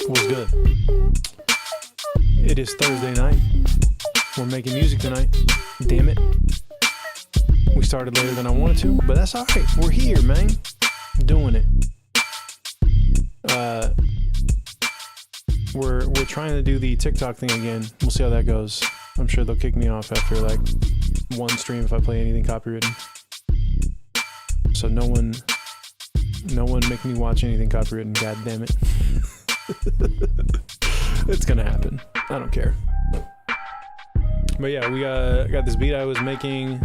What's good? It is Thursday night. We're making music tonight. Damn it. We started later than I wanted to, but that's alright. We're here, man. Doing it. We're trying to do the TikTok thing again. We'll see how that goes. I'm sure they'll kick me off after like one stream if I play anything copywritten. So no one make me watch anything copywritten, god damn it. It's gonna happen. I don't care. But yeah, we got this beat I was making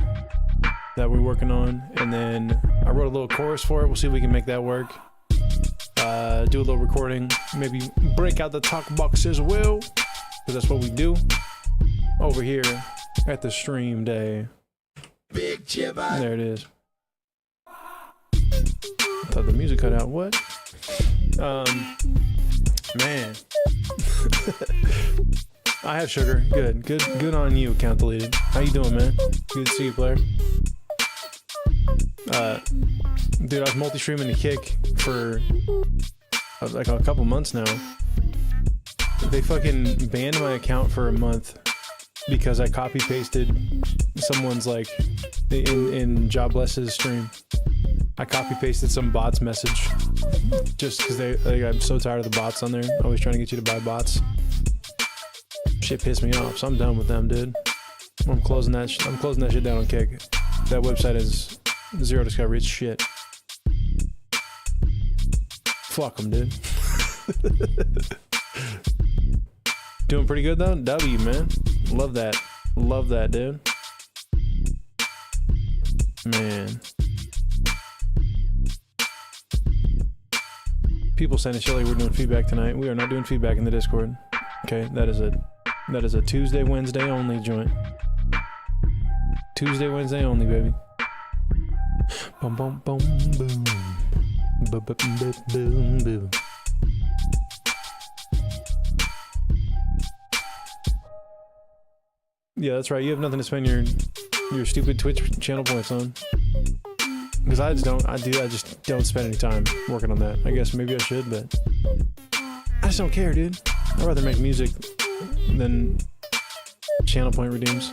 that we're working on, and then I wrote a little chorus for it. We'll see if we can make that work. Do a little recording, maybe break out the Talkbox as well, because that's what we do over here at the stream day. Big Jibbah. There it is. I thought the music cut out. What? Man. I have sugar. Good on you, account deleted. How you doing, man? Good to see you, player. Dude, I was multi-streaming the Kick for like a couple months now. They fucking banned my account for a month because I copy-pasted someone's like in Jobless's stream. I copy-pasted some bot's message just because I'm so tired of the bots on there. Always trying to get you to buy bots. Shit pissed me off, so I'm done with them, dude. I'm closing that shit down on Kick. That website is zero discovery. It's shit. Fuck them, dude. Doing pretty good though. W, man. Love that. Love that, dude. Man. People saying it's Shelly, we're doing feedback tonight. We are not doing feedback in the Discord. Okay, that is a Tuesday, Wednesday only joint. Tuesday, Wednesday only, baby. Boom, boom, boom, boom. Boom, boom, boom, boom, boom. Yeah, that's right. You have nothing to spend your stupid Twitch channel points on. Because I just don't spend any time working on that. I guess maybe I should, but I just don't care, dude. I'd rather make music than channel point redeems.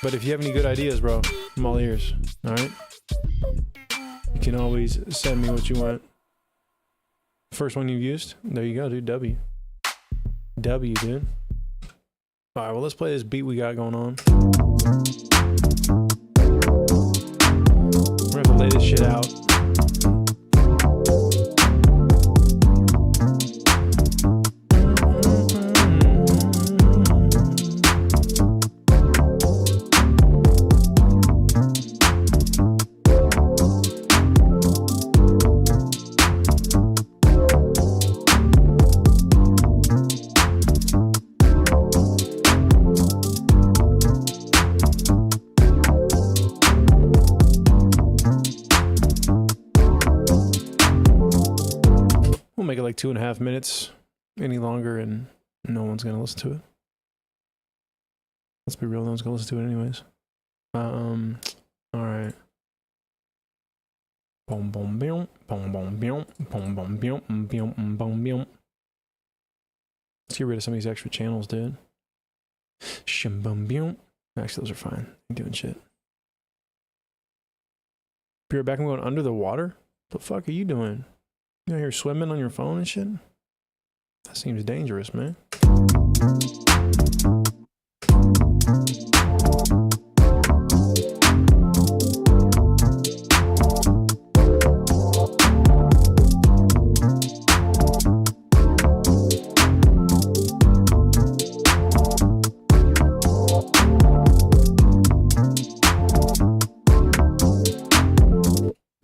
But if you have any good ideas, bro, I'm all ears. Alright? You can always send me what you want. First one you've used? There you go, dude. W, dude. Alright, well, let's play this beat we got going on. We're gonna lay this shit out. Make it like 2.5 minutes any longer and no one's gonna listen to it. Let's be real, no one's gonna listen to it anyways. Alright. Boom boom boom boom boom boom boom boom boom boom boom boom. Let's get rid of some of these extra channels, dude. Shim boom boom. Actually, those are fine. I'm doing shit. Be right back. I'm going under the water. What the fuck are you doing? You out here swimming on your phone and shit? That seems dangerous, man.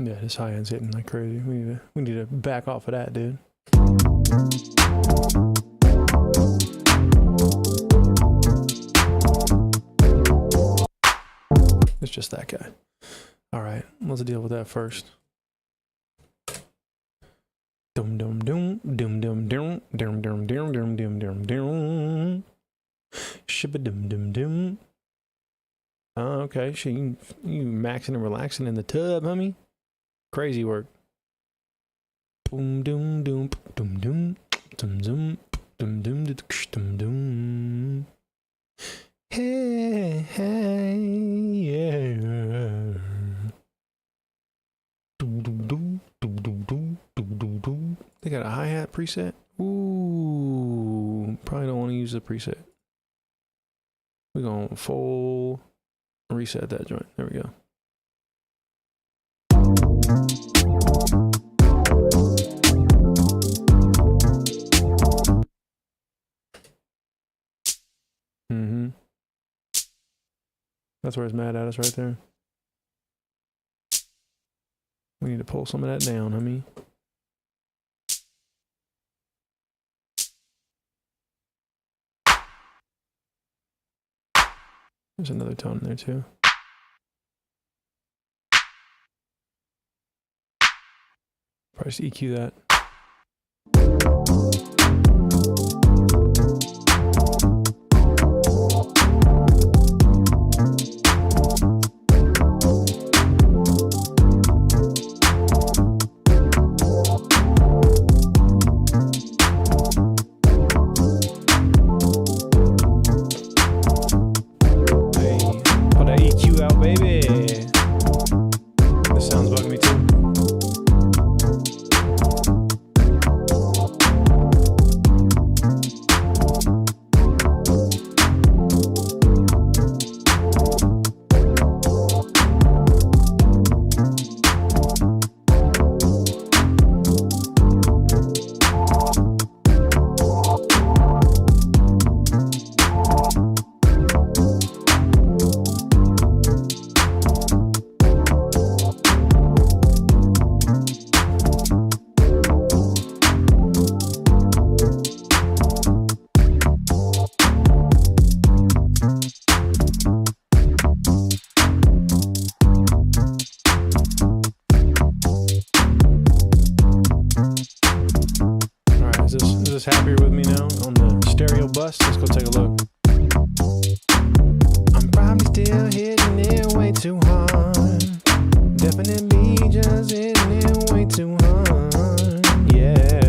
Yeah, this high end's hitting like crazy. We need to back off of that, dude. It's just that guy. All right, let's deal with that first. Dum dum dum dum dum dum dum dum dum dum dum dum dum. Shibba dum dum dum. Okay, you maxing and relaxing in the tub, homie. Crazy work. Boom doom doom doom doom dum hi-hat preset. Ooh, probably don't want to use the preset. We're going to full reset that joint. There we go. Mm-hmm. That's where it's mad at us right there. We need to pull some of that down, homie. There's another tone in there too. Probably just EQ that. Is this happier with me now on the stereo bus? Let's go take a look. I'm probably still hitting it way too hard. Definitely just hitting it way too hard. Yeah.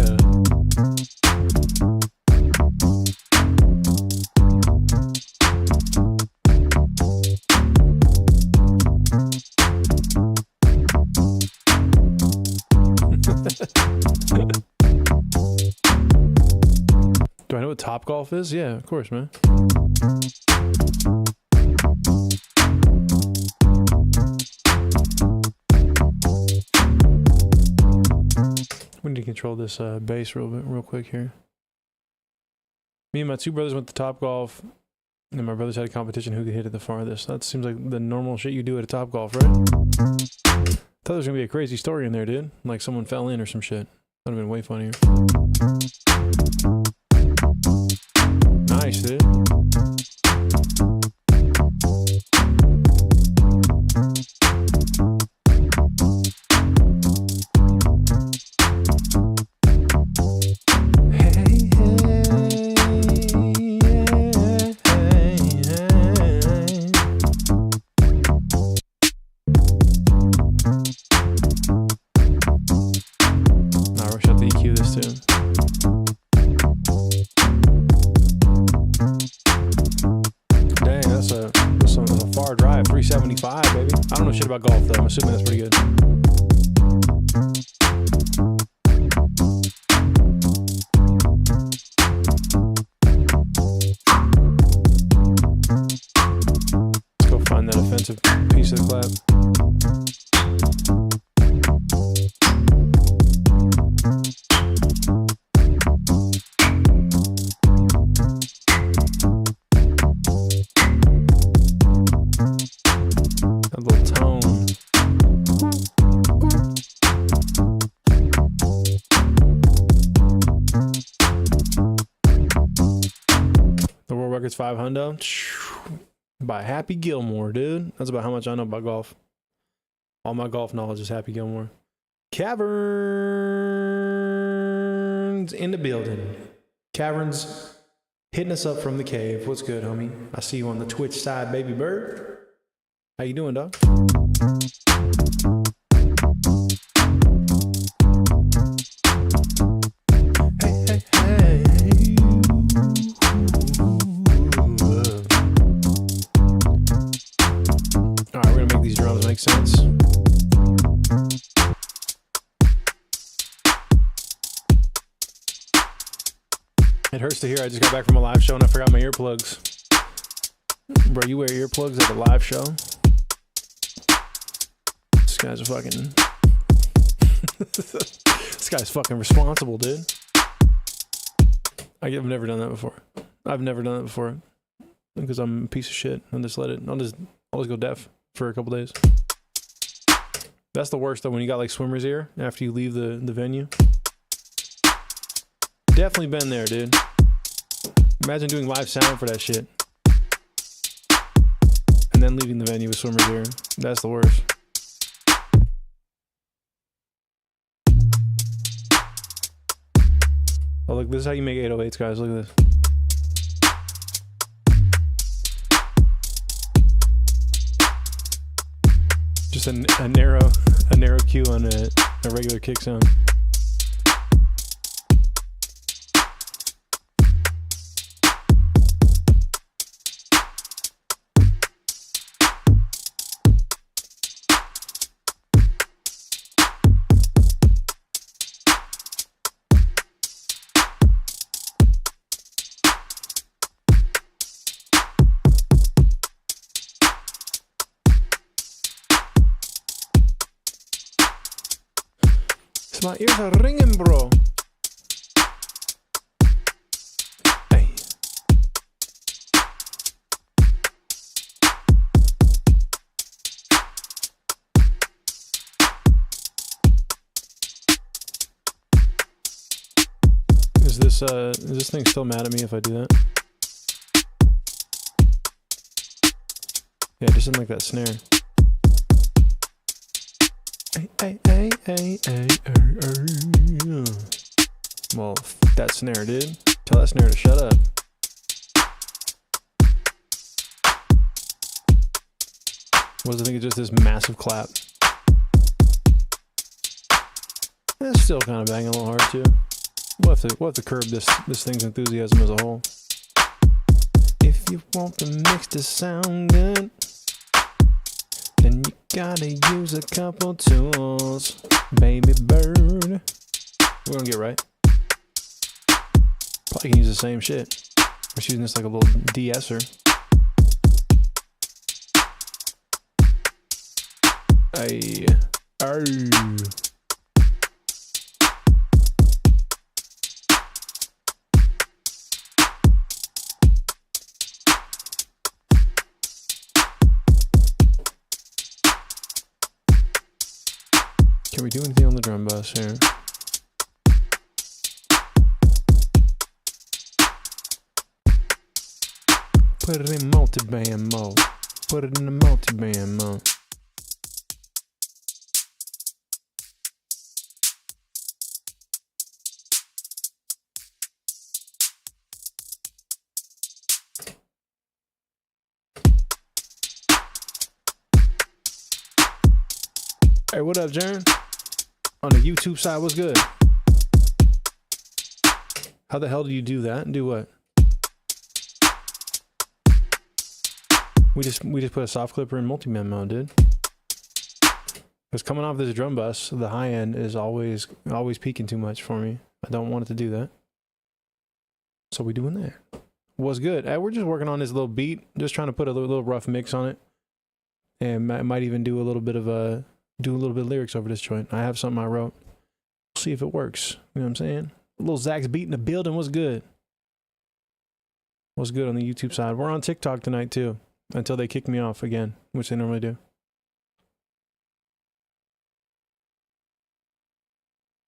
Do I know what Topgolf is? Yeah, of course, man. We need to control this bass real quick here. Me and my two brothers went to Topgolf, and my brothers had a competition who could hit it the farthest. That seems like the normal shit you do at a Topgolf, right? Thought there was gonna be a crazy story in there, dude. Like someone fell in or some shit. That'd have been way funnier. Nice, dude. I don't know shit about golf though. I'm assuming that's pretty good. Let's go find that offensive piece of the clap. It's $500 by Happy Gilmore, dude. That's about how much I know about golf. All my golf knowledge is Happy Gilmore. Caverns in the building. Caverns hitting us up from the cave. What's good, homie? I see you on the Twitch side, baby bird. How you doing, dog? Makes sense. It hurts to hear. I just got back from a live show and I forgot my earplugs. Bro, you wear earplugs at a live show? This guy's a fucking... This guy's fucking responsible, dude. I've never done that before. I've never done that before. Because I'm a piece of shit. I'll just go deaf for a couple days. That's the worst though, when you got like swimmer's ear after you leave the venue. Definitely been there, dude. Imagine doing live sound for that shit. And then leaving the venue with swimmer's ear. That's the worst. Oh look, this is how you make 808s, guys. Look at this. Just a narrow cue on a regular kick sound. My ears are ringing, bro. Hey. Is this thing still mad at me if I do that? Yeah, it just didn't like that snare. Well, that snare, dude. Tell that snare to shut up. What does it think it's just this massive clap? It's still kind of banging a little hard too. We'll have to curb this thing's enthusiasm as a whole. If you want the mix to sound good, then you gotta use a couple tools, baby bird. We're gonna get right. Probably can use the same shit. We're just using this like a little de-esser. Ay. Arr. Can we do anything on the drum bus here? Put it in multi-band mode. Put it in the multi-band mode. Hey, what up, Jern? On the YouTube side, what's good? How the hell do you do that and do what? We just put a soft clipper in multi-band mode, dude. Because coming off this drum bus, the high end is always peaking too much for me. I don't want it to do that. So we doing that. What's good? We're just working on this little beat, just trying to put a little rough mix on it, and I might even do a little bit of lyrics over this joint. I have something I wrote. We'll see if it works. You know what I'm saying? A little Zach's beat in the building. What's good? What's good on the YouTube side? We're on TikTok tonight too, until they kick me off again, which they normally do.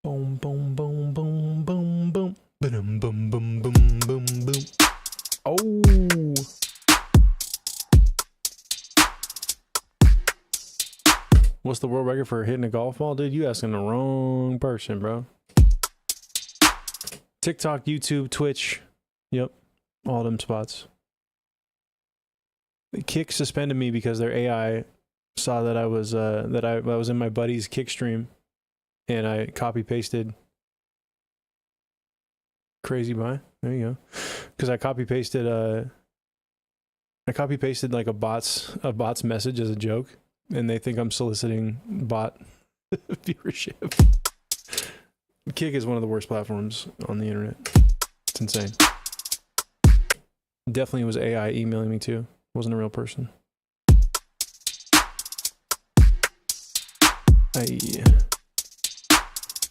Boom, boom, boom, boom, boom, boom. Boom, boom, boom, boom, boom, boom. Oh. What's the world record for hitting a golf ball? Dude, you asking the wrong person, bro. TikTok, YouTube, Twitch. Yep. All them spots. The Kick suspended me because their AI saw that I was in my buddy's Kick stream, and I copy pasted. Crazy buy. There you go. Because I copy pasted like a bot's message as a joke, and they think I'm soliciting bot viewership. Kick is one of the worst platforms on the internet. It's insane. Definitely was AI emailing me too. Wasn't a real person. Hey.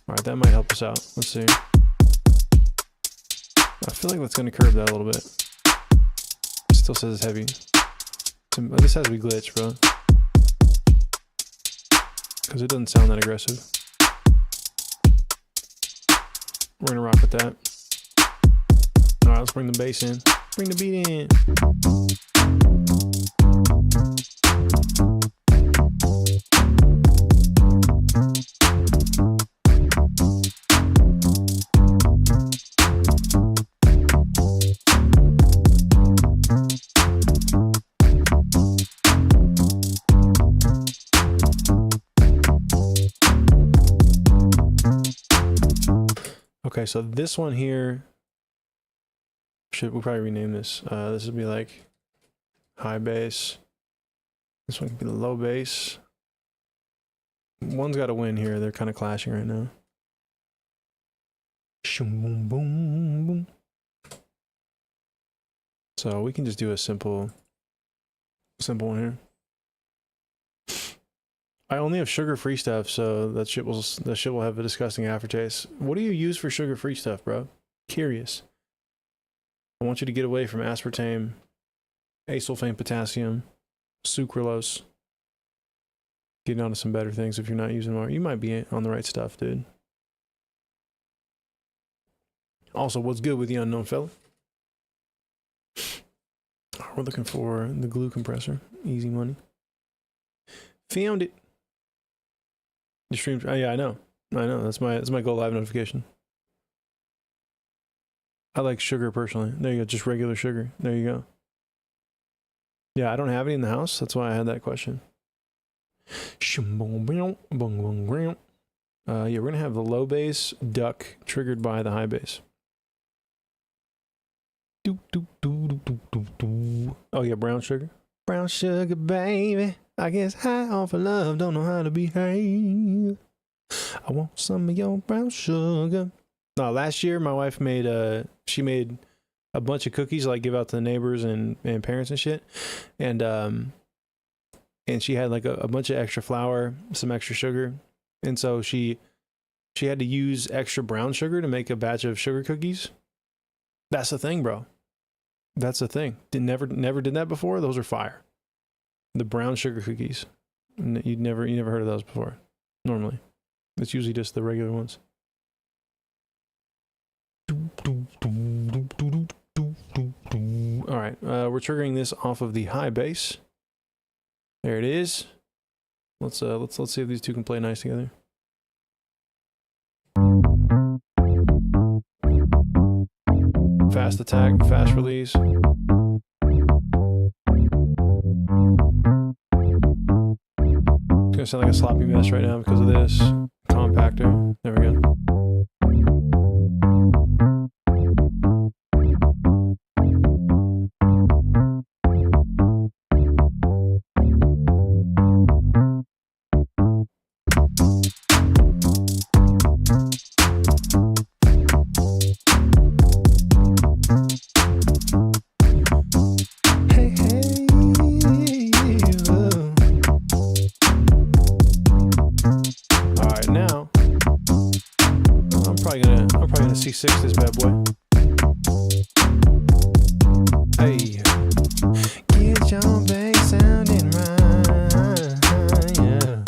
Alright, that might help us out. Let's see. I feel like that's going to curb that a little bit. It still says it's heavy. This has to be glitched, bro. Because it doesn't sound that aggressive. We're going to rock with that. Alright, let's bring the bass in. Bring the beat in. Okay, so this one here, we'll probably rename this. This would be like high bass. This one could be the low bass. One's got to win here. They're kind of clashing right now. Shoom, boom, boom, boom. So we can just do a simple one here. I only have sugar-free stuff, so that shit will have a disgusting aftertaste. What do you use for sugar-free stuff, bro? Curious. I want you to get away from aspartame, asulfame potassium, sucralose. Getting on to some better things if you're not using more. You might be on the right stuff, dude. Also, what's good with the unknown fella? We're looking for the glue compressor. Easy money. Found it. The stream. Oh yeah, I know. That's my Go Live notification. I like sugar personally. There you go. Just regular sugar. There you go. Yeah, I don't have any in the house. That's why I had that question. Yeah, we're gonna have the low bass duck triggered by the high bass. Oh yeah, brown sugar. Brown sugar, baby. I guess high off of love, don't know how to behave. I want some of your brown sugar. No, last year my wife made she made a bunch of cookies to like give out to the neighbors and parents and shit. And she had like a bunch of extra flour, some extra sugar. And so she had to use extra brown sugar to make a batch of sugar cookies. That's the thing, bro. That's the thing. Never did that before. Those are fire. The brown sugar cookies. You never heard of those before. Normally, it's usually just the regular ones. All right, we're triggering this off of the high bass. There it is. Let's see if these two can play nice together. Fast attack, fast release. It's gonna sound like a sloppy mess right now because of this compactor. There we go. C6 this bad boy. Hey, get your bass sounding right, yeah.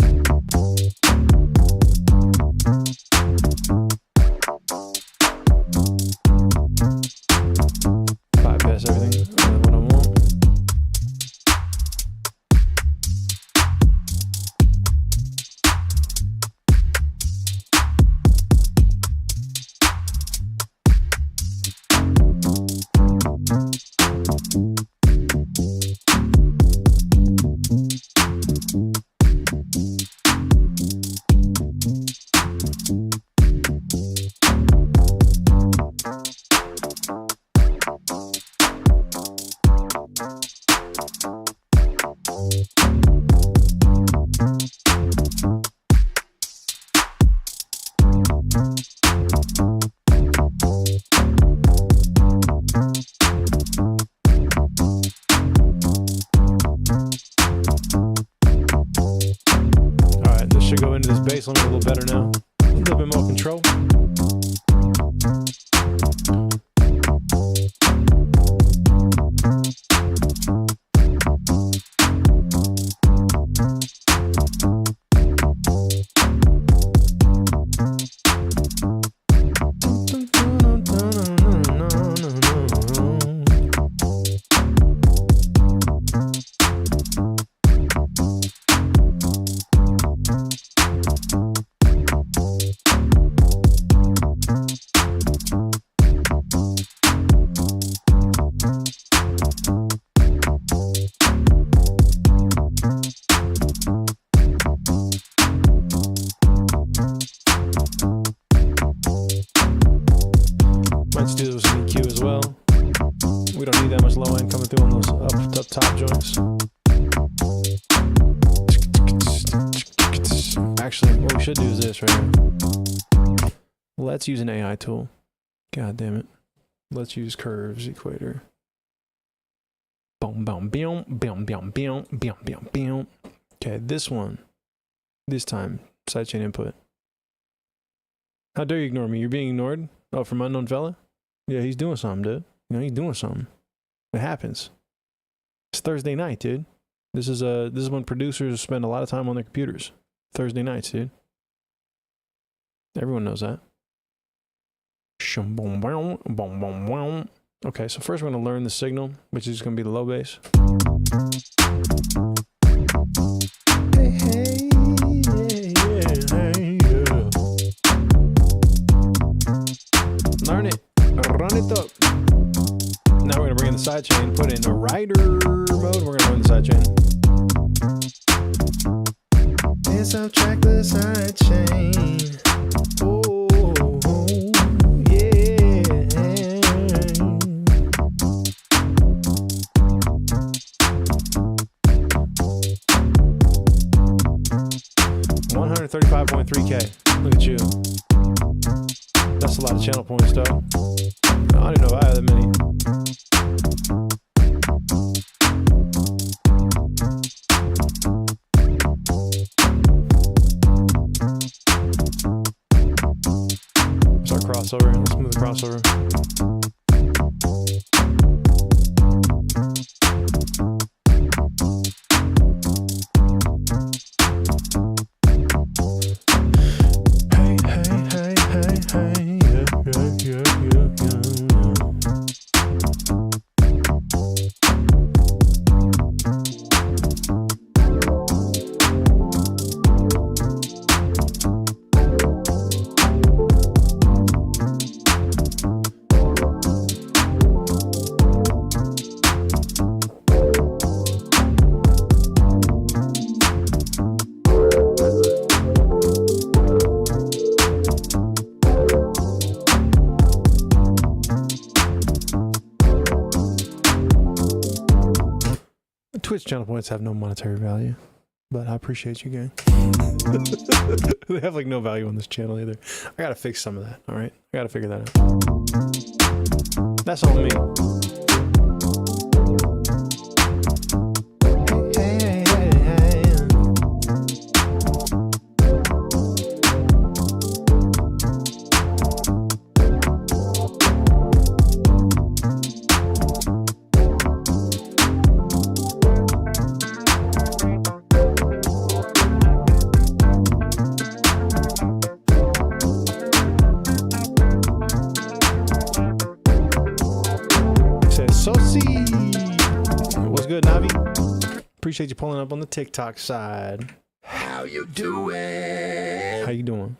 Bypass everything. What I want. Let's do this with some EQ as well. We don't need that much low end coming through on those up top joints. Actually, what we should do is this right here. Let's use an AI tool. God damn it. Let's use curves equator. Boom, boom, boom, boom, boom, boom, boom, boom, boom. Okay, this one. This time, sidechain input. How dare you ignore me? You're being ignored? Oh, from unknown fella? Yeah, he's doing something, dude. You know, he's doing something. It happens. It's Thursday night, dude. This is when producers spend a lot of time on their computers. Thursday nights, dude. Everyone knows that. Okay, so first we're going to learn the signal, which is going to be the low bass. Hey, hey, yeah. Learn it. Run it up. Now we're going to bring in the sidechain, put it in a rider mode. We're going to run the sidechain. And subtract the sidechain. Oh, yeah. 135.3K. Look at you. That's a lot of channel points, though. I don't even know if I have that many. Start crossover. Let's move the crossover. Twitch channel points have no monetary value, but I appreciate you, gang. They have like no value on this channel either. I gotta fix some of that, all right? I gotta figure that out. That's on me. What's good, Navi? Appreciate you pulling up on the TikTok side. How you doing? How you doing?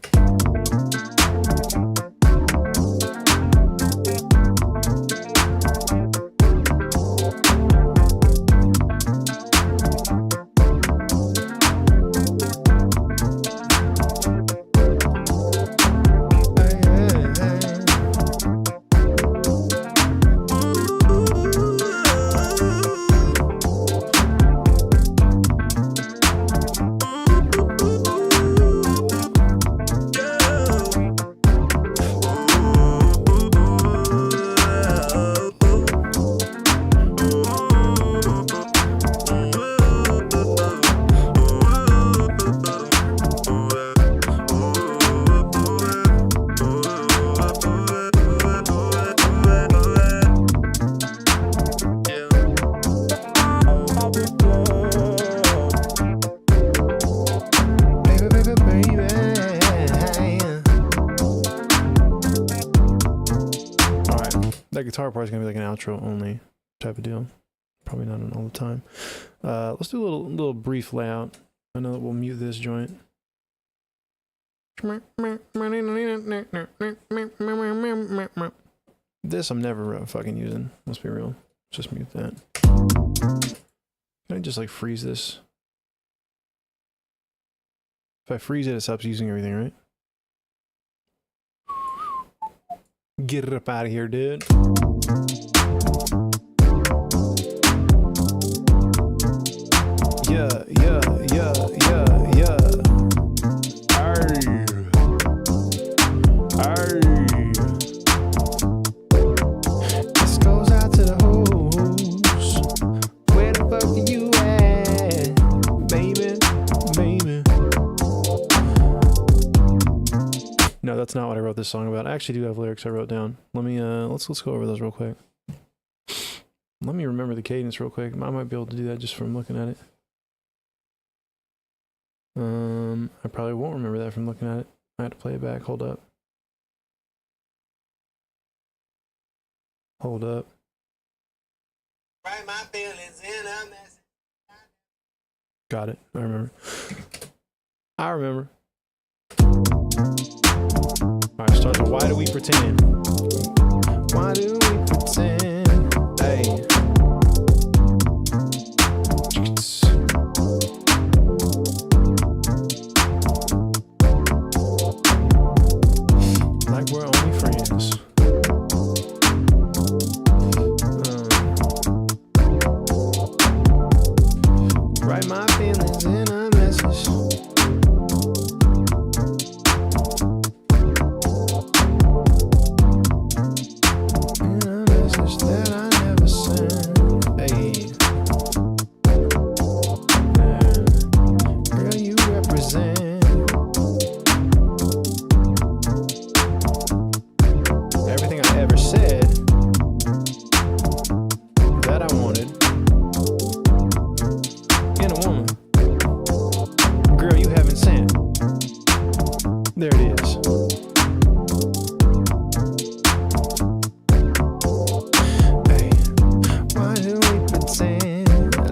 That guitar part is gonna be like an outro only type of deal. Probably not an all the time. Let's do a little brief layout. I know that we'll mute this joint. This I'm never fucking using. Let's be real. Let's just mute that. Can I just like freeze this? If I freeze it, it stops using everything, right? Get it up out of here, dude. Yeah, yeah, yeah, yeah, yeah. Arr. Arr. This goes out to the hoes. Where the fuck are you at, baby, baby? No, that's not what I wrote this song about. I actually do have lyrics I wrote down. Let me let's go over those real quick. Let me remember the cadence real quick. I might be able to do that just from looking at it. I probably won't remember that from looking at it. I have to play it back. Hold up. Hold up. Write my feelings in a message. Got it. I remember. I remember. Alright, start with why do we pretend? Why do we pretend? Hey. Like we're only friends. Write my feelings in a message. In a message that I never sent. Hey. Yeah. Girl, you represent everything I ever said that I wanted in a woman. Girl, you haven't sent. There it is. Hey, why do we pretend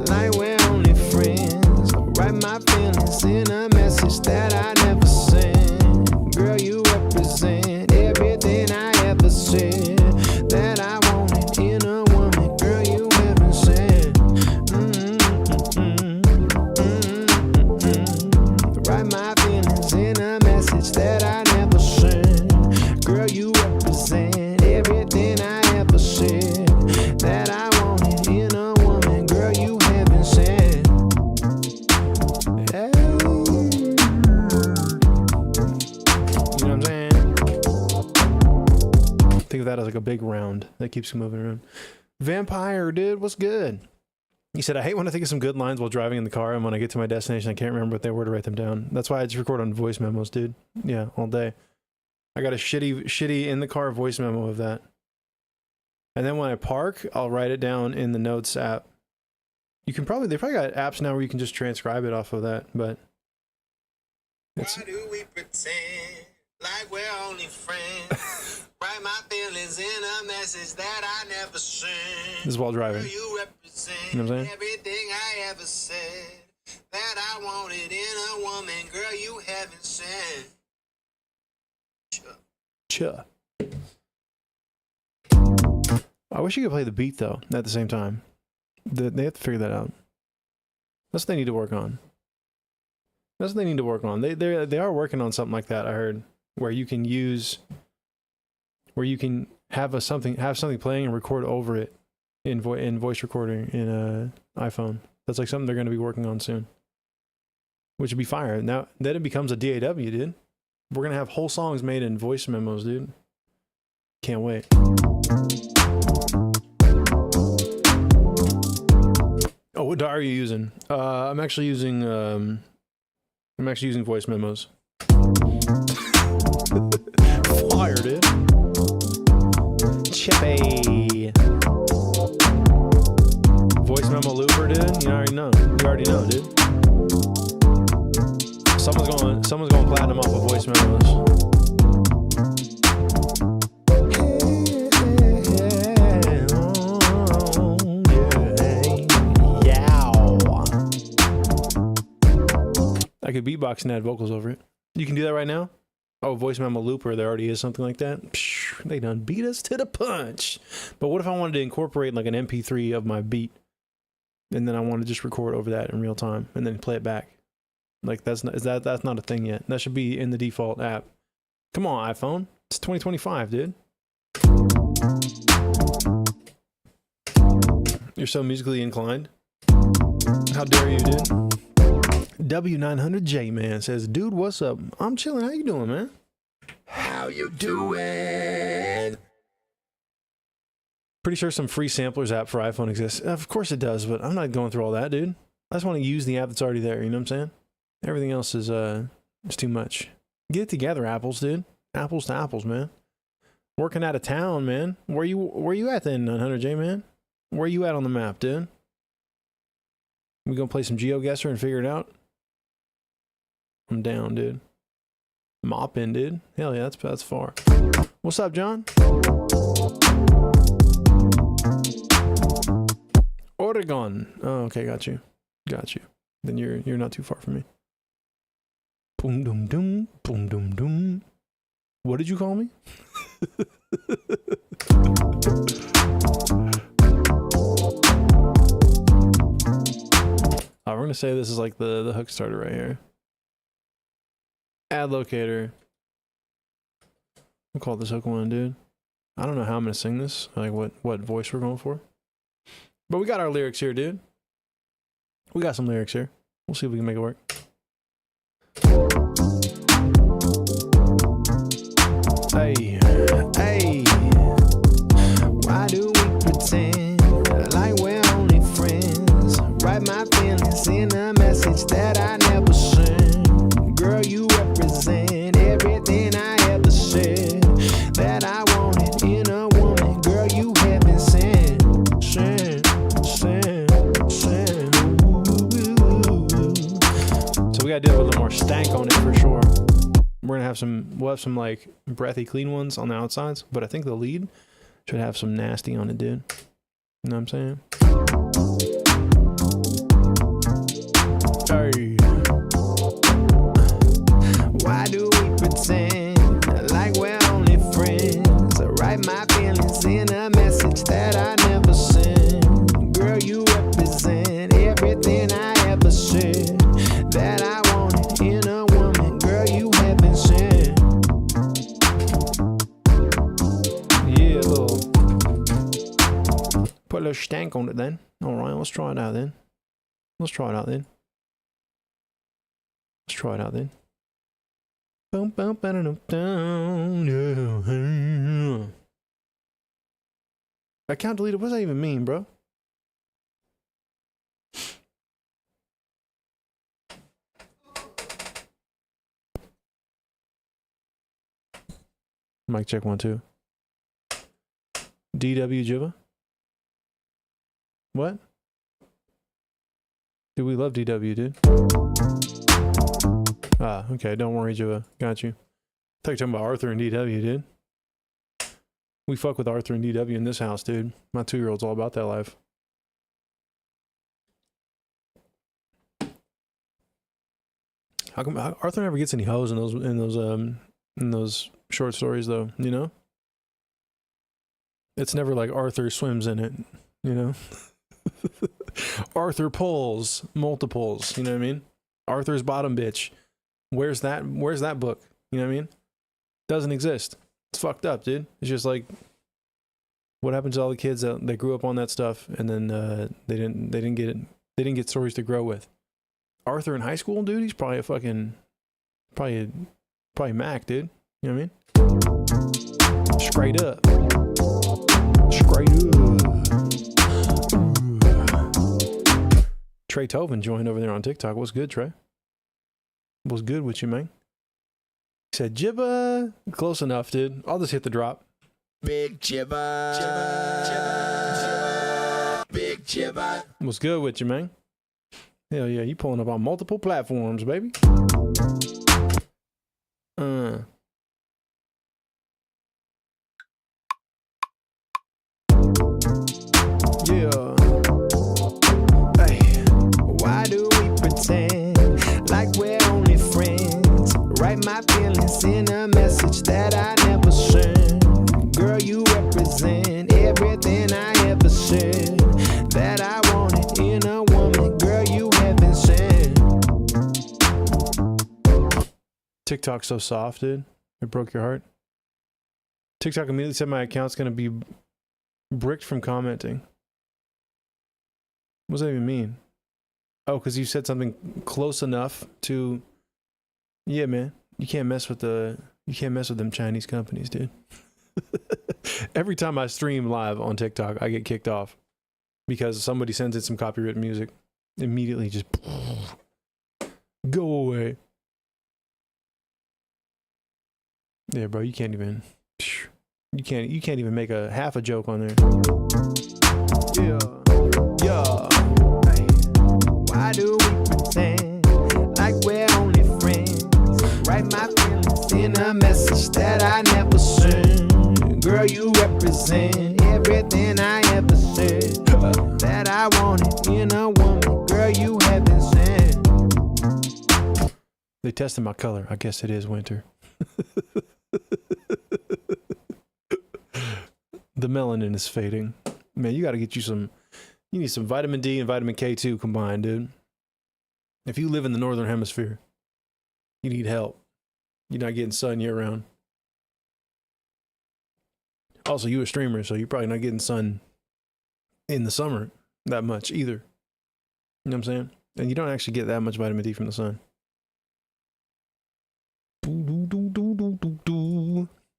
like we're only friends? Write my feelings in a message that I never sent. Girl, you represent everything I ever said that I wanted in a woman. Girl, you haven't sent. Write my feelings in a message that I never sent. Girl, you represent everything I ever said that I wanted in a woman. Girl, you haven't sent. Hey. You know what I'm saying? Think of that as like a big round that keeps moving around. Vampire, dude, what's good? He said, I hate when I think of some good lines while driving in the car, and when I get to my destination, I can't remember what they were to write them down. That's why I just record on voice memos, dude. Yeah, all day. I got a shitty in the car voice memo of that. And then when I park, I'll write it down in the notes app. They probably got apps now where you can just transcribe it off of that, but it's, Why do we pretend like we're only friends? Write my feelings in a message that I never sent. this is while driving. Girl, you represent You know what I'm saying? everything I ever said that I wanted in a woman. Girl, you haven't sent. Chuh. I wish you could play the beat though at the same time. They have to figure that out. That's what they need to work on. That's what they need to work on. They are working on something like that. I heard where you can have something playing and record over it in voice recording in a iPhone. That's like something they're going to be working on soon, which would be fire. Now then it becomes a DAW, dude. We're gonna have whole songs made in voice memos, dude. Can't wait. Oh, what DAW are you using? I'm actually using voice memos. Fire, dude. Chippy. Voice memo looper, dude. You already know. You already know, dude. Someone's going platinum off of voice memos. I could beatbox and add vocals over it. You can do that right now? Oh, voice memo looper, there already is something like that. Psh, they done beat us to the punch. But what if I wanted to incorporate like an MP3 of my beat, and then I want to just record over that in real time and then play it back? Like that's not a thing yet. That should be in the default app. Come on, iPhone. It's 2025, dude. You're so musically inclined. How dare you, dude? W900J man says, dude, what's up? I'm chilling. How you doing, man? How you doing? Pretty sure some free samplers app for iPhone exists. Of course it does, but I'm not going through all that, dude. I just want to use the app that's already there. You know what I'm saying? Everything else is too much. Get it together, apples, dude. Apples to apples, man. Working out of town, man. Where you at then, 900J man? Where you at on the map, dude? We gonna play some GeoGuessr and figure it out? I'm down, dude. Mopping, dude. Hell yeah, that's far. What's up, John? Oregon. Oh, okay, got you. Then you're not too far from me. Boom dum dum, boom dum dum. What did you call me? We're gonna say this is like the hook starter right here. Add locator. We'll call this hook one, dude. I don't know how I'm gonna sing this, like what voice we're going for. But we got our lyrics here, dude. We got some lyrics here. We'll see if we can make it work. Hey, hey. Why do we pretend like we're only friends? Write my feelings in a message that I never sent. Girl, you represent everything I ever said that I wanted in a woman. Girl, you haven't sent. So we gotta do it with a little more stank on it for sure. We'll have some like breathy clean ones on the outsides, but I think the lead should have some nasty on it, dude. You know what I'm saying? Hey. Why do we pretend like we're only friends? I write my feelings in a message that I never sent. Girl, you represent everything I ever said that I wanted in a woman. Girl, you haven't sent. Yeah, put a little stank on it then. All right, let's try it out then. Boom, boom, ba-da-dum, down. Account deleted. What does that even mean, bro? Mic check 1 2. DW Jibbah. What? Dude, we love DW, dude. Ah, okay. Don't worry, Jibbah. Got you. I thought you were talking about Arthur and DW, dude. We fuck with Arthur and DW in this house, dude. My 2-year-old's all about that life. How come Arthur never gets any hoes in those short stories, though? You know, it's never like Arthur swims in it. You know, Arthur pulls multiples. You know what I mean? Arthur's bottom bitch. Where's that book? You know what I mean? Doesn't exist. It's fucked up, dude. It's just like, what happens to all the kids that grew up on that stuff and then they didn't get stories to grow with. Arthur in high school, dude, he's probably probably Mac, dude. You know what I mean? Straight up. Trey Tovin joined over there on TikTok. What's good, Trey? What's good with you, man? He said, Jibbah. Close enough, dude. I'll just hit the drop. Big Jibbah. Big Jibbah. What's good with you, man? Hell yeah, you pulling up on multiple platforms, baby. Yeah. Hey, why do we pretend like we're only friends? Write my feelings in a message that I never sent. Girl, you represent everything I ever said that I wanted in a woman. Girl, you haven't said. TikTok's so soft, dude. It broke your heart. TikTok immediately said my account's gonna be bricked from commenting. What does that even mean? Oh, because you said something close enough to. Yeah, man. You can't mess with them Chinese companies, dude. Every time I stream live on TikTok, I get kicked off because somebody sends in some copyrighted music. Immediately just go away. Yeah, bro, you can't even make a half a joke on there. Yeah. Yeah. Why do we pretend like we're only friends? Write my feelings in a message that I never sent. Girl, you represent everything I ever said that I wanted in a woman. Girl, you haven't sent. They tested my color. I guess it is winter. The melanin is fading. Man, you got to get you need some vitamin D and vitamin K2 combined, dude. If you live in the northern hemisphere, you need help. You're not getting sun year round. Also, you a streamer, so you're probably not getting sun in the summer that much either. You know what I'm saying? And you don't actually get that much vitamin D from the sun.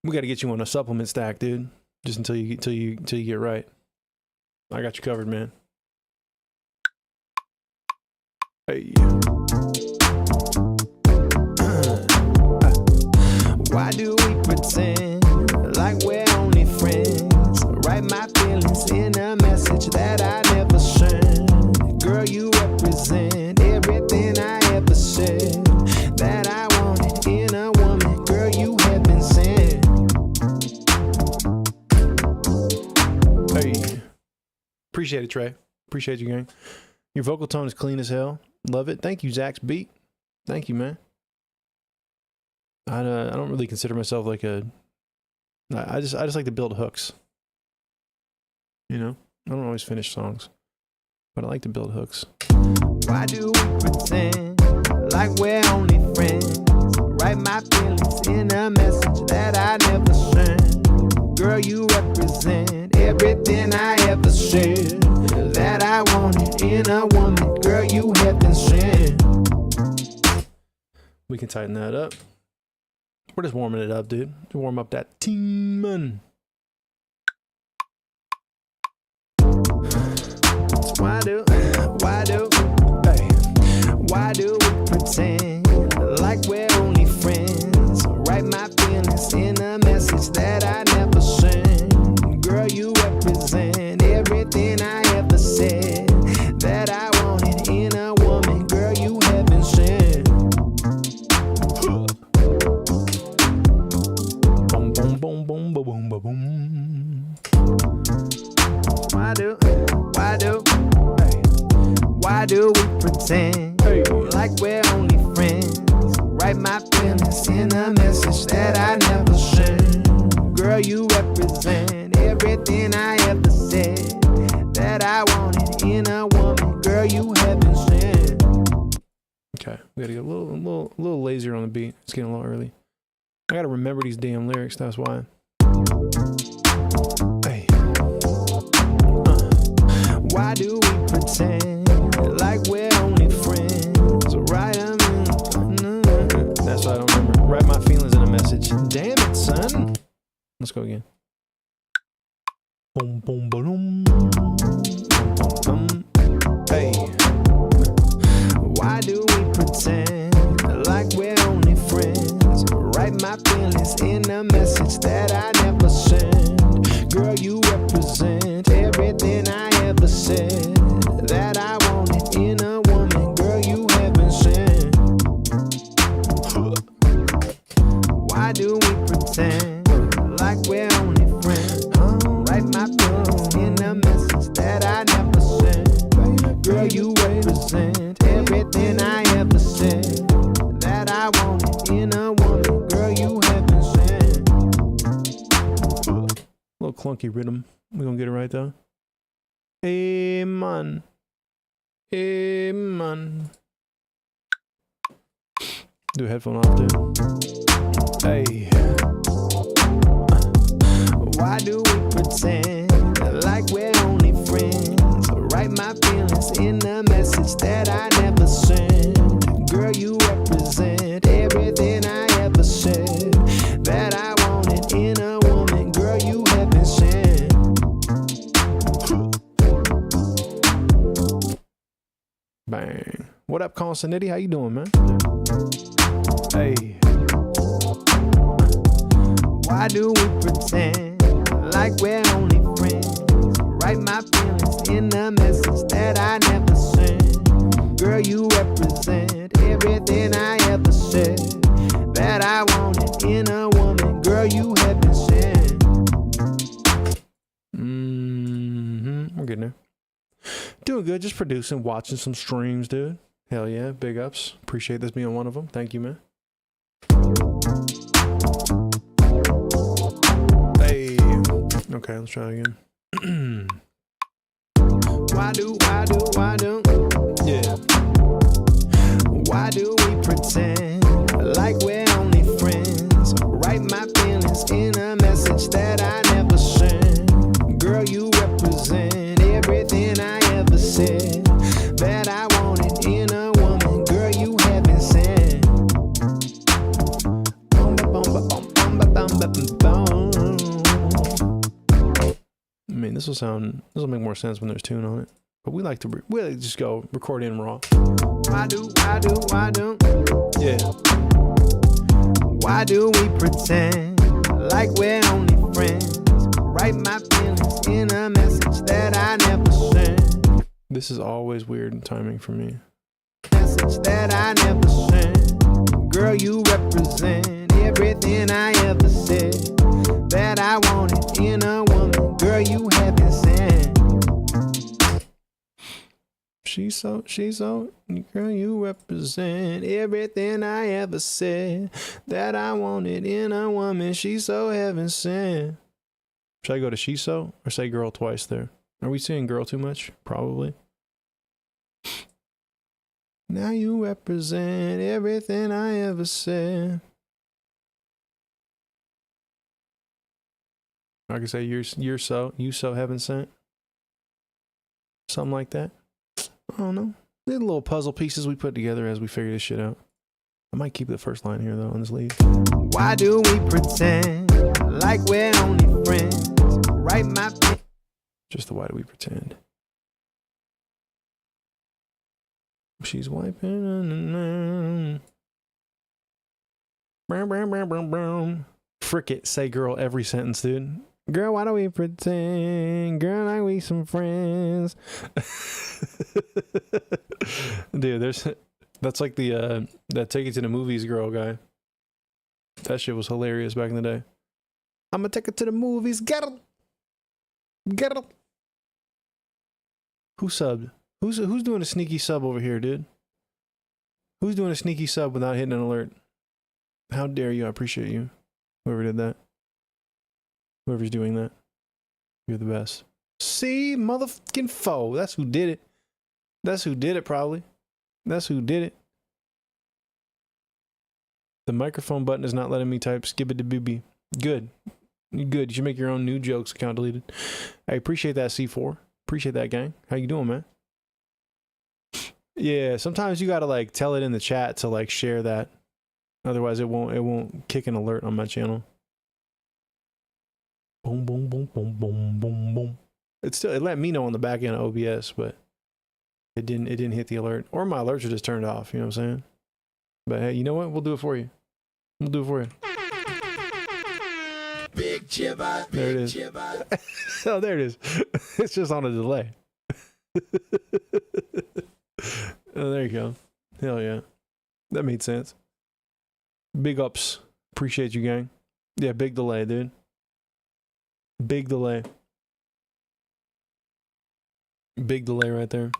We got to get you on a supplement stack, dude. Just until you get right. I got you covered, man. Hey. Why do we pretend like we're only friends? Write my feelings in a message that I never sent. Girl, you represent everything I ever said that I wanted in a woman. Girl, you have been sent. Hey. Appreciate it, Trey. Appreciate you, gang. Your vocal tone is clean as hell. Love it. Thank you, Zach's Beat. Thank you, man. I don't really consider myself like I just like to build hooks. You know, I don't always finish songs, but I like to build hooks. Why do we pretend like we're only friends? Write my feelings in a message that I never sent. Girl, you represent everything I ever said that I wanted in a woman. Girl, you have been sent. We can tighten that up. We're just warming it up, dude. To warm up that team. Why do we pretend like we're only friends? Write my feelings in a message that I never sent. Girl, you represent everything I ever said that I wanted in a woman. Girl, you haven't sent. Boom, boom, boom, boom, boom, boom, boom. Why do we pretend like we're only friends? Write my feelings in a message that I never sent. Girl, you represent everything I ever said that I wanted in a woman. Girl, you haven't sent. Okay, we gotta get a little lazier on the beat. It's getting a little early. I gotta remember these damn lyrics. That's why. Hey. Why do we pretend like we're only friends? Right? That's what I don't remember. Write my feelings in a message. Damn it, son. Let's go again. Boom, boom, boom, boom. Hey. Why do we pretend like we're only friends? Write my feelings in a message that I never sent. Girl, you represent everything I ever said that I wanted in a woman. Girl, you haven't sent. Why do we pretend like we're only friends? Write my feelings in a message that I never sent. Girl, you represent everything I ever said that I wanted in a woman. Girl, you haven't sent. A little clunky rhythm. We're gonna get it right though. Hey man. Hey man. Do a headphone off, dude. Hey. Why do we pretend like we're only friends? Write my feelings Bang. What up, Constantity? How you doing, man? Hey. Why do we pretend like we're only friends? Write my feelings in a message that I never sent. Girl, you represent everything I ever said that I wanted in a woman. Girl, you heaven sent. We're getting there. Doing good, just producing, watching some streams, dude. Hell yeah, big ups. Appreciate this being one of them. Thank you, man. Hey. Okay, let's try again. Why do? Yeah. Why do we pretend like we're only friends? Write my feelings in a message that I never sent. Girl, you represent everything I ever said that I wanted in a woman. Girl, you haven't sent. I mean, this will make more sense when there's tune on it. But we like to just go record in raw. Why do? Yeah. Why do we pretend like we're only friends? Write my feelings in a message that I never sent. This is always weird timing for me. Message that I never sent. Girl, you represent everything I ever said that I wanted in a woman. Girl, you haven't sent. She's so, girl, you represent everything I ever said that I wanted in a woman. She's so heaven sent. Should I go to she so or say girl twice there? Are we saying girl too much? Probably. Now you represent everything I ever said. I could say you so heaven sent. Something like that. I don't know. They're little puzzle pieces we put together as we figure this shit out. I might keep the first line here though on this lead. Why do we pretend like we're only friends? Write my Just the why do we pretend? She's wiping. Frick it, say girl every sentence, dude. Girl, why do we pretend? Girl, like we some friends. Dude, that's like the that take it to the movies girl guy. That shit was hilarious back in the day. I'ma take it to the movies. Get it. Who subbed? Who's doing a sneaky sub over here, dude? Who's doing a sneaky sub without hitting an alert? How dare you? I appreciate you. Whoever did that. Whoever's doing that. You're the best. See, motherfucking foe. That's who did it. That's who did it, probably. That's who did it. The microphone button is not letting me type skibbity-bibby. Good. Good. You should make your own new jokes account deleted. I appreciate that, C4. Appreciate that, gang. How you doing, man? Yeah, sometimes you gotta like tell it in the chat to like share that. Otherwise it won't kick an alert on my channel. Boom, boom, boom, boom, boom, boom, boom. It let me know on the back end of OBS, but it didn't hit the alert. Or my alerts are just turned off, you know what I'm saying? But hey, you know what? We'll do it for you. We'll do it for you. Big Jibbah, There it is. Jibbah. Oh, there it is. It's just on a delay. Oh, there you go. Hell yeah. That made sense. Big ups. Appreciate you, gang. Yeah, big delay, dude. Big delay. Big delay right there.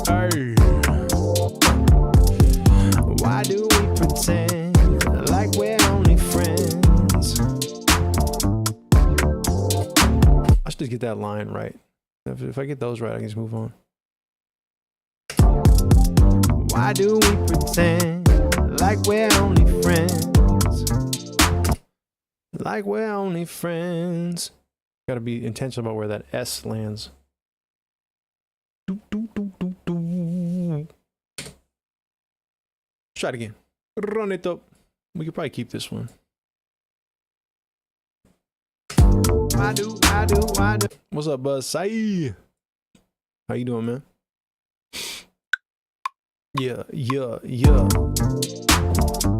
Hey. Why do we pretend like we're only friends? I should just get that line right. If I get those right, I can just move on. Why do we pretend like we're only friends? Like we're only friends. Gotta be intentional about where that S lands. Try it again. Run it up. We could probably keep this one. Why do? What's up, Buzz? Say. How you doing, man? Yeah.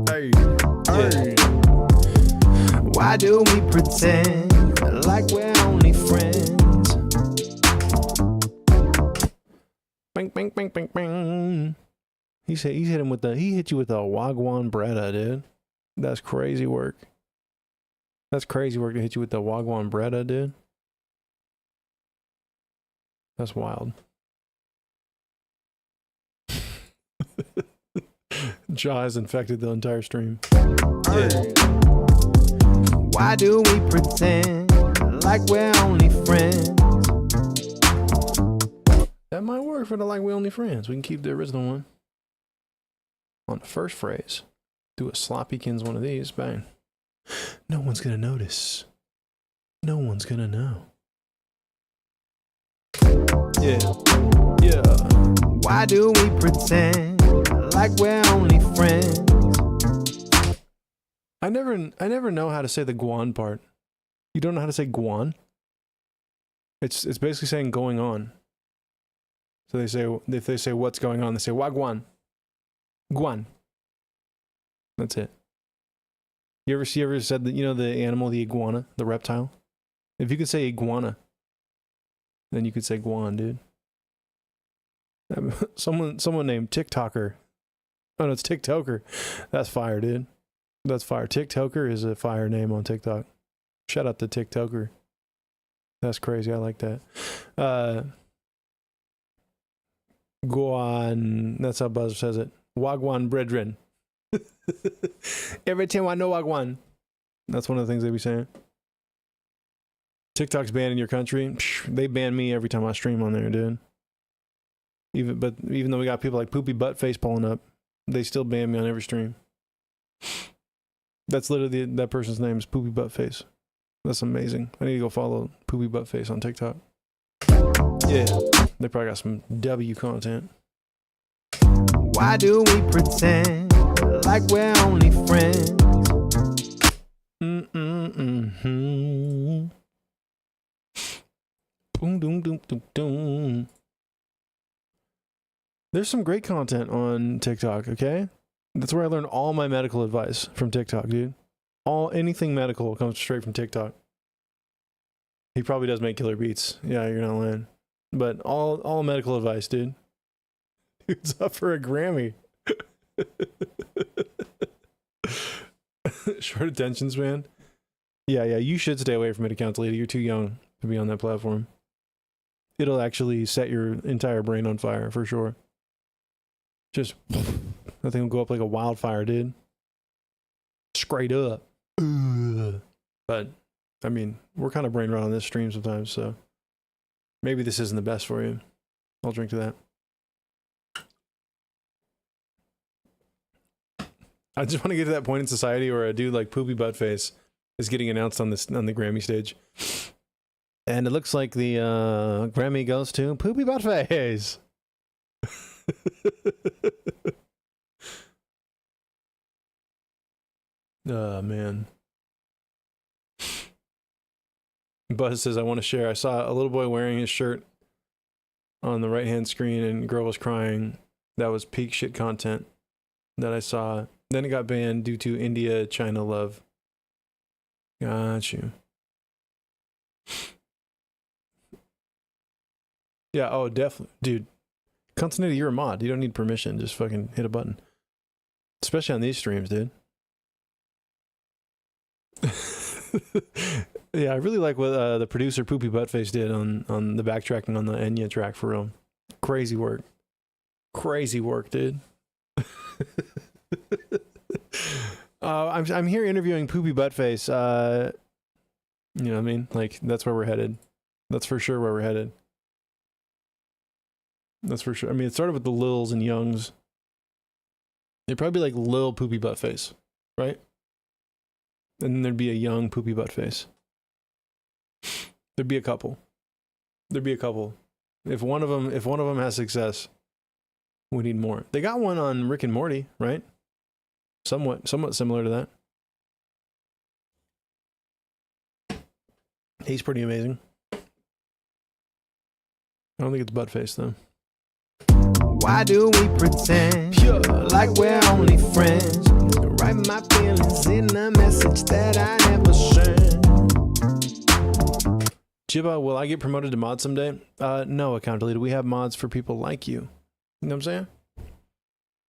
Hey. Why do we pretend like we're only friends? Bang, bang, bang, bang, bang. He hit you with a Wagwan Bretta, dude. That's crazy work. That's crazy work to hit you with the Wagwan Bretta, dude. That's wild. Jaw has infected the entire stream. Why do we pretend like we're only friends? That might work for the like we only friends. We can keep the original one. On the first phrase, do a Sloppykins one of these, bang. No one's gonna notice. No one's gonna know. Yeah. Why do we pretend like we're only friends? I never know how to say the guan part. You don't know how to say guan? It's basically saying going on. So if they say what's going on, they say wagwan. Guan. That's it. You ever said that, you know, the animal, the iguana, the reptile? If you could say iguana, then you could say guan, dude. Someone named TikToker. Oh no, it's TikToker. That's fire, dude. That's fire. TikToker is a fire name on TikTok. Shout out to TikToker. That's crazy. I like that. Guan. That's how Buzz says it. Wagwan brethren. Every time I know Wagwan. That's one of the things they be saying. TikTok's banned in your country. They ban me every time I stream on there, dude. Even though we got people like Poopy Buttface pulling up, they still ban me on every stream. That's literally that person's name is Poopy Buttface. That's amazing. I need to go follow Poopy Buttface on TikTok. Yeah, they probably got some W content. Why do we pretend like we're only friends? Boom, doom, doom, doom, doom. There's some great content on TikTok, okay? That's where I learned all my medical advice from TikTok, dude. Anything medical comes straight from TikTok. He probably does make killer beats. Yeah, you're not lying. But all medical advice, dude. Dude's up for a Grammy. Short attention span. Yeah, you should stay away from it, Account Leader. You're too young to be on that platform. It'll actually set your entire brain on fire, for sure. Just, that thing will go up like a wildfire, dude. Straight up. But, I mean, we're kind of brain rot on this stream sometimes, so maybe this isn't the best for you. I'll drink to that. I just want to get to that point in society where a dude like Poopy Buttface is getting announced on the Grammy stage. And it looks like the Grammy goes to Poopy Buttface. Oh, man. Buzz says, I want to share. I saw a little boy wearing his shirt on the right-hand screen and girl was crying. That was peak shit content that I saw. Then it got banned due to India-China love. Got you. Yeah, oh, definitely. Dude, Continuity, you're a mod. You don't need permission. Just fucking hit a button. Especially on these streams, dude. Yeah, I really like what the producer Poopy Buttface did on the backtracking on the Enya track, for real. Crazy work. Crazy work, dude. I'm here interviewing Poopy Buttface. You know what I mean? Like, that's where we're headed. That's for sure where we're headed. That's for sure. I mean, it started with the Lils and Youngs. It'd probably be like Lil Poopy Buttface, right? And then there'd be a young Poopy Buttface. There'd be a couple. There'd be a couple. If one of them has success, we need more. They got one on Rick and Morty, right? Somewhat similar to that. He's pretty amazing. I don't think it's butt face though. Why do we pretend like we're only friends? Write my feelings in a message that I never sent. Jibbah, will I get promoted to mod someday? No, account deleted. We have mods for people like you. You know what I'm saying?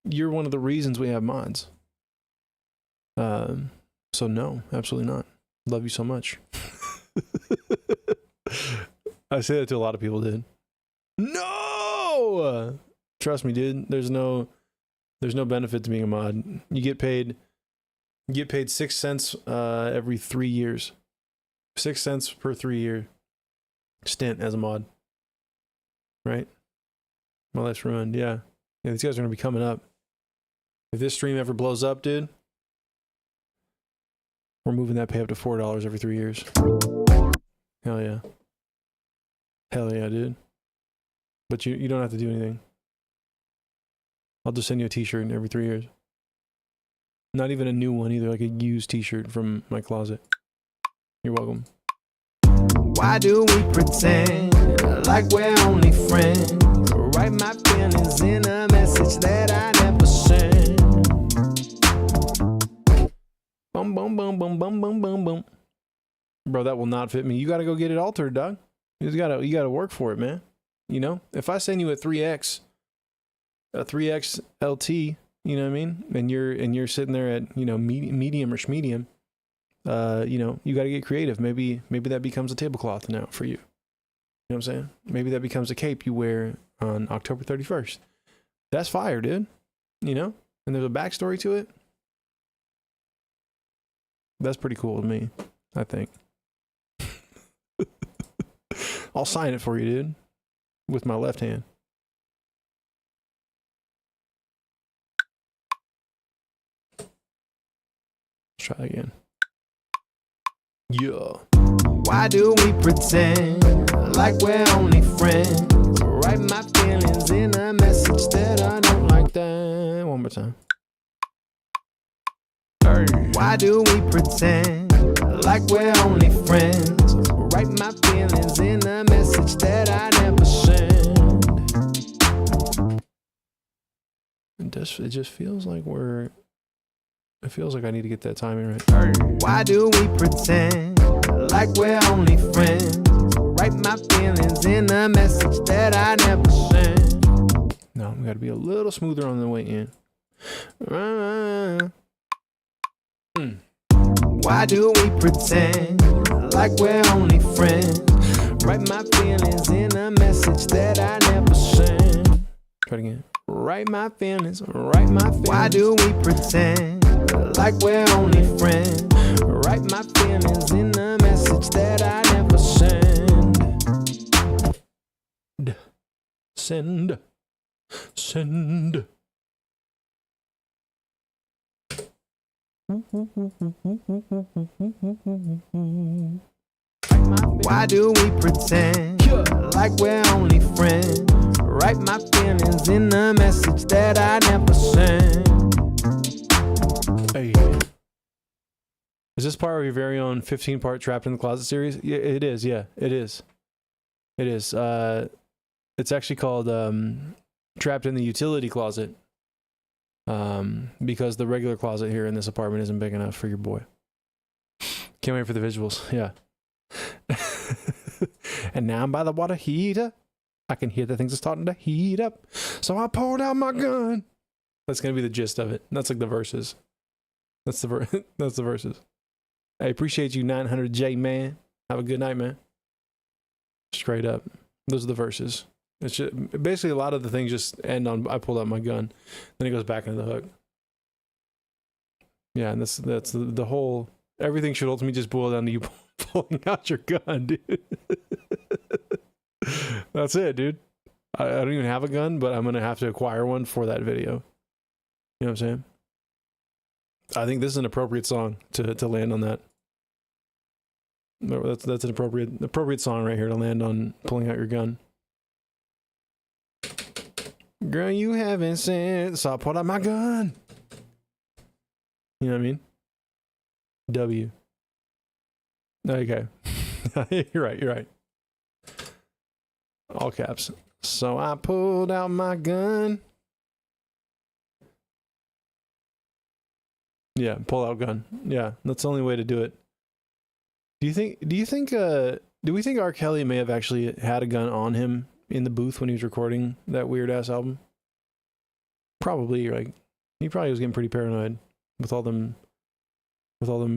You're one of the reasons we have mods. So no, absolutely not. Love you so much. I say that to a lot of people, dude. No! Trust me, dude. There's no benefit to being a mod. You get paid 6 cents every 3 years. 6 cents per 3-year stint as a mod. Right? My life's ruined, yeah. Yeah, these guys are gonna be coming up. If this stream ever blows up, dude, we're moving that pay up to $4 every 3 years. Hell yeah. Hell yeah, dude. But you don't have to do anything. I'll just send you a t-shirt every 3 years. Not even a new one either, like a used t-shirt from my closet. You're welcome. Why do we pretend like we're only friends? Write my feelings in a message that I never sent. Boom, boom, boom, boom, boom, boom, boom, boom. Bro, that will not fit me. You gotta go get it altered, dog. You gotta work for it, man. You know? If I send you a 3X LT, you know what I mean? And you're sitting there at, you know, medium or schmedium, you know, you gotta get creative. Maybe that becomes a tablecloth now for you. You know what I'm saying? Maybe that becomes a cape you wear on October 31st. That's fire, dude. You know? And there's a backstory to it. That's pretty cool to me, I think. I'll sign it for you, dude. With my left hand. Let's try that again. Yeah. Why do we pretend like we're only friends? Write my feelings in a message that I don't like that. One more time. Why do we pretend like we're only friends? Write my feelings in a message that I never sent. It just feels like it feels like I need to get that timing right. Why do we pretend like we're only friends? Write my feelings in a message that I never sent. No, we gotta be a little smoother on the way in. Why do we pretend like we're only friends? Write my feelings in a message that I never sent. Try it again. Write my feelings, write my feelings. Why do we pretend like we're only friends? Write my feelings in a message that I never send. Send. Why do we pretend like we're only friends? Write my feelings in a message that I never sent. Hey. Is this part of your very own 15-part Trapped in the Closet series? Yeah, it is. Yeah, it is. It is. It's actually called Trapped in the Utility Closet. Because the regular closet here in this apartment isn't big enough for your boy. Can't wait for the visuals. Yeah. And now I'm by the water heater. I can hear the things are starting to heat up. So I pulled out my gun. That's gonna be the gist of it. That's like the verses. That's the verses. I appreciate you, 900J man. Have a good night, man. Straight up. Those are the verses. It's just, basically a lot of the things just end on I pulled out my gun. Then it goes back into the hook. Yeah, and that's the whole, everything should ultimately just boil down to you pulling out your gun, dude. That's it, dude. I don't even have a gun, but I'm going to have to acquire one for that video. You know what I'm saying? I think this is an appropriate song to land on that. That's an appropriate song right here to land on pulling out your gun. Girl, you haven't said, so I pulled out my gun. You know what I mean? W. Okay. You're right. All caps. So I pulled out my gun. Yeah, pull out gun. Yeah, that's the only way to do it. Do we think R. Kelly may have actually had a gun on him in the booth when he was recording that weird ass album? Probably, like, he probably was getting pretty paranoid with all them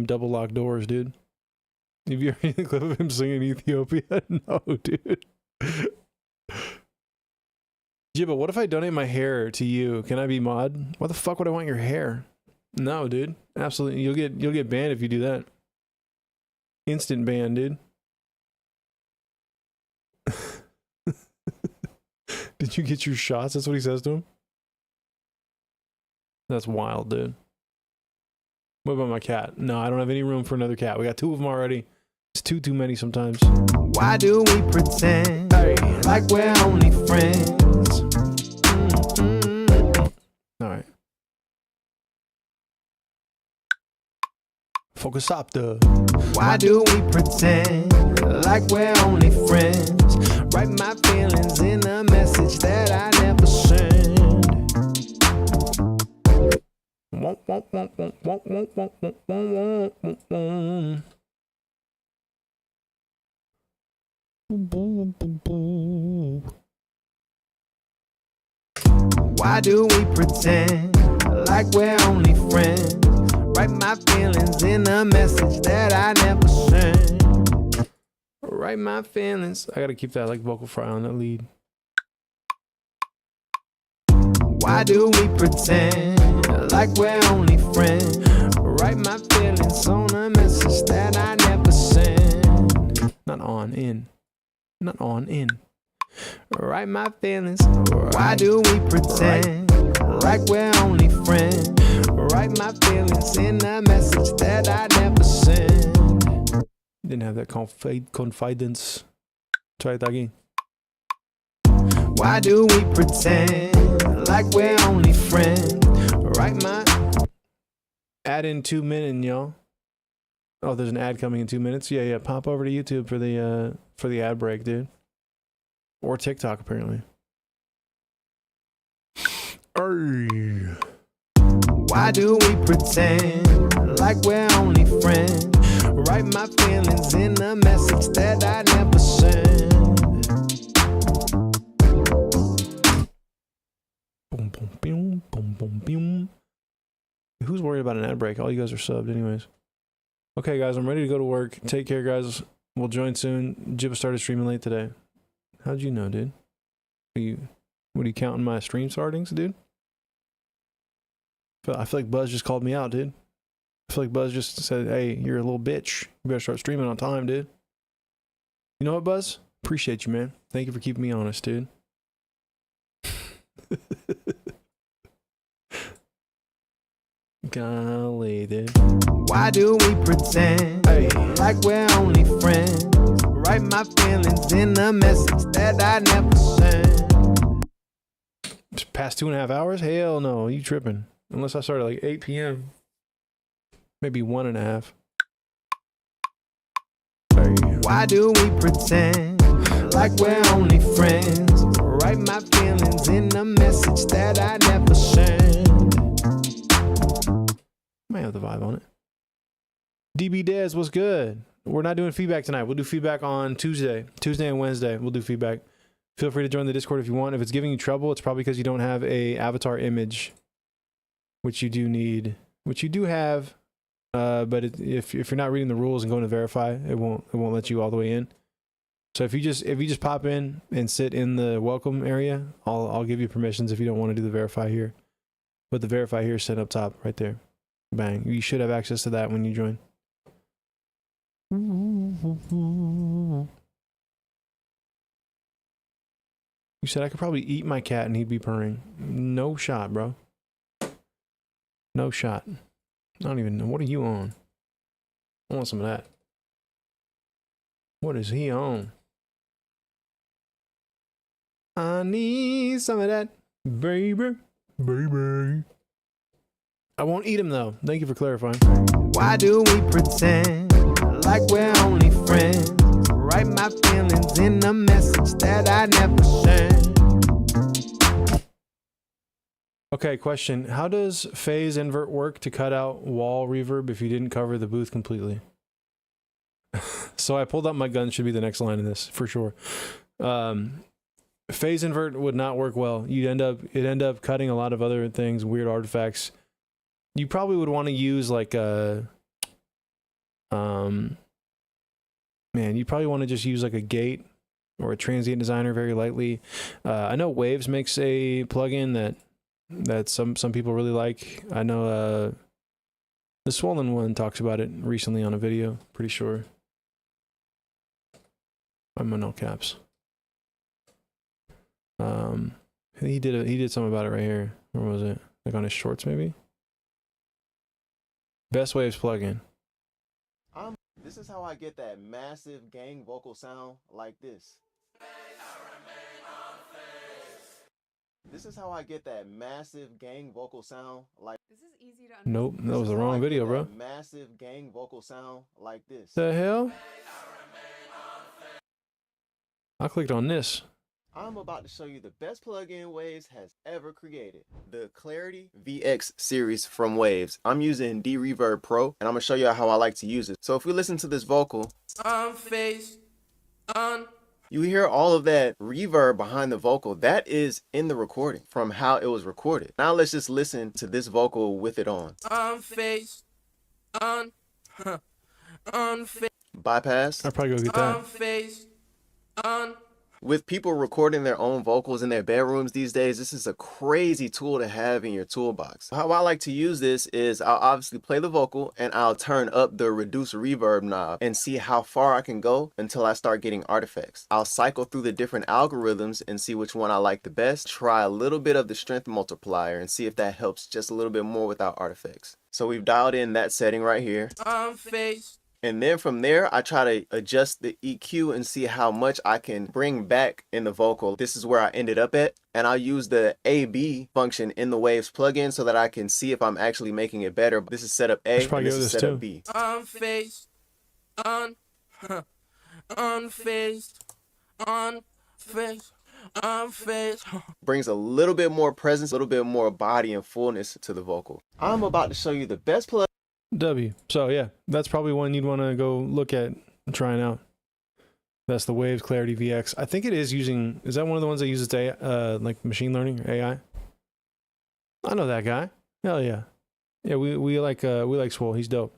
double locked doors, dude. Have you ever seen the clip of him singing Ethiopia? No, dude. Jibbah, what if I donate my hair to you? Can I be mod? Why the fuck would I want your hair? No, dude. Absolutely. You'll get banned if you do that. Instant ban, dude. Did you get your shots? That's what he says to him? That's wild, dude. What about my cat? No, I don't have any room for another cat. We got 2 of them already. It's too many sometimes. Why do we pretend like we're only friends? All right. Focus up, duh. Why do we pretend like we're only friends? Write my feelings in a message that I never send. Why do we pretend like we're only friends? Write my feelings in a message that I never send. Write my feelings. I gotta keep that like vocal fry on that lead. Why do we pretend like we're only friends? Write my feelings on a message that I never send. Not on, in. Not on, in. Write my feelings. Why do we pretend like we're only friends? Write my feelings in a message that I never send. Didn't have that confidence. Try it again. Why do we pretend like we're only friends? Write my... Add in 2 minutes, y'all. Oh, there's an ad coming in 2 minutes. Yeah. Pop over to YouTube for the ad break, dude. Or TikTok, apparently. Arr. Why do we pretend like we're only friends? Write my feelings in a message that I never send. Boom, boom, boom, boom, boom, boom. Who's worried about an ad break? All you guys are subbed anyways. Okay, guys, I'm ready to go to work. Take care, guys. We'll join soon. Jibbah started streaming late today. How'd you know, dude? What are you counting my stream startings, dude? I feel like Buzz just called me out, dude. I feel like Buzz just said, hey, you're a little bitch. You better start streaming on time, dude. You know what, Buzz? Appreciate you, man. Thank you for keeping me honest, dude. Golly, dude. Why do we pretend like we're only friends? Write my feelings in a message that I never send. Just past 2.5 hours? Hell no, you tripping. Unless I start at like 8 p.m. Maybe 1.5. Why do we pretend like we're only friends? Write my feelings in a message that I never send. Might have the vibe on it. DB Dez, what's good? We're not doing feedback tonight. We'll do feedback on Tuesday and Wednesday. We'll do feedback. Feel free to join the Discord if you want. If it's giving you trouble, it's probably because you don't have a avatar image, which you do need, which you do have. But if you're not reading the rules and going to verify, it won't let you all the way in. So if you just pop in and sit in the welcome area, I'll give you permissions if you don't want to do the verify here. But the verify here is set up top right there. Bang. You should have access to that when you join. You said I could probably eat my cat and he'd be purring. No shot, bro. No shot. I don't even know. What are you on? I want some of that. What is he on? I need some of that, baby. Baby. I won't eat him though. Thank you for clarifying. Why do we pretend like we're only friends? Write my feelings in a message that I never sent. Okay, question. How does phase invert work to cut out wall reverb if you didn't cover the booth completely? So I pulled out my gun should be the next line in this, for sure. Phase invert would not work well. It'd end up cutting a lot of other things, weird artifacts. You probably would want to use like a... man, you probably want to just use like a gate or a transient designer very lightly. I know Waves makes a plugin that some people really like. I know the Swollen one talks about it recently on a video, pretty sure. I'm on all caps. He did something about it right here. Where was it? Like on his shorts maybe? Best Waves plugin. This is how I get that massive gang vocal sound like this. This is how I get that massive gang vocal sound like. This is easy to understand. Nope, that was the wrong video, bro. Massive gang vocal sound like this. The hell? I clicked on this. I'm about to show you the best plugin Waves has ever created. The Clarity VX series from Waves. I'm using D-Reverb Pro, and I'm gonna show you how I like to use it. So if we listen to this vocal, you hear all of that reverb behind the vocal. That is in the recording from how it was recorded. Now let's just listen to this vocal with it on. Bypass. I'll probably go get that. With people recording their own vocals in their bedrooms these days, this is a crazy tool to have in your toolbox. How I like to use this is I'll obviously play the vocal and I'll turn up the reduce reverb knob and see how far I can go until I start getting artifacts. I'll cycle through the different algorithms and see which one I like the best. Try a little bit of the strength multiplier and see if that helps just a little bit more without artifacts. So we've dialed in that setting right here. And then from there, I try to adjust the EQ and see how much I can bring back in the vocal. This is where I ended up at. And I'll use the A/B function in the Waves plugin so that I can see if I'm actually making it better. This is setup A and this is setup B. Brings a little bit more presence, a little bit more body and fullness to the vocal. I'm about to show you the best plugin. W. So yeah, that's probably one you'd want to go look at trying out. That's the Waves Clarity VX. I think it is using, is that one of the ones that uses like machine learning or AI? I know that guy. Hell yeah. Yeah, we like Swole. He's dope.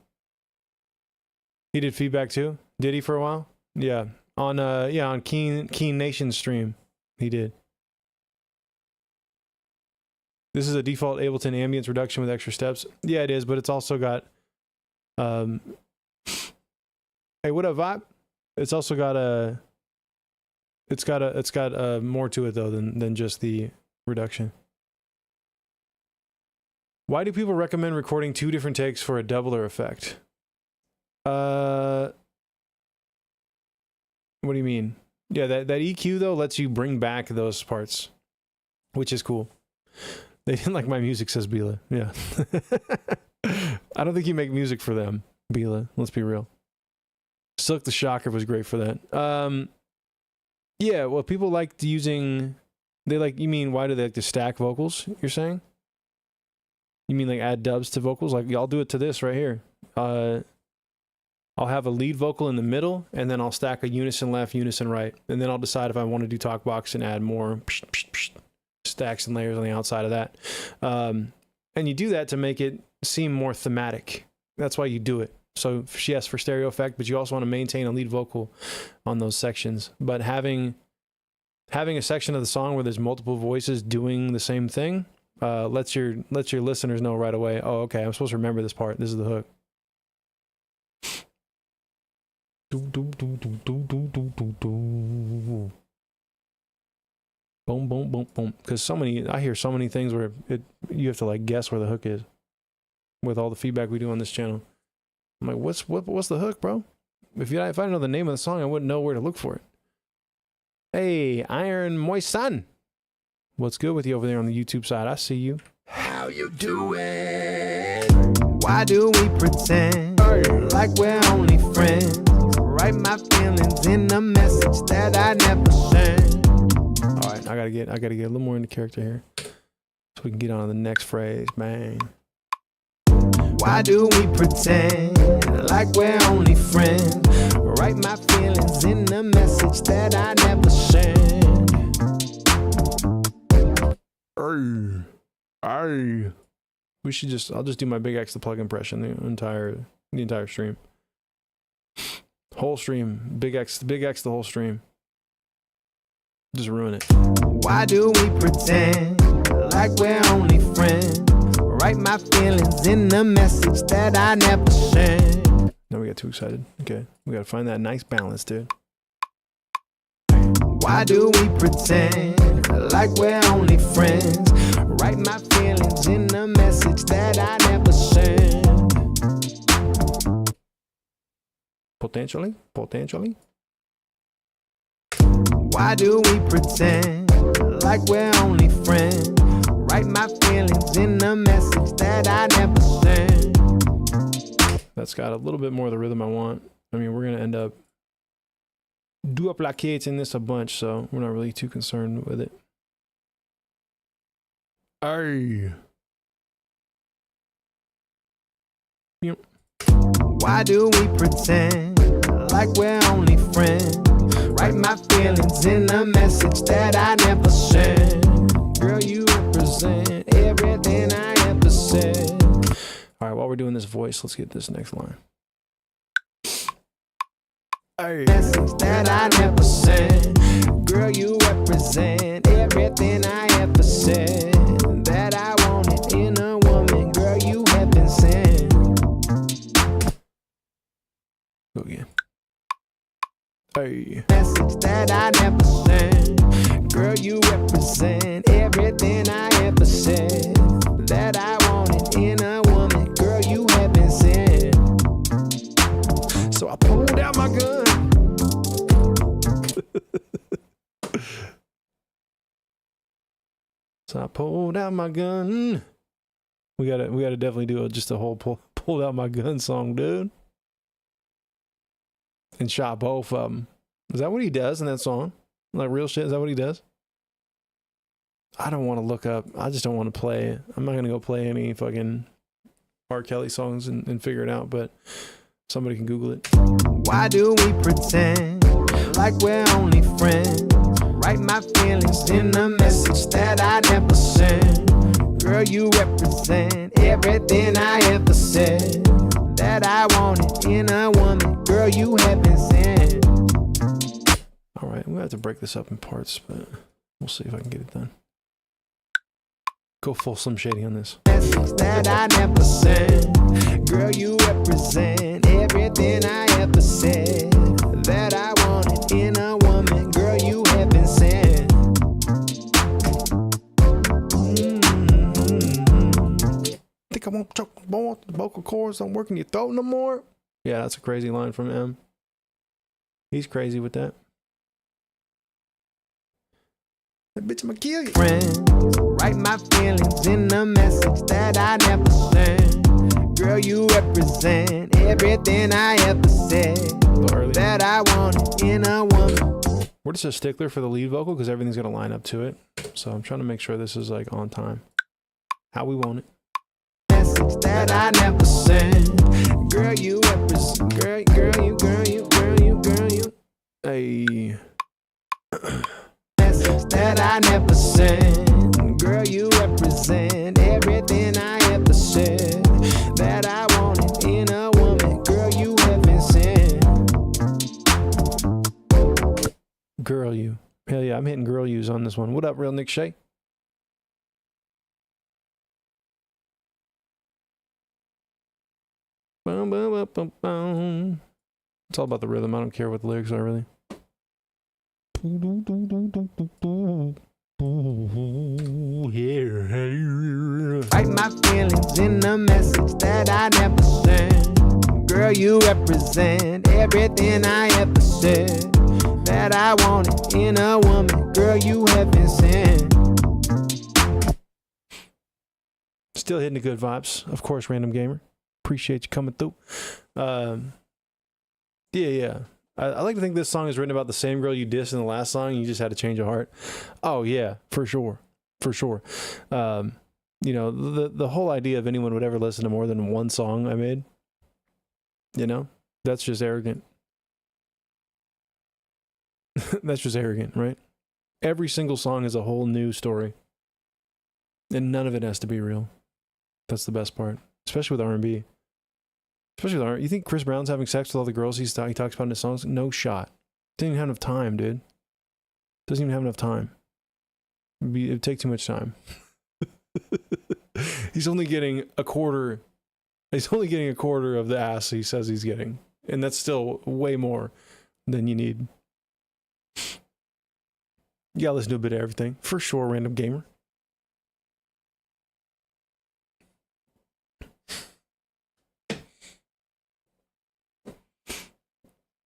He did feedback too. Did he for a while? Yeah. On Keen Nation stream. He did. This is a default Ableton ambience reduction with extra steps. Yeah, it is, but it's also got hey, what up, Vibe? It's also got more to it though than just the reduction. Why do people recommend recording 2 different takes for a doubler effect? What do you mean? Yeah, that EQ though lets you bring back those parts, which is cool. They didn't like my music, says Bila. Yeah. I don't think you make music for them, Bila. Let's be real. Silk the Shocker was great for that. Yeah, well, people liked using... you mean, why do they like to stack vocals, you're saying? You mean like add dubs to vocals? Like, I'll do it to this right here. I'll have a lead vocal in the middle, and then I'll stack a unison left, unison right. And then I'll decide if I want to do Talkbox and add more stacks and layers on the outside of that. And you do that to make it seem more thematic. That's why you do it. So yes, for stereo effect, but you also want to maintain a lead vocal on those sections. But having a section of the song where there's multiple voices doing the same thing lets your listeners know right away, oh, okay, I'm supposed to remember this part. This is the hook. Boom, boom, boom, boom. Because I hear so many things where you have to like guess where the hook is with all the feedback we do on this channel. I'm like, what's the hook, bro? If I didn't know the name of the song, I wouldn't know where to look for it. Hey, Iron Moisan. What's good with you over there on the YouTube side? I see you. How you doing? Why do we pretend like we're only friends? Write my feelings in a message that I never sent. All right, I gotta get a little more into character here, so we can get on to the next phrase. Bang. Why do we pretend like we're only friends? Write my feelings in a message that I never sent. We should I'll just do my Big X the plug impression the entire stream. Whole stream. Big X the whole stream. Just ruin it. Why do we pretend like we're only friends? Write my feelings in a message that I never sent. Now we got too excited. Okay. We gotta find that nice balance, dude. Why do we pretend like we're only friends? Write my feelings in a message that I never sent. Potentially? Why do we pretend like we're only friends? Write my feelings in a message that I never sent. That's got a little bit more of the rhythm I want. I mean, we're gonna end up duplicating this a bunch, so we're not really too concerned with it. Ay. Yep. Why do we pretend like we're only friends? Write my feelings in a message that I never sent. Girl, you represent everything I ever said. All right, while we're doing this voice, let's get this next line. Ay. Message that I never sent. Girl, you represent everything I ever said. That I wanted in a woman. Girl, you have been sent. Go again. Hey. Message that I never sent. Girl, you represent everything I ever said. That I wanted in a woman. Girl, you have been sent. So I pulled out my gun. So I pulled out my gun. We gotta definitely do just a whole pulled out my gun song, dude. And shot both of them. Is that what he does in that song? Like real shit? Is that what he does? I don't want to look up. I just don't want to play. I'm not gonna go play any fucking R. Kelly songs and figure it out, but somebody can Google it. Why do we pretend like we're only friends? Write my feelings in a message that I never sent. Girl, you represent everything I ever said. That I wanted in a woman. Girl, you have been sent. All right, I'm gonna have to break this up in parts, but we'll see if I can get it done. Go full Slim Shady on this. Message that I never sent. Girl, you represent everything I ever said. That I wanted in a woman. Girl, you have been sent. Think I won't choke more. The vocal cords don't work in your throat no more. Yeah, that's a crazy line from M. He's crazy with that. That bitch, I'ma kill you. Friends, write my feelings in a message that I never sent. Girl, you represent everything I ever said. That I wanted in a woman. We're just a stickler for the lead vocal because everything's gonna line up to it. So I'm trying to make sure this is like on time. How we want it. Message that I never sent. Girl, you represent. Girl, you. Hey. Message that I never sent. Girl, you represent everything I ever said. That I wanted in a woman. Girl, you have been sent. Girl you. Hell yeah, I'm hitting girl yous on this one. What up, real Nick Shea? Boom, boom, boom, boom, boom. It's all about the rhythm. I don't care what the lyrics are, really. Write my feelings in a message that I never sent. Girl, you represent everything I ever said. That I wanted in a woman. Girl, you have been sent. Still hitting the good vibes. Of course, Random Gamer. Appreciate you coming through. Yeah. I like to think this song is written about the same girl you dissed in the last song. You just had to change of heart. Oh yeah, for sure. You know, the whole idea of anyone would ever listen to more than one song I made, you know, that's just arrogant. That's just arrogant, right? Every single song is a whole new story. And none of it has to be real. That's the best part. Especially with R&B. Especially with R&B. You think Chris Brown's having sex with all the girls he talks about in his songs? No shot. Didn't even have enough time, dude. Doesn't even have enough time. It'd take too much time. He's only getting a quarter. He's only getting a quarter of the ass he says he's getting. And that's still way more than you need. You gotta listen to a bit of everything. For sure, random gamer.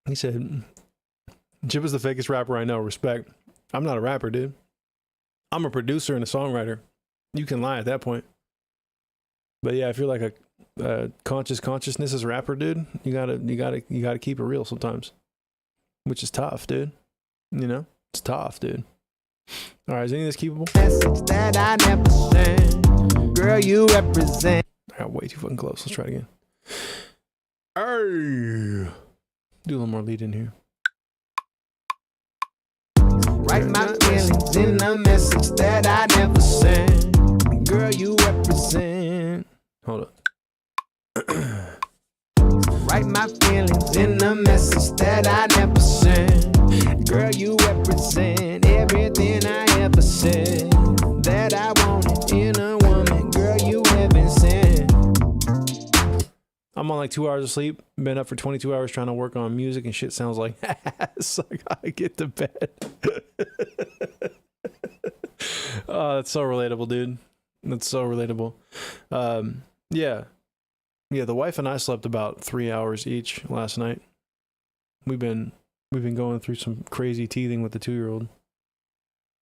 He said, Jibbah's the fakest rapper I know. Respect. I'm not a rapper, dude. I'm a producer and a songwriter. You can lie at that point. But yeah, if you're like a consciousness as a rapper, dude, you gotta keep it real sometimes. Which is tough, dude. You know? It's tough, dude. Alright, is any of this keepable? Message that I never sent. Girl, you represent. I got way too fucking close. Let's try it again. Hey. Do a little more lead in here. Write my feelings in a message that I never sent. Girl, you represent. Hold up. Write my feelings in a message that I never sent. Girl, you represent everything I ever said. That I wanted in a woman. Girl, you haven't sent. I'm on like 2 hours of sleep. Been up for 22 hours trying to work on music and shit sounds like ass. I gotta get to bed. Oh, that's so relatable, dude. That's so relatable. Yeah. Yeah, the wife and I slept about 3 hours each last night. We've been going through some crazy teething with the 2-year-old.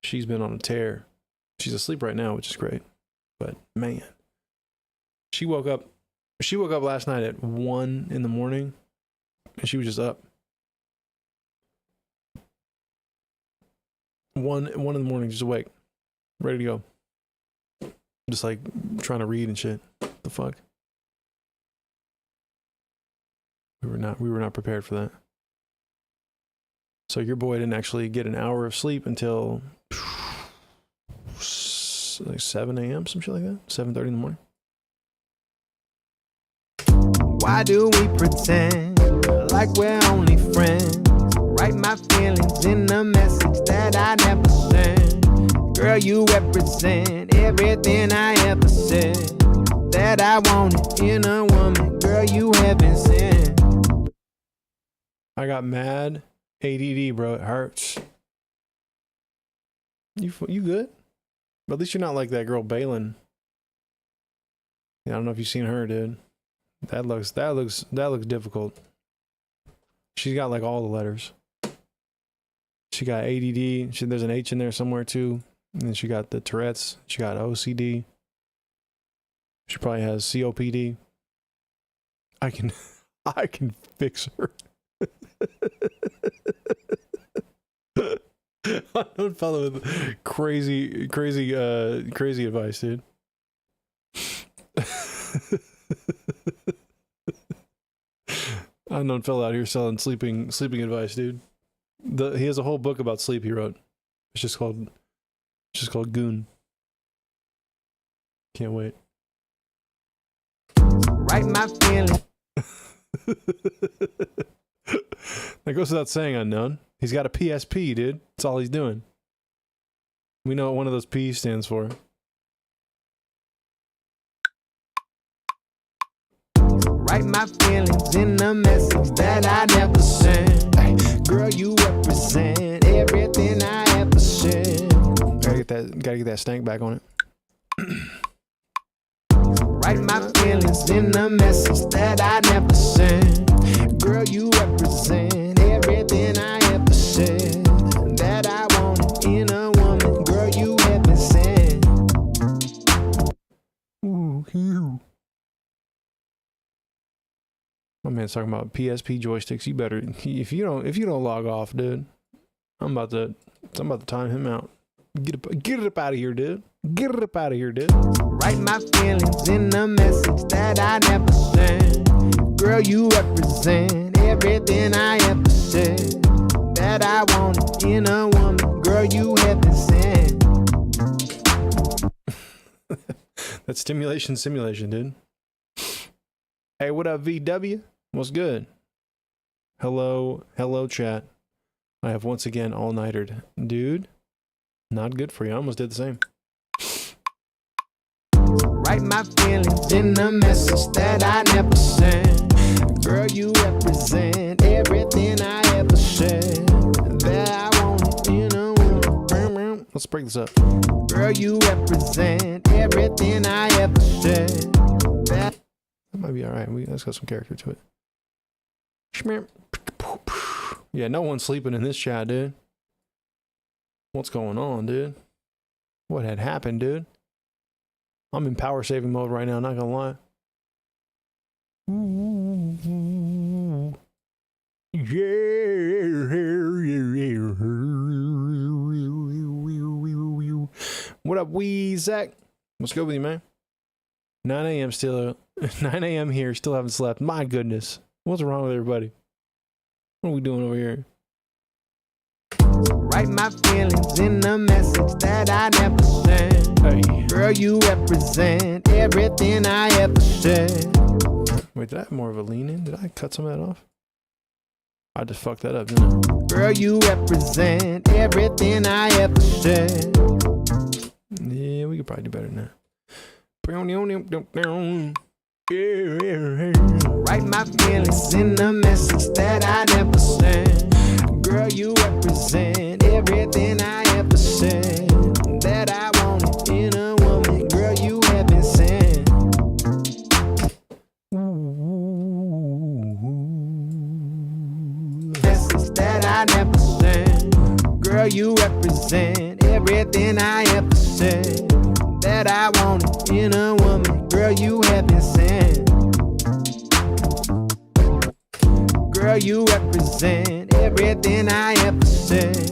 She's been on a tear. She's asleep right now, which is great. But man, she woke up last night at 1 in the morning and she was just up. 1 in the morning, just awake, ready to go. Just like trying to read and shit. What the fuck? We were not prepared for that. So your boy didn't actually get an hour of sleep until like 7 a.m., some shit like that. 7:30 in the morning. Why do we pretend like we're only friends? Write my feelings in a message that I never sent. Girl, you represent everything I ever said. That I wanted in a woman. Girl, you haven't sent. I got mad ADD, bro. It hurts. You good? But at least you're not like that girl Balin. Yeah, I don't know if you've seen her, dude. That looks difficult. She's got like all the letters. She got ADD. There's an H in there somewhere too. And then she got the Tourette's. She got OCD. She probably has COPD. I can fix her. I don't follow with crazy advice, dude. Unknown fellow out here selling sleeping advice, dude. He has a whole book about sleep he wrote. It's just called Goon. Can't wait. Write my feelings. That goes without saying, Unknown. He's got a PSP, dude. That's all he's doing. We know what one of those P's stands for. Write my feelings in a message that I never sent. Ay, girl, you represent everything I ever said. Gotta get that stank back on it. Write my feelings in a message that I never sent. Girl, you represent everything I ever said. That I wanted in a woman. Girl, you haven't sent. Ooh, cute. My man's talking about PSP joysticks. You better, if you don't log off, dude. I'm about to time him out. Get it up out of here, dude. Get it up out of here, dude. Write my feelings in a message that I never sent. Girl, you represent everything I ever said that I wanted in a woman. Girl, you heaven sent. That's stimulation simulation, dude. Hey, what up, VW? What's good? Hello, chat. I have once again all-nightered. Dude, not good for you. I almost did the same. Write my feelings in a message that I never sent. Girl, you represent everything I ever said that I wanted in a woman. Let's break this up. Girl, you represent everything I ever said. That might be all right. Let's got some character to it. Yeah, no one's sleeping in this chat, dude. What's going on, dude? What had happened, dude? I'm in power saving mode right now, not gonna lie. What up, Zach? What's good with you, man? 9 a.m. still 9 a.m. here, still haven't slept. My goodness. What's wrong with everybody? What are we doing over here? write my feelings in a message that I never sent. Hey. Girl, you represent everything I ever said. Wait, did I have more of a lean in? Did I cut some of that off? I just fucked that up, didn't I? Girl, you represent everything I ever said. Yeah, we could probably do better than that. Write my feelings in a message that I never sent. Girl, you represent everything I ever said that I wanted in a woman. Girl, you haven't sent. Message that I never sent. Girl, you represent everything I ever said that I wanted in a woman. Girl, you haven't sent. Girl, you represent everything I ever said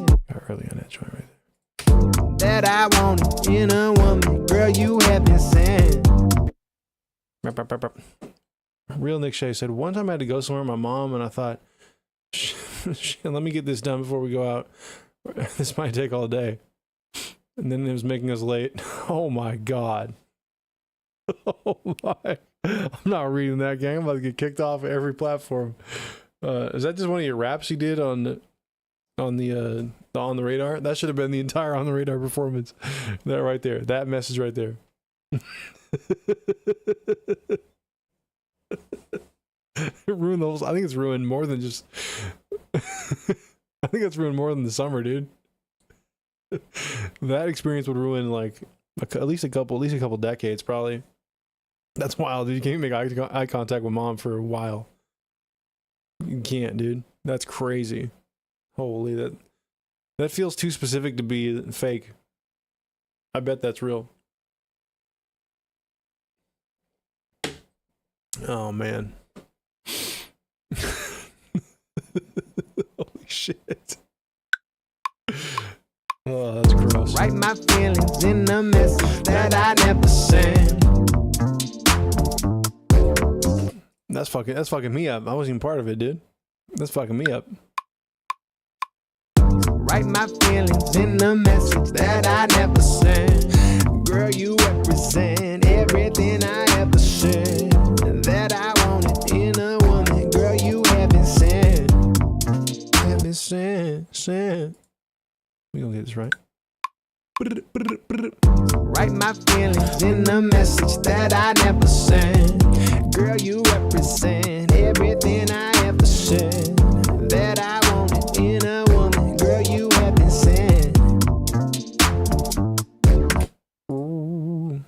Early on that joint right there. that I wanted in a woman. Girl, you haven't sent. Real Nick Shea said, one time I had to go somewhere with my mom and I thought, let me get this done before we go out. This might take all day. And then it was making us late. Oh my God. Oh my. I'm not reading that, gang. I'm about to get kicked off every platform. Is that just one of your raps you did on the On the Radar? That should have been the entire On the Radar performance. That right there. That message right there. It ruined the whole, I think it's ruined more than just I think it's ruined more than the summer, dude. That experience would ruin like at least a couple decades probably. That's wild, dude. You can't make eye contact with mom for a while. You can't, dude. That's crazy. Holy, that feels too specific to be fake. I bet that's real. Oh man. Holy shit. Oh, that's gross. Write my feelings in a message that I never sent. That's fucking me up. I wasn't even part of it, dude. That's fucking me up. Write my feelings in a message that I never sent. Girl, you represent everything I ever said that I wanted in a woman. Girl, you haven't sent. Haven't sent. We gonna get this right. Write my feelings in a message that I never sent. Girl, you represent everything I ever said that I wanted in a woman. Girl, you haven't sent. Ooh.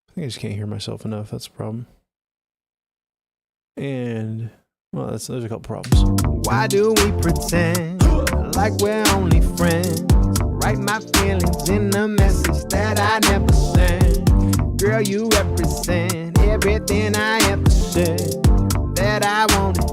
I think I just can't hear myself enough. That's the problem. And well, there's a couple problems. Why do we pretend like we're only friends? Write my feelings in a message that I never sent. Girl, you represent everything I ever said that I wanted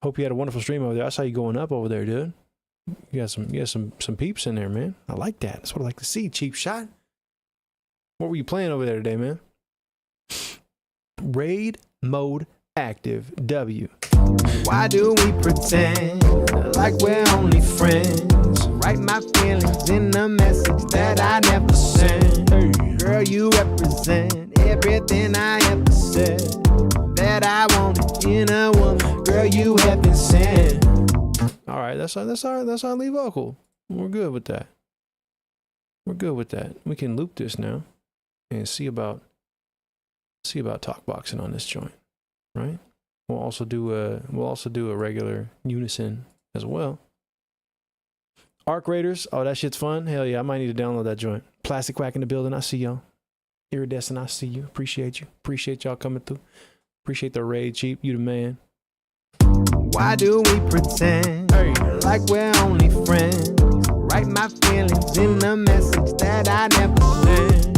Hope you had a wonderful stream over there. I saw you going up over there, dude. You got some peeps in there, man. I like that. That's what I like to see. Cheap shot. What were you playing over there today, man? Raid mode active. W. Why do we pretend like we're only friends? Write my feelings in the message that I never sent. Girl, you represent everything I ever said that I wanted in a woman. Girl, you have been sent. All right, that's our lead vocal. We're good with that. We're good with that. We can loop this now and see about talkboxing on this joint, right? We'll also do a regular unison as well. Arc Raiders, oh, that shit's fun. Hell yeah, I might need to download that joint. Plastic Quack in the building, I see y'all. Iridescent, I see you. Appreciate you. Appreciate y'all coming through. Appreciate the raid, Cheap. You the man. Why do we pretend like we're only friends? Write my feelings in the message that I never sent.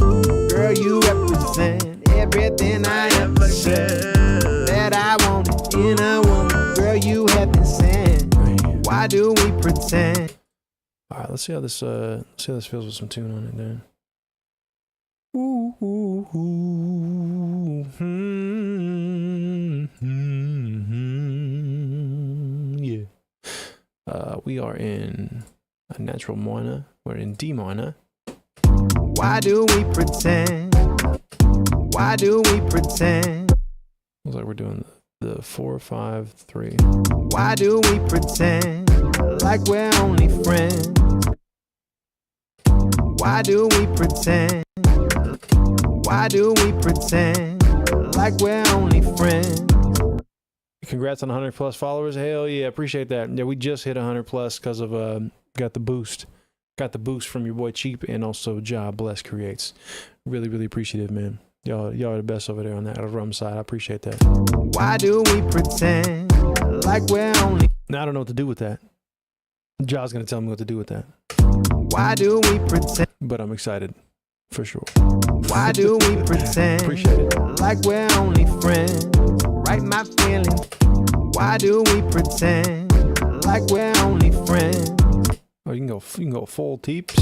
Girl, you represent everything I ever said that I wanted in a woman. Girl, you have been sent. Why do we pretend? All right, let's see how this feels with some tune on it then. Ooh, ooh, ooh, yeah. We are in a natural minor. We're in D minor. Why do we pretend? Why do we pretend? Looks like we're doing the 4-5-3. Why do we pretend like we're only friends? Why do we pretend? Why do we pretend like we're only friends? Congrats on 100 plus followers. Hell yeah, appreciate that. Yeah, we just hit 100 plus because of got the boost from your boy Cheap and also Jibbah Bless Creates. Really, really appreciative, man. Y'all are the best over there on that rum side. I appreciate that. Why do we pretend like we're only? Now I don't know what to do with that. Jaw's gonna tell me what to do with that. Why do we pretend? But I'm excited, for sure. Why do we pretend? Appreciate it. Like we're only friends. Write my feelings. Why do we pretend like we're only friends? Oh, you can go full teeps.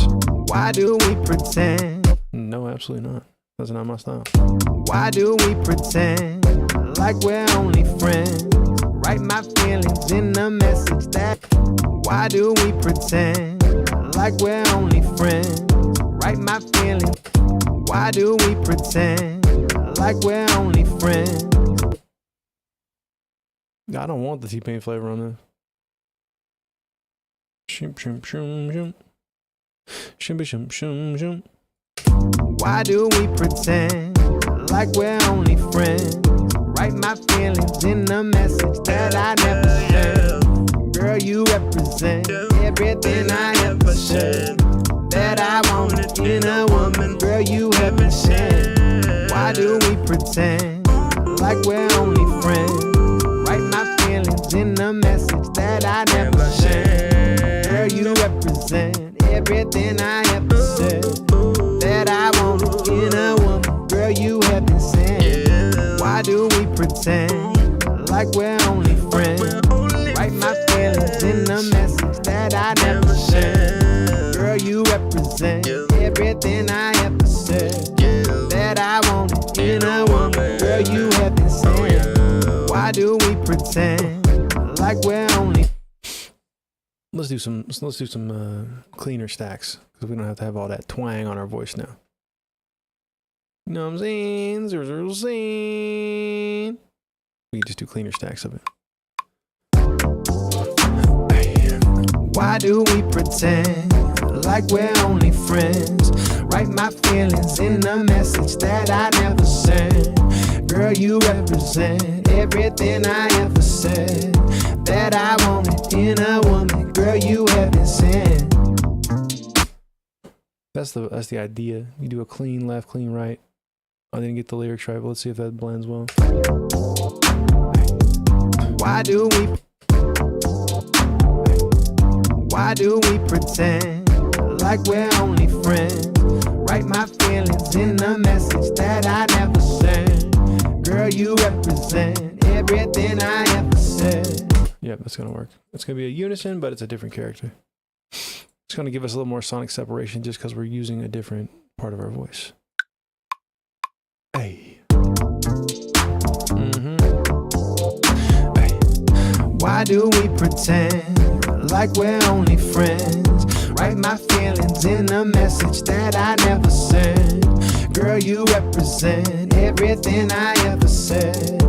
Why do we pretend? No, absolutely not. That's not my style. Why do we pretend like we're only friends? Write my feelings in the message that. Why do we pretend like we're only friends? Write my feelings. Why do we pretend like we're only friends? I don't want the T-Pain flavor on this. Shim shim shim shim. Shimby shim shim shim. Why do we pretend like we're only friends? Write my feelings in the message that I never sent. Girl, you represent everything I ever said that I wanted in a woman. Girl, you have been sent. Why do we pretend like we're only friends? Write my feelings in the message that I never sent. Girl, you represent everything I ever said that I wanted in a woman. Girl, you have been sent. Why do we pretend like we're only friends? Write my feelings in the message that I never sent. Girl, you represent everything I ever said that I wanted in a woman. Girl, you have been sent. Why do we pretend like we're only? Let's do some cleaner stacks because we don't have to have all that twang on our voice now. You know what I'm saying? We can just do cleaner stacks of it. Why do we pretend like we're only friends? Write my feelings in the message that I never sent. Girl, you represent everything I ever said that I wanted in a woman. Girl, you have been sent. That's the idea. You do a clean left, clean right. I didn't get the lyrics right, but let's see if that blends well. Why do we pretend like we're only friends? Write my feelings in the message that I never sent. Girl, you represent everything I ever said Yep, that's gonna work. It's gonna be a unison, but it's a different character. It's gonna give us a little more sonic separation just because we're using a different part of our voice. Hey. Why do we pretend like we're only friends? Write my feelings in a message that I never sent. Girl, you represent everything I ever said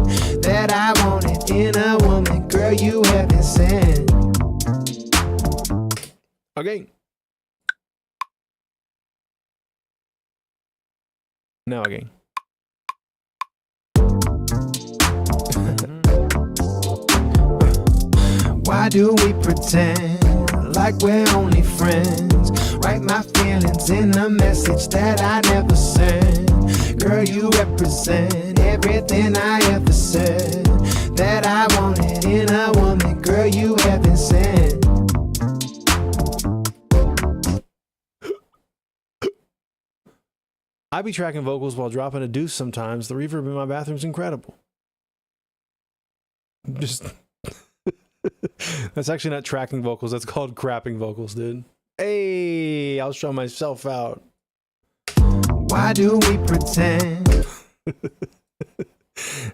that I wanted in a woman. Girl, you haven't sent. Okay. Now again. Why do we pretend like we're only friends? Write my feelings in a message that I never sent. Girl, you represent everything I ever said that I wanted in a woman. Girl, you haven't sent. I be tracking vocals while dropping a deuce sometimes. The reverb in my bathroom's incredible. Just... That's actually not tracking vocals. That's called crapping vocals, dude. Hey, I'll show myself out. Why do we pretend?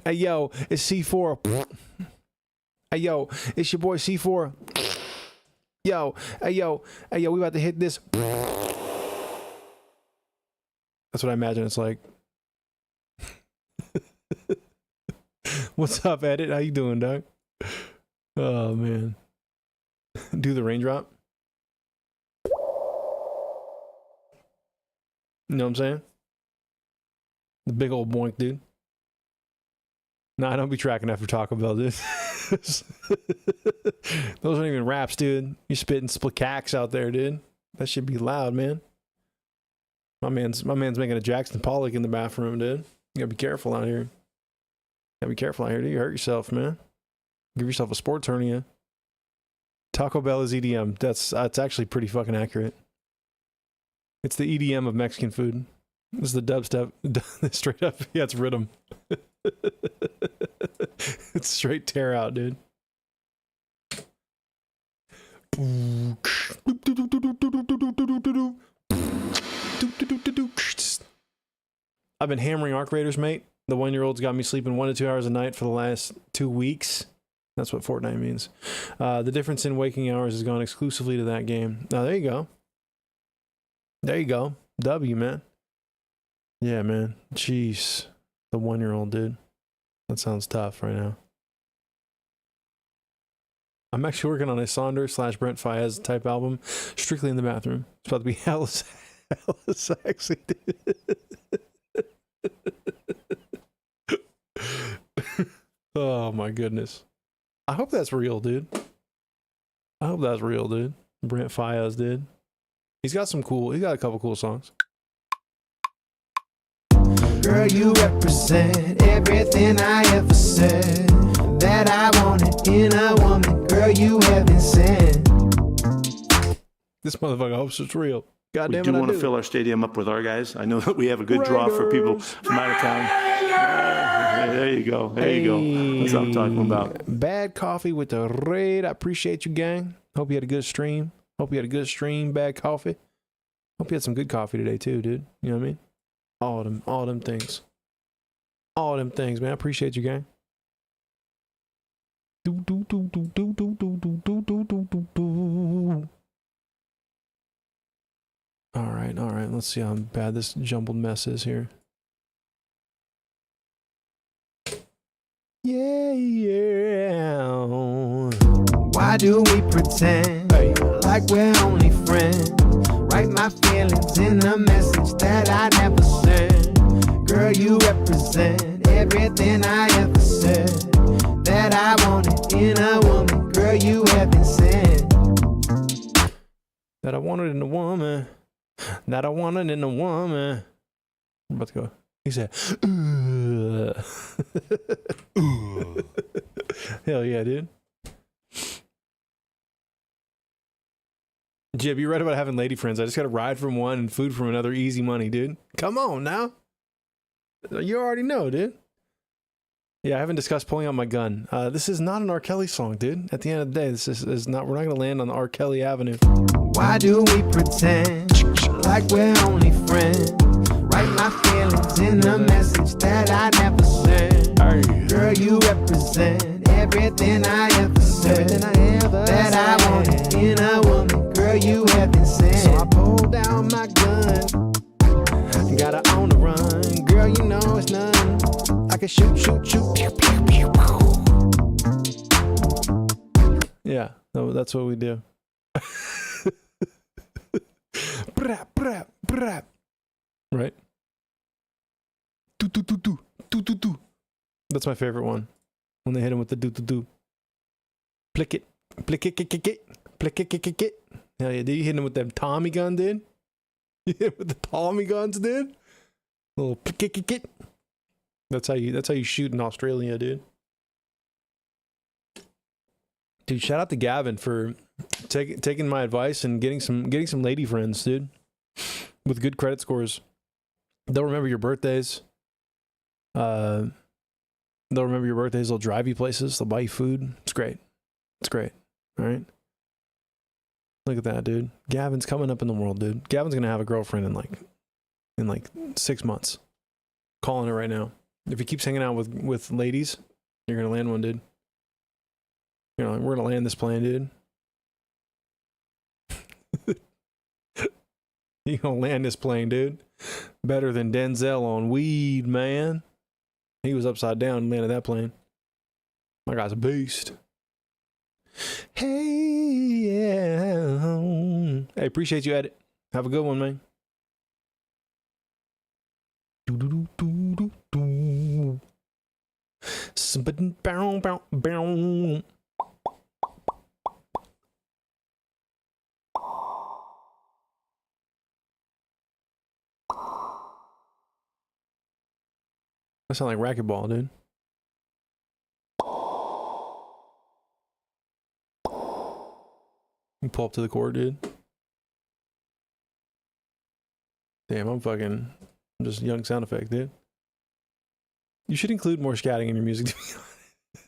Hey, yo, it's C4. Hey, yo, it's your boy C4. Yo, hey, yo, we about to hit this. That's what I imagine it's like. What's up, Edit? How you doing, dog? Oh, man. Do the raindrop. You know what I'm saying? The big old boink, dude. Nah, I don't be tracking after Taco Bell, dude. Those aren't even raps, dude. You're spitting split-cacks out there, dude. That should be loud, man. My man's making a Jackson Pollock in the bathroom, dude. You gotta be careful out here. Gotta be careful out here, dude. You hurt yourself, man. Give yourself a sports hernia. Taco Bell is EDM. That's actually pretty fucking accurate. It's the EDM of Mexican food. This is the dubstep. Straight up, yeah, it's rhythm. It's straight tear out, dude. I've been hammering arc raiders, mate. The 1-year-old's got me sleeping 1 to 2 hours a night for the last 2 weeks. That's what Fortnite means. The difference in waking hours has gone exclusively to that game. Now, there you go. There you go. W, man. Yeah, man. Jeez. The 1-year-old, dude. That sounds tough right now. I'm actually working on a Sonder/Brent Faiyaz type album, strictly in the bathroom. It's about to be hella sexy, dude. Oh my goodness. I hope that's real, dude. I hope that's real, dude. Brent Faiyaz, dude. He's got a couple cool songs. Girl, you represent everything I ever said that I wanted in a woman. Girl, you haven't sent. This motherfucker hopes it's real. God damn it, We do want to fill our stadium up with our guys. I know that we have a good draw for people from out of town. There you go. There you go. That's what I'm talking about. Bad coffee with the raid. I appreciate you, gang. Hope you had a good stream. Bad coffee. Hope you had some good coffee today too, dude. You know what I mean? All them things. All them things, man. I appreciate you, gang. All right. Let's see how bad this jumbled mess is here. Yeah. Why do we pretend like we're only friends? Write my feelings in a message that I never sent. Girl, you represent everything I ever said that I wanted in a woman. Girl, you haven't sent. That I wanted in a woman. That I wanted in a woman. I'm about to go. He said, hell yeah, dude. Jib, you read about having lady friends. I just got to ride from one and food from another. Easy money, dude. Come on now. You already know, dude. Yeah, I haven't discussed pulling out my gun. This is not an R. Kelly song, dude. At the end of the day, this is not. We're not gonna land on the R. Kelly Avenue. Why do we pretend like we're only friends? Write my feelings in a message that I never sent. Girl, you represent everything I ever said. That I wanted in a woman. Girl, you haven't said. So I pulled down my gun. Gotta on the run. Girl, you know it's none. I can shoot. Pew, pew, pew, pew. Yeah, that's what we do. Brap, brap, brap. Right? Do. That's my favorite one. When they hit him with the do. Plick it. Plick it. Plick it. Hell yeah, dude. You hit him with that Tommy gun, dude. You hit him with the Tommy guns, dude. Little plick it. That's how you shoot in Australia, dude. Dude, shout out to Gavin for taking my advice and getting some lady friends, dude, with good credit scores. They'll remember your birthdays. They'll remember your birthdays. They'll drive you places. They'll buy you food. It's great. All right. Look at that, dude. Gavin's coming up in the world, dude. Gavin's gonna have a girlfriend in like 6 months. Calling it right now. If he keeps hanging out with ladies, you're gonna land one, dude. You know, we're gonna land this plane, dude. You gonna land this plane, dude. Better than Denzel on weed, man. He was upside down and landed that plane. My guy's a beast. Hey, yeah. Hey, appreciate you, Edit. Have a good one, man. Somebody bow. That sounds like racquetball, dude. You pull up to the court, dude. Damn, I'm just young sound effect, dude. You should include more scatting in your music.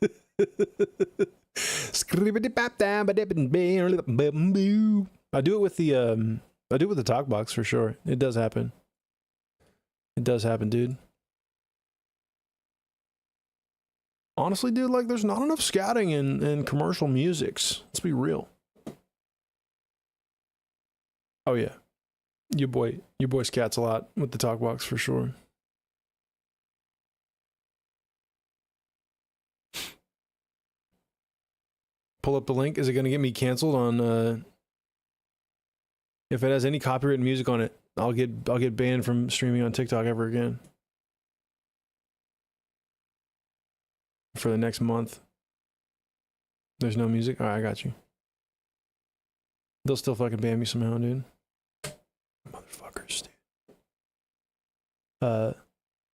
I do it with the Talkbox for sure. It does happen. Dude. Honestly, dude, like there's not enough scatting in commercial musics. Let's be real. Oh yeah. Your boy scats a lot with the Talkbox for sure. Pull up the link. Is it gonna get me canceled on if it has any copyrighted music on it, I'll get banned from streaming on TikTok ever again. For the next month. There's no music? Alright, I got you. They'll still fucking ban me somehow, dude. Motherfuckers, dude.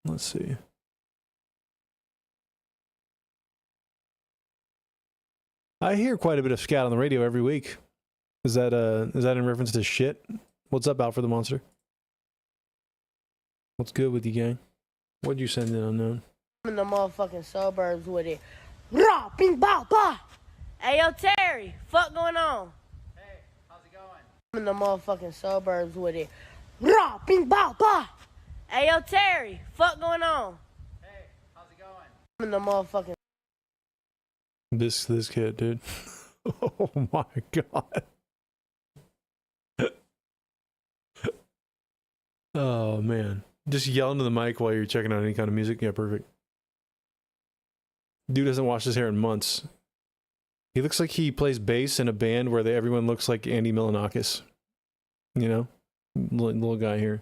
Let's see. I hear quite a bit of scat on the radio every week. Is that in reference to shit? What's up, out for the monster? What's good with you, gang? What'd you send in, unknown? I'm in the motherfucking suburbs with it. Rah, bing, bah, bah. Hey, yo, Terry, fuck going on? Hey, how's it going? I'm in the motherfucking suburbs with it. Rah, bing, bah, bah. Hey, yo, Terry, fuck going on? Hey, how's it going? I'm in the motherfucking... This kid, dude. Oh my god. Oh man. Just yell into the mic while you're checking out any kind of music. Yeah, perfect. Dude hasn't washed his hair in months. He looks like he plays bass in a band where everyone looks like Andy Milonakis. You know? Little guy here.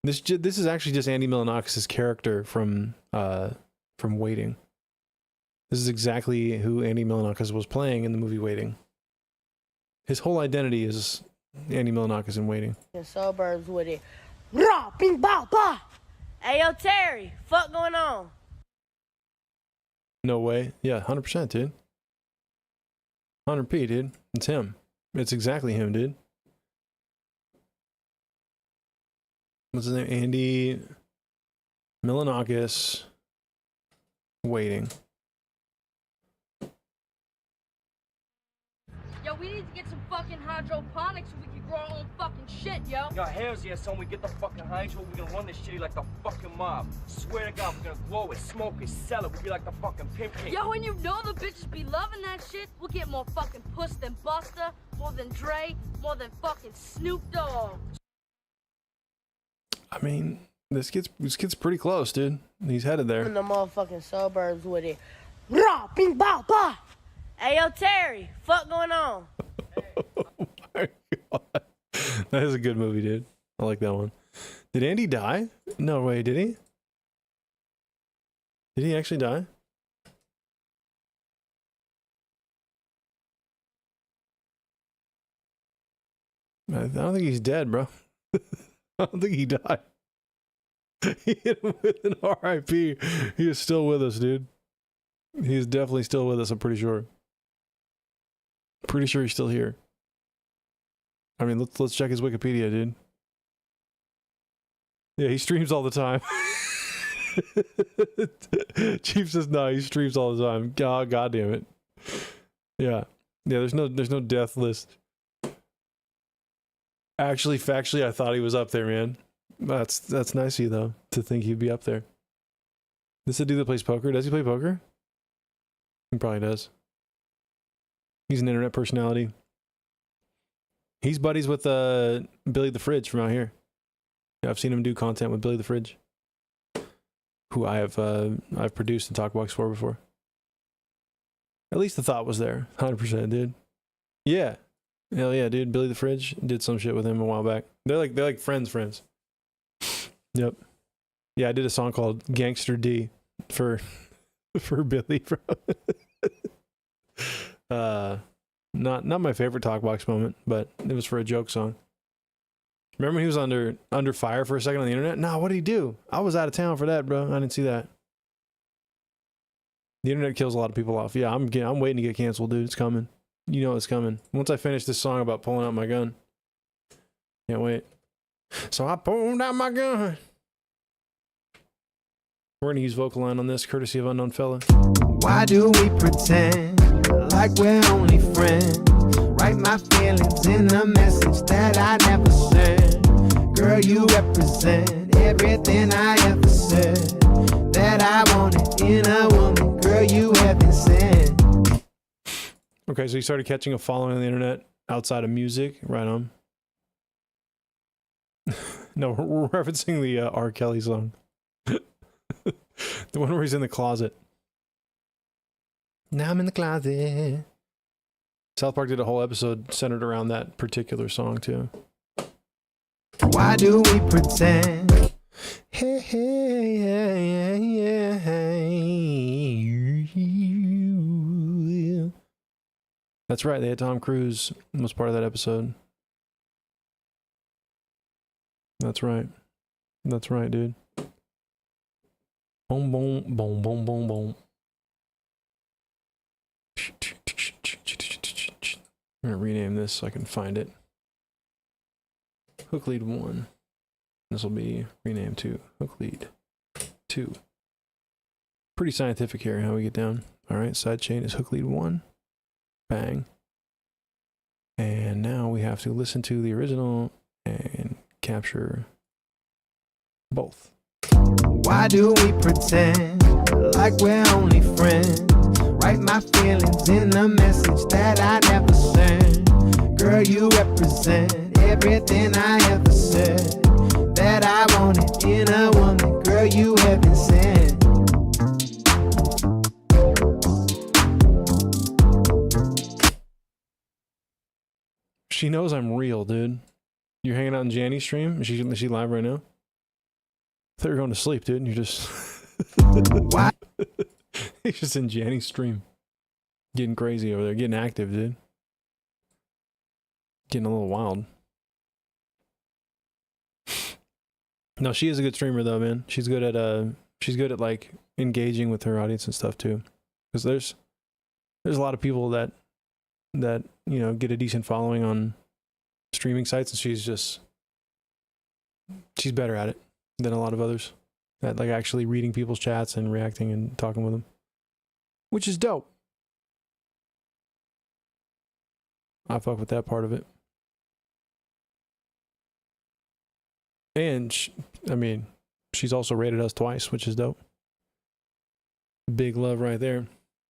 This is actually just Andy Milonakis' character from Waiting. This is exactly who Andy Milonakis was playing in the movie Waiting. His whole identity is Andy Milonakis in Waiting. Suburbs with it. Rah, bing, bah, bah. Hey, yo, Terry, fuck going on? No way. Yeah, 100%, dude. 100p, dude. It's him. It's exactly him, dude. What's his name? Andy Milonakis. Waiting. Yo, we need to get some fucking hydroponics so we can grow our own fucking shit, yo. Yo, hells yeah, son. We get the fucking hydro. We're gonna run this shit like the fucking mob. Swear to God, we're gonna grow it, smoke it, sell it. We'll be like the fucking pimp king. Yo, and you know the bitches be loving that shit. We'll get more fucking puss than Buster, more than Dre, more than fucking Snoop Dogg. I mean, this kid's pretty close, dude. He's headed In there. the motherfucking suburbs with it. Rah, bing, bow, bah. Hey, yo, Terry, fuck going on? Oh my god. That is a good movie, dude. I like that one. Did Andy die? No way, did he? Did he actually die? I don't think he's dead, bro. I don't think he died. He hit him with an RIP. He is still with us, dude. He's definitely still with us, I'm pretty sure. Pretty sure he's still here. I mean, let's check his Wikipedia, dude. Yeah, he streams all the time. Chief says no, he streams all the time. God damn it. Yeah. Yeah, there's no death list. Actually, factually, I thought he was up there, man. That's nice of you though, to think he'd be up there. This is a dude that plays poker. Does he play poker? He probably does. He's an internet personality. He's buddies with Billy the Fridge from out here. Yeah, I've seen him do content with Billy the Fridge, who I've produced the Talkbox for before. At least the thought was there, 100%, dude. Yeah, hell yeah, dude. Billy the Fridge did some shit with him a while back. They're like friends. Yep. Yeah, I did a song called Gangster D for Billy. Not my favorite Talkbox moment, but it was for a joke song. Remember when he was under fire for a second on the internet? Nah, what did he do? I was out of town for that, bro. I didn't see that. The internet kills a lot of people off. Yeah, I'm waiting to get canceled, dude. It's coming. You know it's coming. Once I finish this song about pulling out my gun. Can't wait. So I pulled out my gun. We're gonna use vocal line on this, courtesy of Unknown Fella. Why do we pretend like we're only friends? Write my feelings in a message that I never sent. Girl, you represent everything I ever said that I wanted in a woman. Girl, you haven't sent. Okay, so you started catching a following on the internet outside of music. Right on. No, we're referencing the R. Kelly song. The one where he's in the closet. Now I'm in the closet. South Park did a whole episode centered around that particular song too. Why do we pretend? Hey, hey, yeah, yeah, yeah. That's right, they had Tom Cruise was part of that episode. That's right. That's right, dude. Boom, boom, boom, boom, boom, boom. I'm gonna rename this so I can find it. Hook lead 1. This will be renamed to Hook lead 2. Pretty scientific here how we get down. Alright, side chain is hook lead 1. Bang. And now we have to listen to the original and capture both. Why do we pretend like we're only friends? Write my feelings in a message that I never sent. Girl, you represent everything I ever said that I wanted in a woman. Girl, you haven't sent. She knows I'm real, dude. You're hanging out in Janny's stream? Is she live right now? I thought you were going to sleep, dude. You're just... Why? He's just in Janny's stream. Getting crazy over there. Getting active, dude. Getting a little wild. No, she is a good streamer though, man. She's good at like engaging with her audience and stuff too. Because there's a lot of people that you know get a decent following on streaming sites, and she's better at it than a lot of others. That like actually reading people's chats and reacting and talking with them, which is dope. I fuck with that part of it. And I mean, she's also rated us twice, which is dope. Big love right there.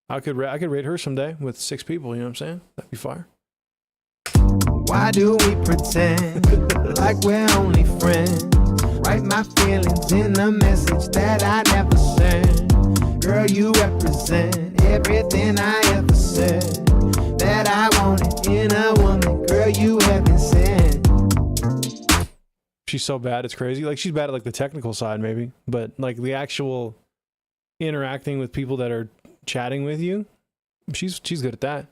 I could rate her someday with 6 people. You know what I'm saying? That'd be fire. Why do we pretend like we're only friends? Write my feelings in a message that I never sent. Girl, you represent everything I ever said that I wanted in a woman. Girl, you haven't said. She's so bad, it's crazy. Like, she's bad at like the technical side maybe, but like the actual interacting with people that are chatting with you, she's good at that.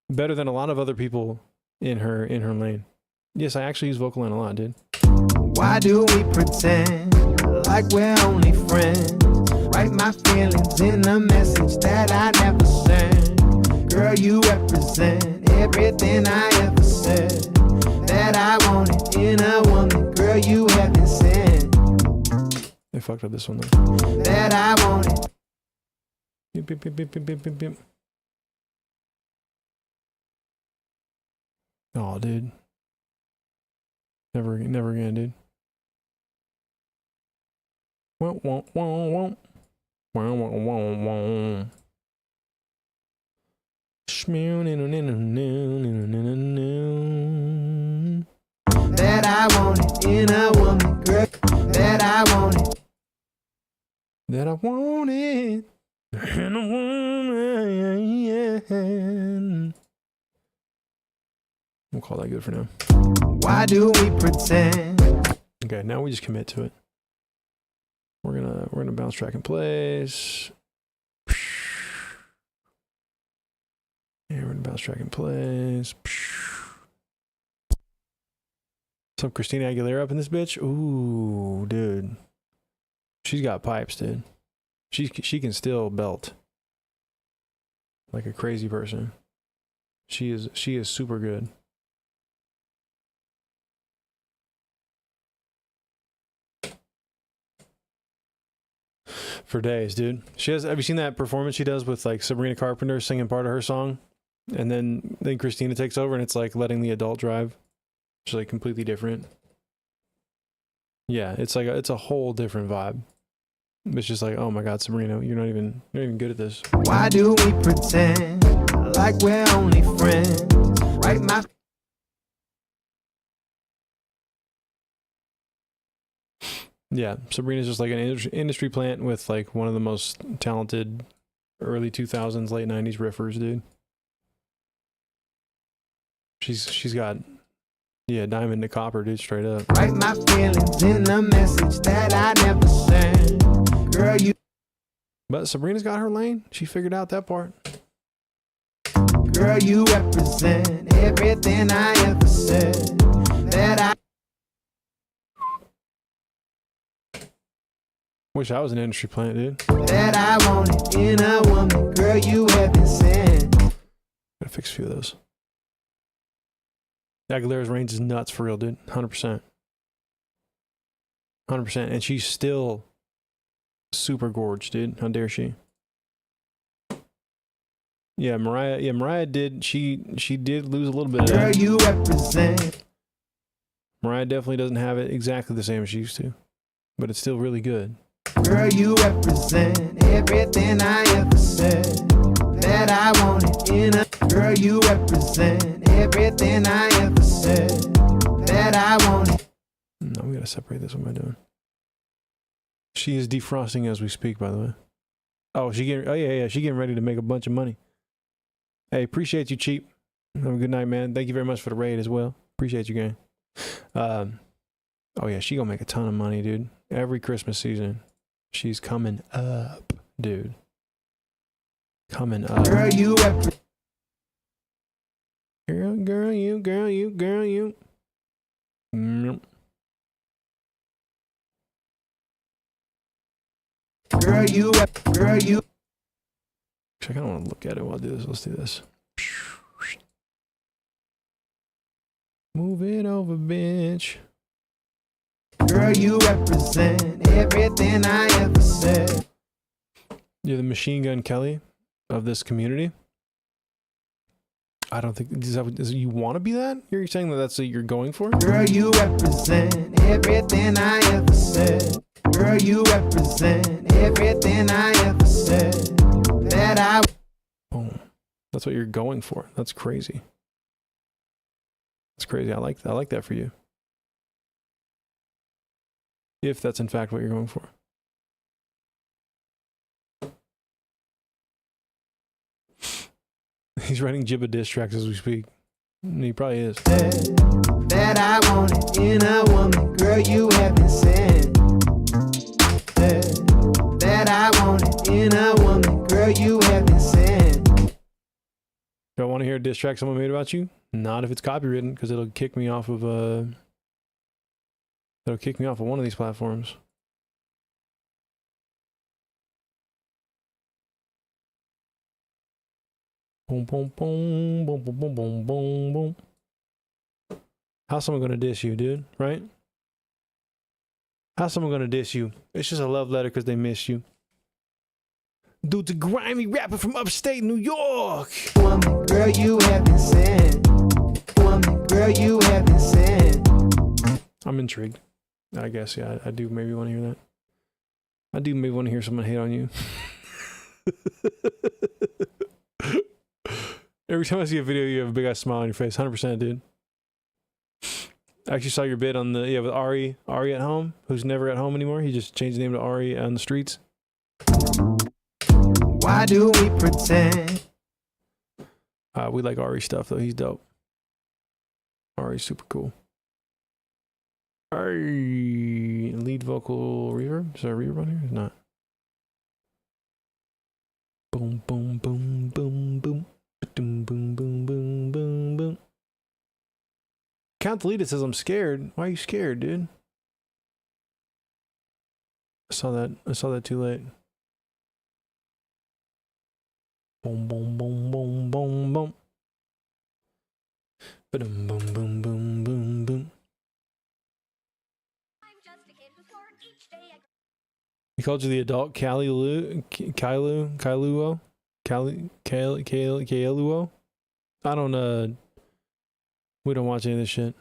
Better than a lot of other people in her lane. Yes, I actually use Vocal Line a lot, dude. Why do we pretend like we're only friends? Write my feelings in a message that I never sent. Girl, you represent everything I ever said that I wanted in a woman. Girl, you haven't said. They fucked up this one though. That I wanted. Beep, beep, beep, beep, beep, beep, beep, beep. Oh, dude. Never again, dude. Wah, wah, wah, wah. Wah, wah, wah, wah. That I wanted in a woman, girl. That I wanted. That I wanted in a woman. We'll call that good for now. Why do we pretend? Okay, now we just commit to it. We're gonna bounce track in place. Yeah, we're gonna bounce track in place. Some Christina Aguilera up in this bitch. Ooh, dude. She's got pipes, dude. She can still belt like a crazy person. She is super good. For days, dude. Have you seen that performance she does with like Sabrina Carpenter singing part of her song? And then Christina takes over and it's like letting the adult drive. It's like completely different. Yeah, it's like it's a whole different vibe. It's just like, oh my God, Sabrina, you're not even good at this. Why do we pretend like we're only friends? Write my. Yeah, Sabrina's just like an industry plant with like one of the most talented early 2000s, late 90s riffers, dude. She's got, yeah, diamond to copper, dude, straight up. Write my feelings in a message that I never sent. Girl, you. But Sabrina's got her lane. She figured out that part. Girl, you represent everything I ever said that I. Wish I was an industry plant, dude. That I wanted in a woman. Girl, you haven't said. Gotta fix a few of those. Aguilera's range is nuts for real, dude. 100%. 100%. And she's still super gorgeous, dude. How dare she? Yeah, Mariah did. She did lose a little bit of Girl, that. you represent. Mariah definitely doesn't have it exactly the same as she used to, but it's still really good. Girl, you represent everything I ever said that I wanted in a. Girl, you represent everything I ever said that I wanted. No, we gotta separate this. What am I doing? She is defrosting as we speak, by the way. Oh, she getting ready to make a bunch of money. Hey, appreciate you, Cheap. Have a good night, man. Thank you very much for the raid as well. Appreciate you, gang. Oh yeah, she gonna make a ton of money, dude. Every Christmas season, she's coming up, dude. Coming up. Girl, you represent. Girl, you. Mm. Girl, you. Actually, I don't want to look at it while I do this. Let's do this. Move it over, bitch. Girl, Girl, you represent everything I ever said. You're the Machine Gun Kelly of this community. I don't think you want to be that? You're saying that that's what you're going for? Girl, you represent everything I ever said. Girl, you represent everything I ever said. That I. Boom. That's what you're going for. That's crazy. That's crazy. I like that for you. If that's in fact what you're going for. He's writing Jibbah diss tracks as we speak. He probably is. That I wanted in a woman, girl, you haven't said. That I wanted in a woman, girl, you haven't said. Do I want to hear a diss track someone made about you? Not if it's copywritten, because it'll kick me off of one of these platforms. Boom, boom, boom, boom, boom, boom, boom, boom, boom. How's someone gonna diss you, dude? Right? How's someone gonna diss you? It's just a love letter because they miss you. Dude's a grimy rapper from upstate New York. Woman, girl, you haven't said. Woman, girl, you haven't said. I'm intrigued. I guess, yeah, I do maybe want to hear that. I do maybe want to hear someone hate on you. Every time I see a video, you have a big ass smile on your face. 100%, dude. I actually saw your bit on the, with Ari at home, who's never at home anymore. He just changed the name to Ari on the streets. Why do we pretend? We like Ari stuff, though. He's dope. Ari's super cool. Ari, lead vocal reverb? Is there a reverb on here? It's not. Boom, boom, boom, boom, boom. Boom, boom, boom, boom, boom, boom. Count deleted says I'm scared. Why are you scared, dude? I saw that too late. Boom, boom, boom, boom, boom, boom. Boom, boom, boom, boom, boom, boom. He called you the adult Kailuo? Kailuo? I don't, we don't watch any of this shit.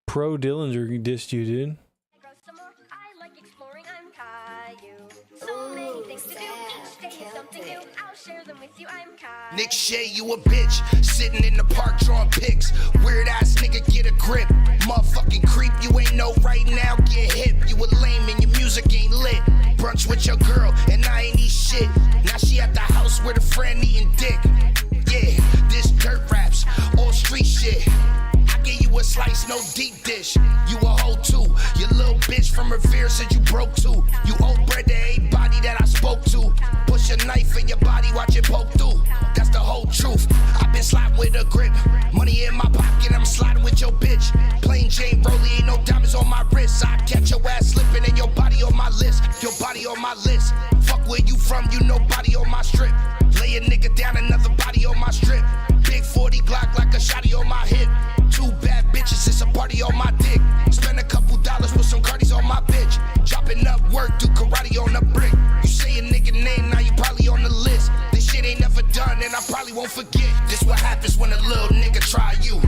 Pro Dillinger dissed you, dude. I like exploring, I'm Caillou. So many things to do, each day is something new. I'll share them with you, I'm Caillou. Nick Shea, you a bitch, sitting in the park drawing pics. Weird ass nigga, get a grip. Motherfucking creep, you ain't know right now, get hip. You a lame and your music ain't lit. Brunch with your girl, and I ain't eat shit. Now she at the house with a friend eating dick. Yeah, this dirt raps, all street shit. I gave you a slice, no deep dish. You a hoe too. Your little bitch from Revere said you broke too. You owe bread to everybody that I spoke to. Push a knife in your body, watch it poke through. That's the whole truth. I've been sliding with a grip. Money in my pocket, I'm sliding with your bitch. Plain Jane Rollie, ain't no diamonds on my wrist. I catch your ass slipping and your body on my list. Your body on my list. Fuck where you from, you nobody on my strip. Lay a nigga down, another body on my strip. Big 40 Glock like a shotty on my hip. Two bad bitches, it's a party on my dick. Spend a couple dollars, put some Cardis on my bitch. Chopping up work, do karate on the brick. You say a nigga name, now you probably on the list. This shit ain't never done, and I probably won't forget. This what happens when a little nigga try you.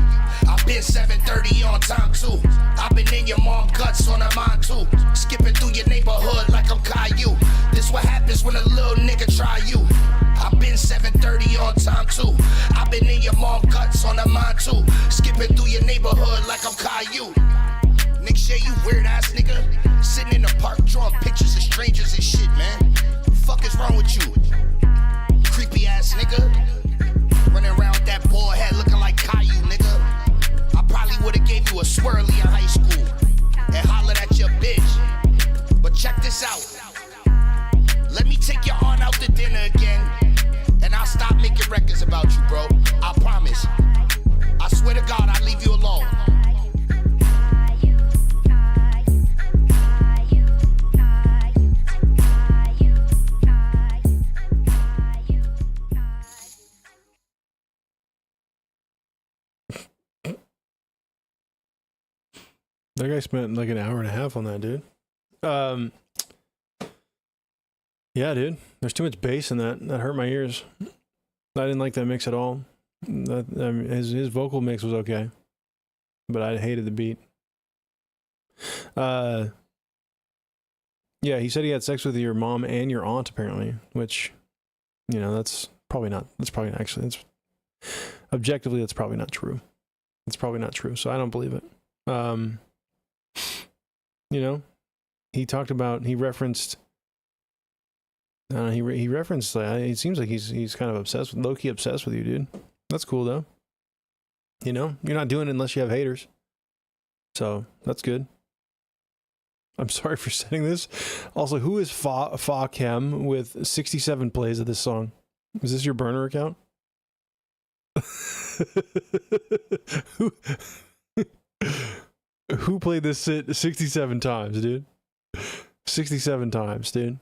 I've been 7:30 on time too. I've been in your mom guts on her mind too. Skipping through your neighborhood like I'm Caillou. This what happens when a little nigga try you. I've been 7:30 on time too. I've been in your mom guts on her mind too. Skipping through your neighborhood like I'm Caillou. Nick Shea, you weird ass nigga. Sitting in the park drawing pictures of strangers and shit, man. The fuck is wrong with you? Creepy ass nigga. Running around with that bald head looking like Caillou, nigga. I probably would've gave you a swirly in high school and hollered at your bitch. But check this out. Let me take your aunt out to dinner again, and I'll stop making records about you, bro. I promise. That guy spent like an hour and a half on that, dude. Yeah, dude. There's too much bass in that. That hurt my ears. I didn't like that mix at all. His vocal mix was okay, but I hated the beat. Yeah, he said he had sex with your mom and your aunt apparently, which, you know, that's probably not. That's probably actually. That's objectively, that's probably not true. It's probably not true, so I don't believe it. You know, he referenced. He referenced. It seems like he's kind of obsessed with, low-key obsessed with you, dude. That's cool though. You know, you're not doing it unless you have haters. So that's good. I'm sorry for saying this. Also, who is Fa Chem with 67 plays of this song? Is this your burner account? Who played this 67 times, dude? 67 times, dude.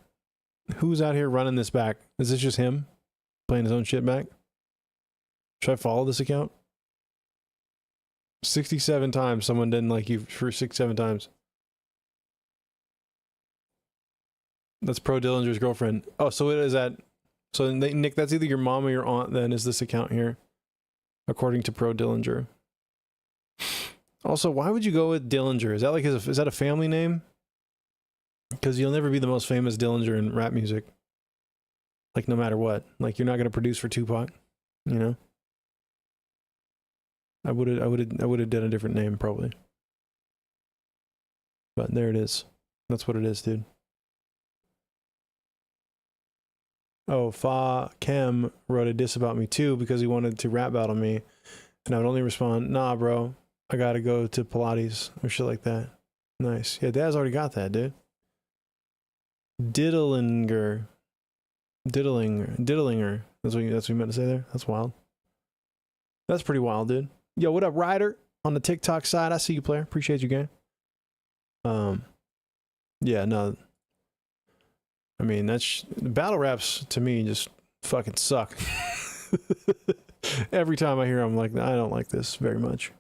Who's out here running this back? Is this just him playing his own shit back? Should I follow this account? 67 times someone didn't like you for 67 times. That's Pro Dillinger's girlfriend. Oh, so it is that. So Nick, that's either your mom or your aunt then, is this account here, according to Pro Dillinger. Also, why would you go with Dillinger? Is that like is that a family name? Because you'll never be the most famous Dillinger in rap music. Like no matter what. Like you're not gonna produce for Tupac, you know? I would have done a different name probably. But there it is. That's what it is, dude. Oh, Fa Chem wrote a diss about me too because he wanted to rap battle me. And I would only respond, nah, bro, I gotta go to Pilates or shit like that. Nice. Yeah, Dad's already got that, dude. Diddlinger. That's what you meant to say there? That's wild. That's pretty wild, dude. Yo, what up, Ryder? On the TikTok side, I see you, player. Appreciate you, gang. Yeah, no. I mean, that's battle raps to me just fucking suck. Every time I hear them, I'm like, I don't like this very much.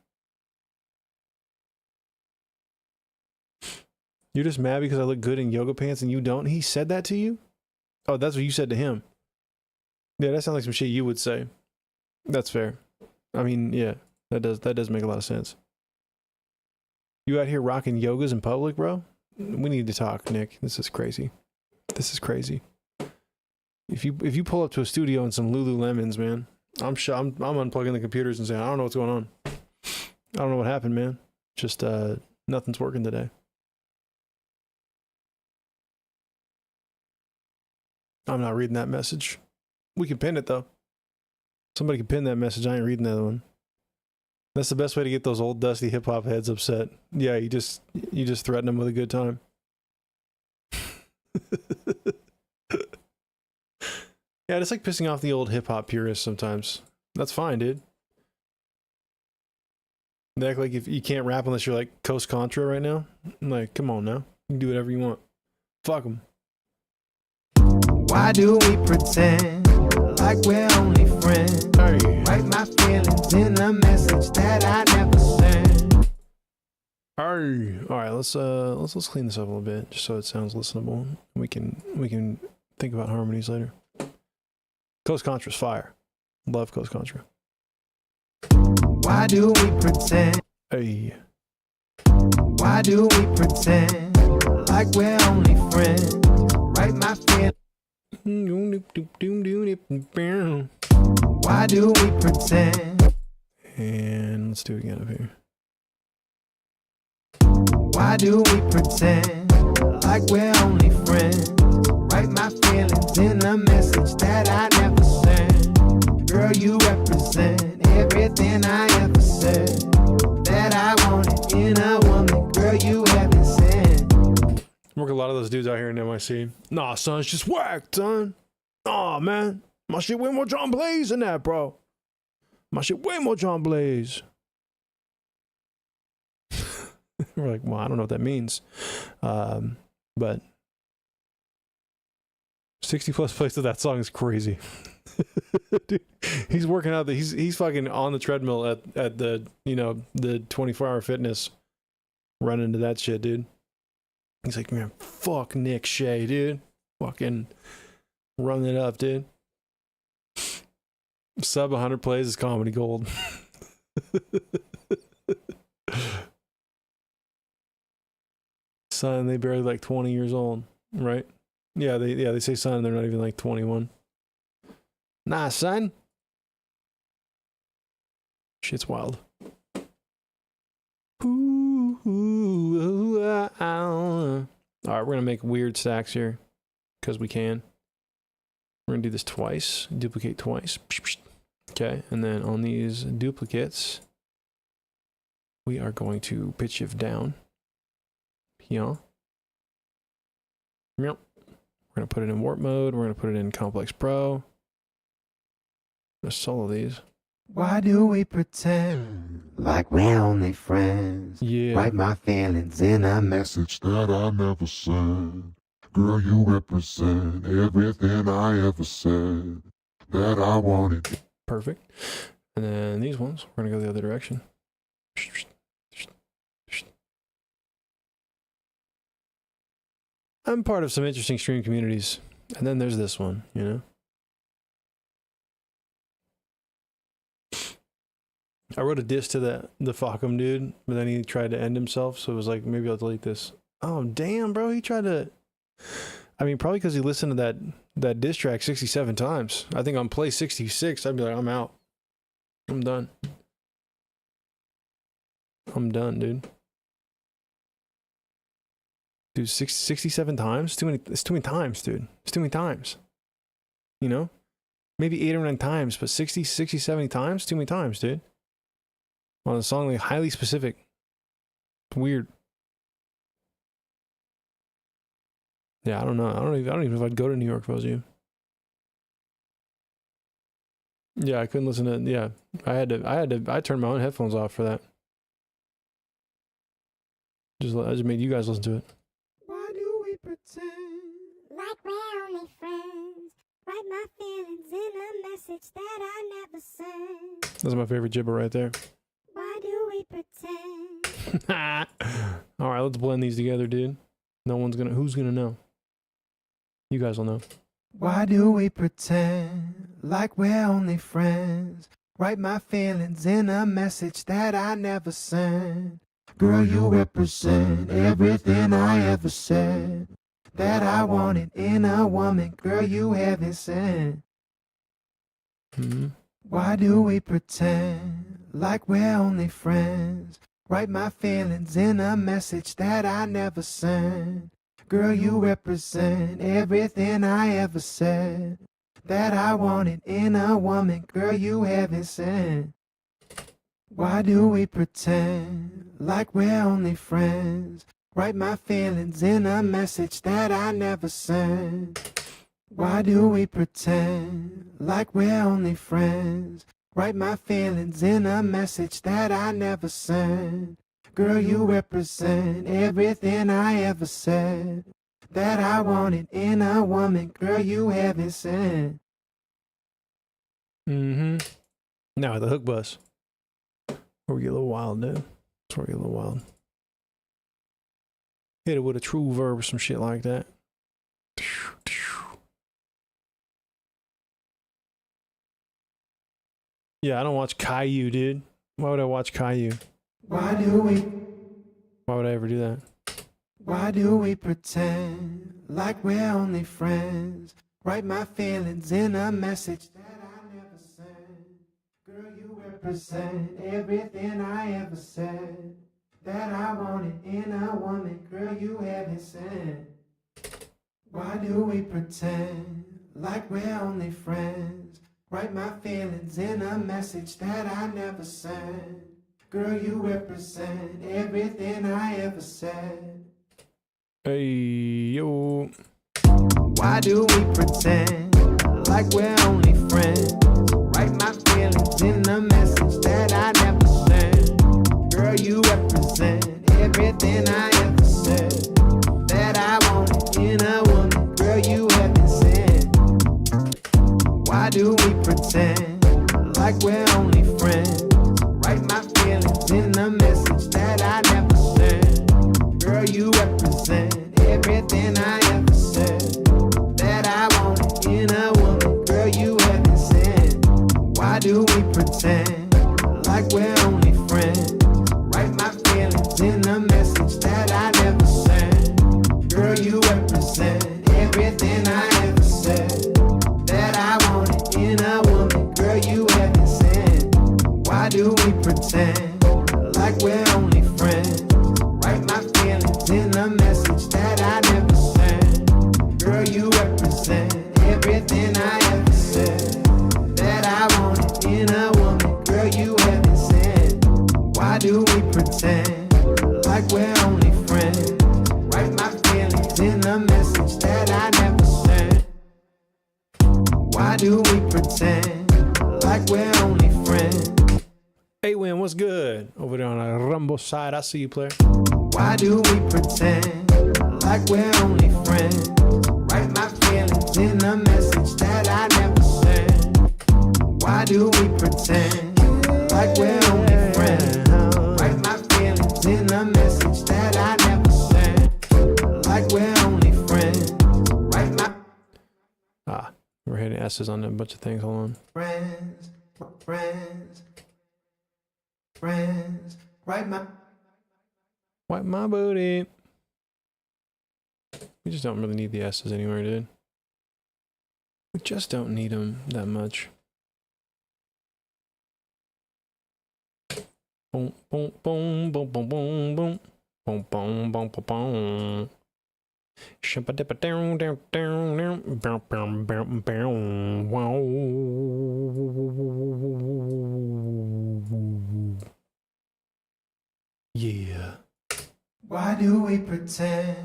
You're just mad because I look good in yoga pants and you don't? He said that to you? Oh, that's what you said to him. Yeah, that sounds like some shit you would say. That's fair. I mean, yeah, that does make a lot of sense. You out here rocking yogas in public, bro? We need to talk, Nick. This is crazy. This is crazy. If you pull up to a studio in some Lululemons, man, I'm unplugging the computers and saying, I don't know what's going on. I don't know what happened, man. Just nothing's working today. I'm not reading that message. We can pin it though. Somebody can pin that message. I ain't reading that one. That's the best way to get those old dusty hip hop heads upset. Yeah, you just threaten them with a good time. Yeah, it's like pissing off the old hip hop purists sometimes. That's fine, dude. They act like if you can't rap unless you're like Coast Contra right now. I'm like, come on now. You can do whatever you want. Fuck them. Why do we pretend like we're only friends? Hey. Write my feelings in a message that I never sent. All right, let's clean this up a little bit just so it sounds listenable. We can think about harmonies later. Coast Contra's fire. Love Coast Contra. Why do we pretend? Hey. Why do we pretend like we're only friends? Write my feelings. Why do we pretend? And let's do it again up here. Why do we pretend like we're only friends? Write my feelings in a message that I never sent. Girl, you represent everything I ever said that I wanted in a woman. Girl, you haven't said. Work a lot of those dudes out here in NYC. Nah, son, it's just whack, son. Nah, man. My shit way more John Blaze than that, bro. My shit way more John Blaze. We're like, well, I don't know what that means. But 60 plus plays of that song is crazy. Dude, he's working out. He's fucking on the treadmill at the, you know, the 24-hour fitness run into that shit, dude. He's like, man, fuck Nick Shea, dude. Fucking run it up, dude. Sub 100 plays is comedy gold. Son, they barely like 20 years old, right? Yeah, they say son, they're not even like 21. Nah, son. Shit's wild. All right, we're gonna make weird stacks here because we can. We're gonna do this twice, duplicate twice. Okay, and then on these duplicates, we are going to pitch shift down. Yeah. Yep. We're gonna put it in warp mode. We're gonna put it in complex pro. Let's solo these. Why do we pretend like we're only friends? Yeah. Write my feelings in a message that I never sent. Girl, you represent everything I ever said that I wanted. Perfect. And then these ones, we're gonna go the other direction. I'm part of some interesting stream communities. And then there's this one, you know? I wrote a diss to the Facum dude, but then he tried to end himself, so it was like, maybe I'll delete this. Oh, damn, bro, he tried to... I mean, probably because he listened to that diss track 67 times. I think on play 66, I'd be like, I'm out. I'm done. I'm done, dude. Dude, 67 times? It's too many times, dude. It's too many times. You know? Maybe 8 or 9 times, but 60, 70 times? Too many times, dude. On a song like highly specific. It's weird. Yeah, I don't know. I don't even know if I'd go to New York if I was you. Yeah, I couldn't listen to it. Yeah. I turned my own headphones off for that. I just made you guys listen to it. Why do we pretend Like we're only friends. Write my feelings in a message that I never sent. That's my favorite Jibbah right there. Why do we pretend? All right, let's blend these together, dude. Who's gonna know? You guys will know. Why do we pretend like we're only friends? Write my feelings in a message that I never sent. Girl, you represent everything I ever said that I wanted in a woman. Girl, you haven't sent. Why do we pretend like we're only friends? Write my feelings in a message that I never sent. Girl, you represent everything I ever said that I wanted in a woman. Girl, you haven't sent. Why do we pretend like we're only friends? Write my feelings in a message that I never sent. Why do we pretend like we're only friends? Write my feelings in a message that I never sent. Girl, you represent everything I ever said that I wanted in a woman. Girl, you haven't sent. Now the hook bus. Where we get a little wild, dude. That's where we get a little wild. Hit it with a true verb or some shit like that. Yeah, I don't watch Caillou, dude. Why would I watch Caillou? Why would I ever do that? Why do we pretend like we're only friends? Write my feelings in a message that I never sent. Girl, you represent everything I ever said that I wanted in a woman. Girl, you haven't sent. Why do we pretend like we're only friends? Write my feelings in a message that I never sent. Girl, you represent everything I ever said. Hey, yo. Why do we pretend like we're only friends? Write my feelings in a message that I never sent. Girl, you represent everything I ever said that I wanted in a woman. Girl, you haven't sent. Why do we pretend like we're only friends? Write my feelings in a message that I never sent. like we're only friends. Write my feelings in a message that I never sent. Girl, you represent everything I ever said that I wanted in a woman. Girl, you haven't sent. Why do we pretend like we're only friends? Write my feelings in a message that I never sent. Girl, you represent everything I ever said that I wanted in a woman. Girl, you haven't sent. Why do we pretend like we're only friends? Write my feelings in a message that I never sent. Why do we pretend like we're only friends? Hey, Win, what's good? Over there on the Rumble side, I see you, player. Why do we pretend like we're only friends? Write my feelings in a message that I never sent. Why do we pretend like we're only friends? Write my feelings in a message that I never sent. Like we're only friends. Write my We're hitting S's on a bunch of things. Hold on. friends, friends, friends. Write my Wipe my booty. We just don't really need the S's anywhere, dude. We just don't need them that much. Boom, boom, boom, boom, boom, boom, boom. Boom, boom, boom, boom, boom. Shabba-dibba down, down, down, down. Bow, bow, bow, bow. Wow. Yeah. Why do we pretend?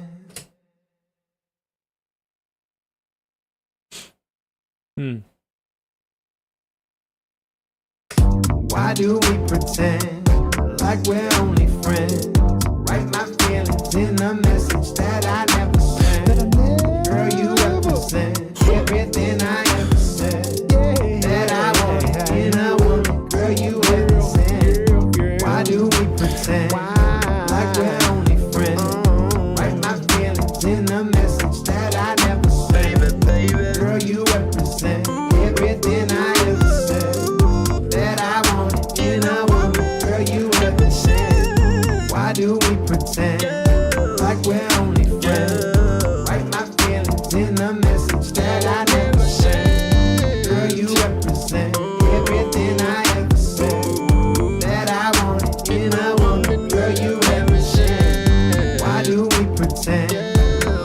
Why do we pretend like we're only friends? Write my feelings in a message that I never sent. Girl, you represent everything I ever said that I want in a woman. Girl, you haven't sent. Why do we pretend like we're only friends? Write my feelings in a message that I never sent. Girl, you represent everything I ever said that I want in a woman. Girl, you haven't sent. Why do we pretend like we're only friends? Write my feelings in a message that I never sent. Girl, you represent everything I ever said that I want in a woman. Girl, you haven't sent. Why do we pretend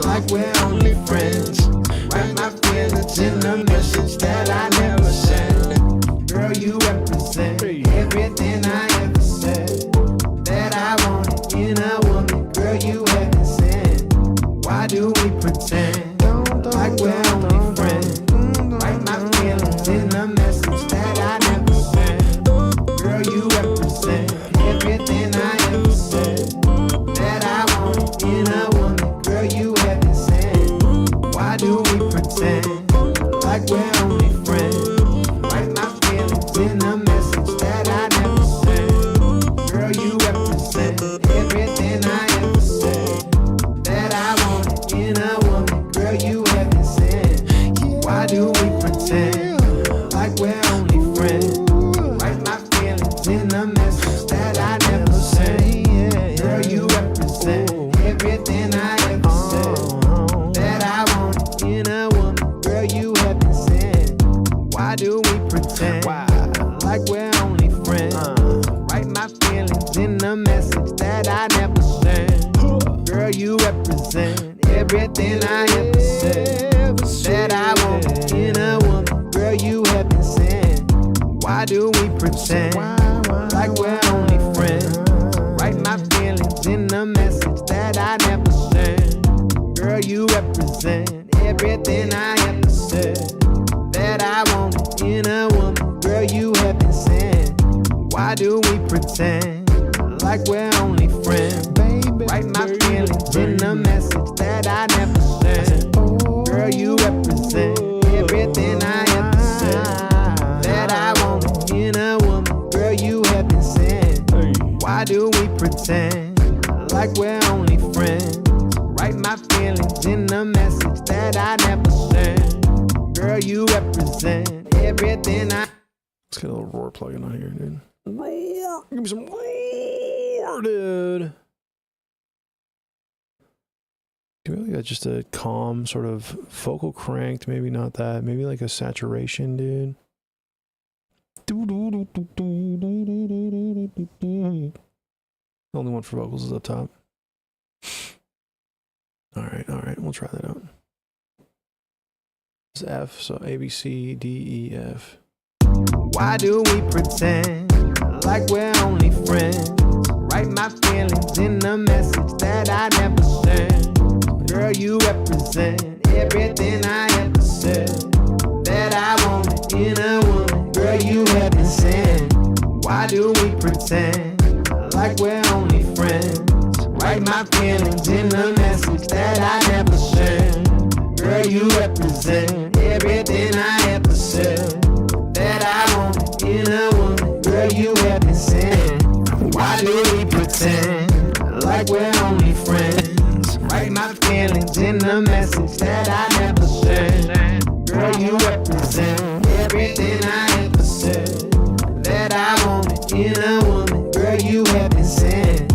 like we're only friends? Write my feelings in a message that I never sent. Girl, you represent everything I ever said that I want in a woman. Girl, you haven't sent. Why do we pretend like we're only friends? Write my feelings in a message that I never sent. Girl, you represent everything I ever said that I want in a woman. Girl, you haven't sent. Why do we pretend like we're only friends? Write my feelings in a message that I never sent. Girl, you represent everything I ever said that I want in a woman. Girl, you haven't sent. Why do we pretend like we're only friends? Write my feelings in a message that I never sent. Girl, you represent everything I ever said that I want in a woman. Girl, you haven't sent. Why do we pretend like we're only friends? Write my feelings in a message that I never sent. Girl, you represent everything I ever said that I want in a woman. Girl, you haven't sent. Why do we pretend like we're only friends? Write my feelings in a message that I never sent. Girl, you represent everything I ever said that I want in a woman. Girl, you haven't sent. Why do we pretend like we're only friends? Write my feelings in a message that I never sent. Girl, you represent everything I ever said that I want in a woman. Girl, you haven't sent. Why do we pretend like we're only friends? Write my feelings in a message that I never sent. Girl, you represent everything I. Let's get a little roar plug-in on here, dude. roar. Give me some roar, dude. Do we got just a calm sort of vocal cranked? Maybe not that. Maybe like a saturation, dude. The only one for vocals is up top. All right, we'll try that out. It's F, so A, B, C, D, E, F. Why do we pretend like we're only friends? Write my feelings in the message that I never sent. Girl, you represent everything I ever said that I wanted in a woman. Girl, you haven't sent. Why do we pretend like we're only friends? Write my feelings in the message that I never sent. Girl, you represent everything I ever said that I wanted in a woman. Girl, you haven't sent. Why do we pretend like we're only friends? Write my feelings in the message that I never sent. Girl, you represent everything I ever said that I wanted in a woman. Girl, you haven't sent.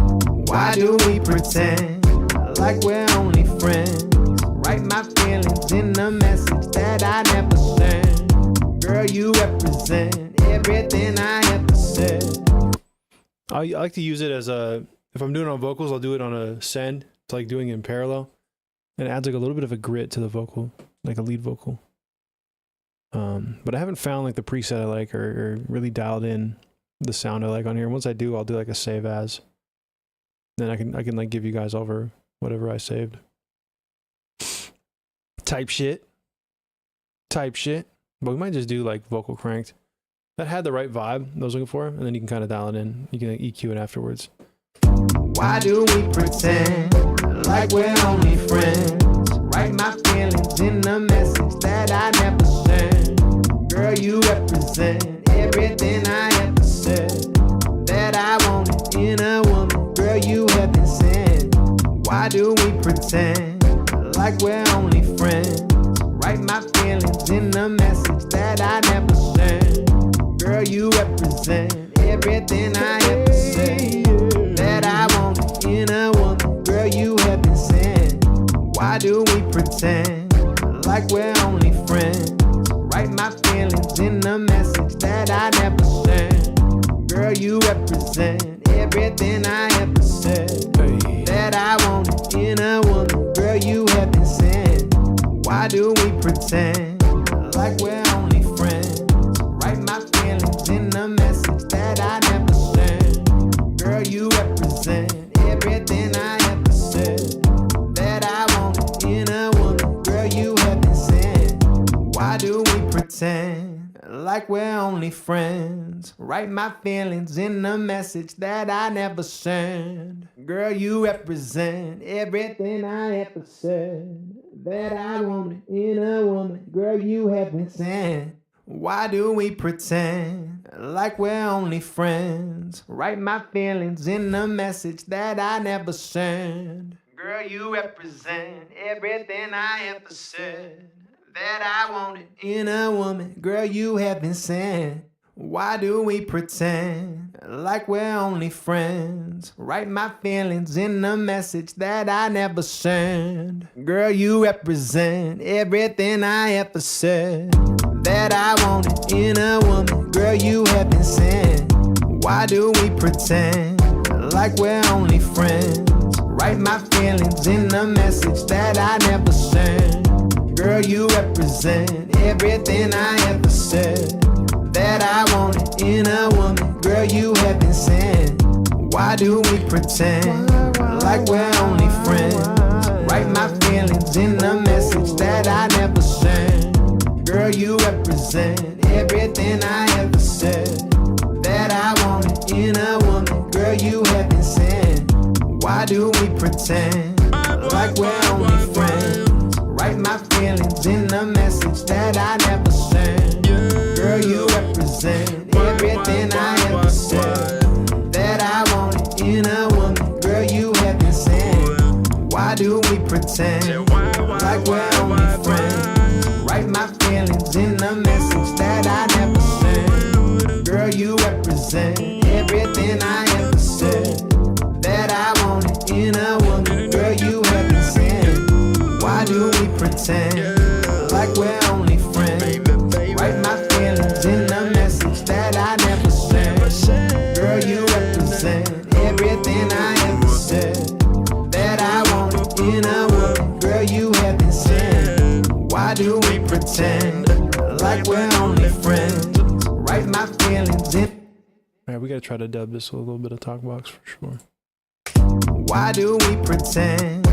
Why do we pretend like we're only friends? Write my feelings in the message that I never sent. Girl, you represent everything I ever said. I like to use it as a, if I'm doing it on vocals, I'll do it on a send. It's like doing it in parallel. And it adds like a little bit of a grit to the vocal, like a lead vocal. But I haven't found like the preset I like or really dialed in the sound I like on here. Once I do, I'll do like a save as. Then I can like give you guys over whatever I saved. Type shit. But we might just do like vocal cranked. That had the right vibe I was looking for, and then you can kind of dial it in. You can like, EQ it afterwards. Why do we pretend like we're only friends? Write my feelings in the message that I never sent. Girl, you represent everything I ever said that I wanted in a woman. Girl, you haven't sent. Why do we pretend like we're only friends? Write my feelings in the message that I never sent. Girl, you represent everything I ever said that I wanted in a woman. Girl, you haven't sent. Why do we pretend like we're only friends? Write my feelings in the message that I never sent. Girl, you represent everything I ever said that I wanted in a woman. Girl, you haven't sent. Why do we pretend like we're only friends? Write my feelings in the message that I never sent. Girl, you represent everything I ever said that I wanted in a woman. Girl, you haven't sent. Why do we pretend like we're only friends? Write my feelings in the message that I never sent. Girl, you represent everything I ever said that I wanted in a woman. Girl, you haven't sent. Why do we pretend like we're only friends? Write my feelings in the message that I never sent. Girl, you represent everything I ever said that I wanted in a woman. Girl, you haven't sent. Why do we pretend like we're only friends? Write my feelings in the message that I never sent. Girl, you represent everything I ever said that I wanted in a woman. Girl, you haven't sent. Why do we pretend like we're only friends? Write my feelings in the message that I never sent. Girl, you represent everything I ever said that I wanted in a woman. Girl, you haven't sent. Why do we pretend like we're only friends? Write my feelings in the message that I never sent. Girl, you represent everything I ever said that I wanted in a woman. Girl, you haven't sent. Why do we pretend like we're only friends? Write my feelings in the message that I never sent. Girl, you represent everything I ever said that I wanted in a woman. Girl, you haven't sent. Why do we pretend like we're only friends? Write my feelings in the message that I never sent. Girl, you represent everything I ever said that I wanted in a woman. Girl, you haven't said. Why do we pretend like we're only friends? Write my feelings in a message that I never sent. Girl, you represent everything I ever said that I wanted in a woman. Girl, you haven't said. Why do we pretend like we're only friends? Write my feelings in. Alright, we gotta try to dub this with a little bit of Talkbox for sure. Why do we pretend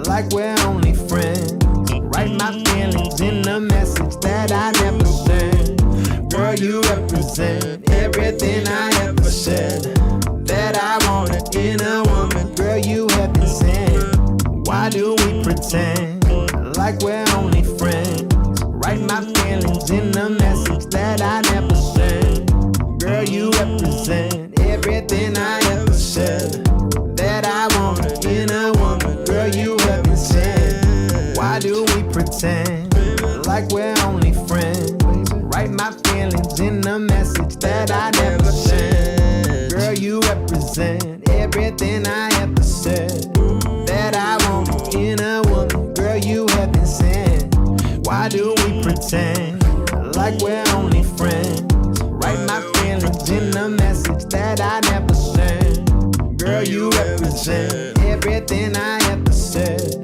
like we're only friends? Write my feelings in a message that I never sent. Girl, you represent everything I ever said that I wanted in a woman. Girl, you haven't said. Why do we pretend like we're only friends? Write my feelings in a message that I never sent. Girl, you represent everything I ever said that I wanted in a woman. Girl, you haven't said. Why do we pretend like we're only friends? Write my feelings in a message that I never sent. Girl, you represent everything I ever said that I wanted in a woman. Girl, you haven't said. Why do we pretend like we're only friends? Write my feelings in a message that I never sent. Girl, you represent everything I ever said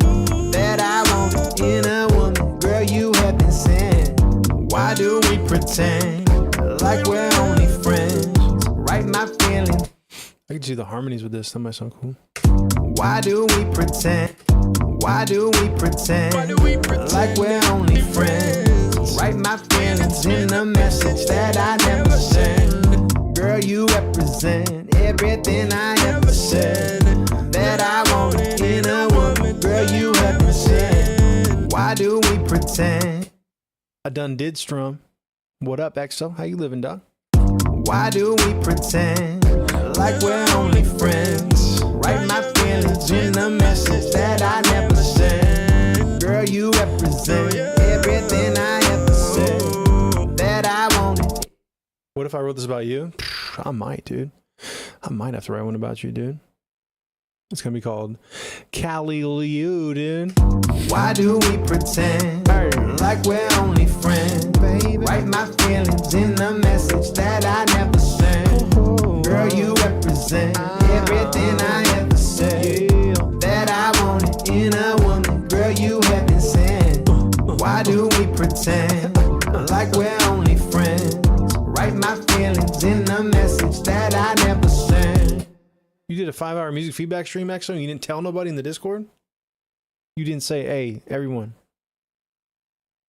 that I wanted in a woman. Girl, you haven't said. Why do we pretend like we're only friends? Write my feelings. I can see the harmonies with this. That might sound cool. Why do we pretend? Why do we pretend like we're only friends? Write my feelings in a message that I never sent. Girl, you represent everything I ever said that I wanted in a woman. Girl, you haven't said. Why do we pretend? I done did strum. What up, EXO? How you living, dog? Why do we pretend like we're only friends? Write my feelings in a message that I never sent. Girl, you represent everything I ever said that I wanted. What if I wrote this about you? I might, dude. I might have to write one about you, dude. It's gonna be called Cali Liu, dude. Why do we pretend like we're only friends? Write my feelings in a message that I never sent. Girl, you represent everything I ever said that I wanted in a woman. Girl, you haven't said. Why do we pretend like we're only friends? Write my feelings in a message that I never sent. You did a 5-hour music feedback stream, EXO, and you didn't tell nobody in the Discord? You didn't say, hey, everyone,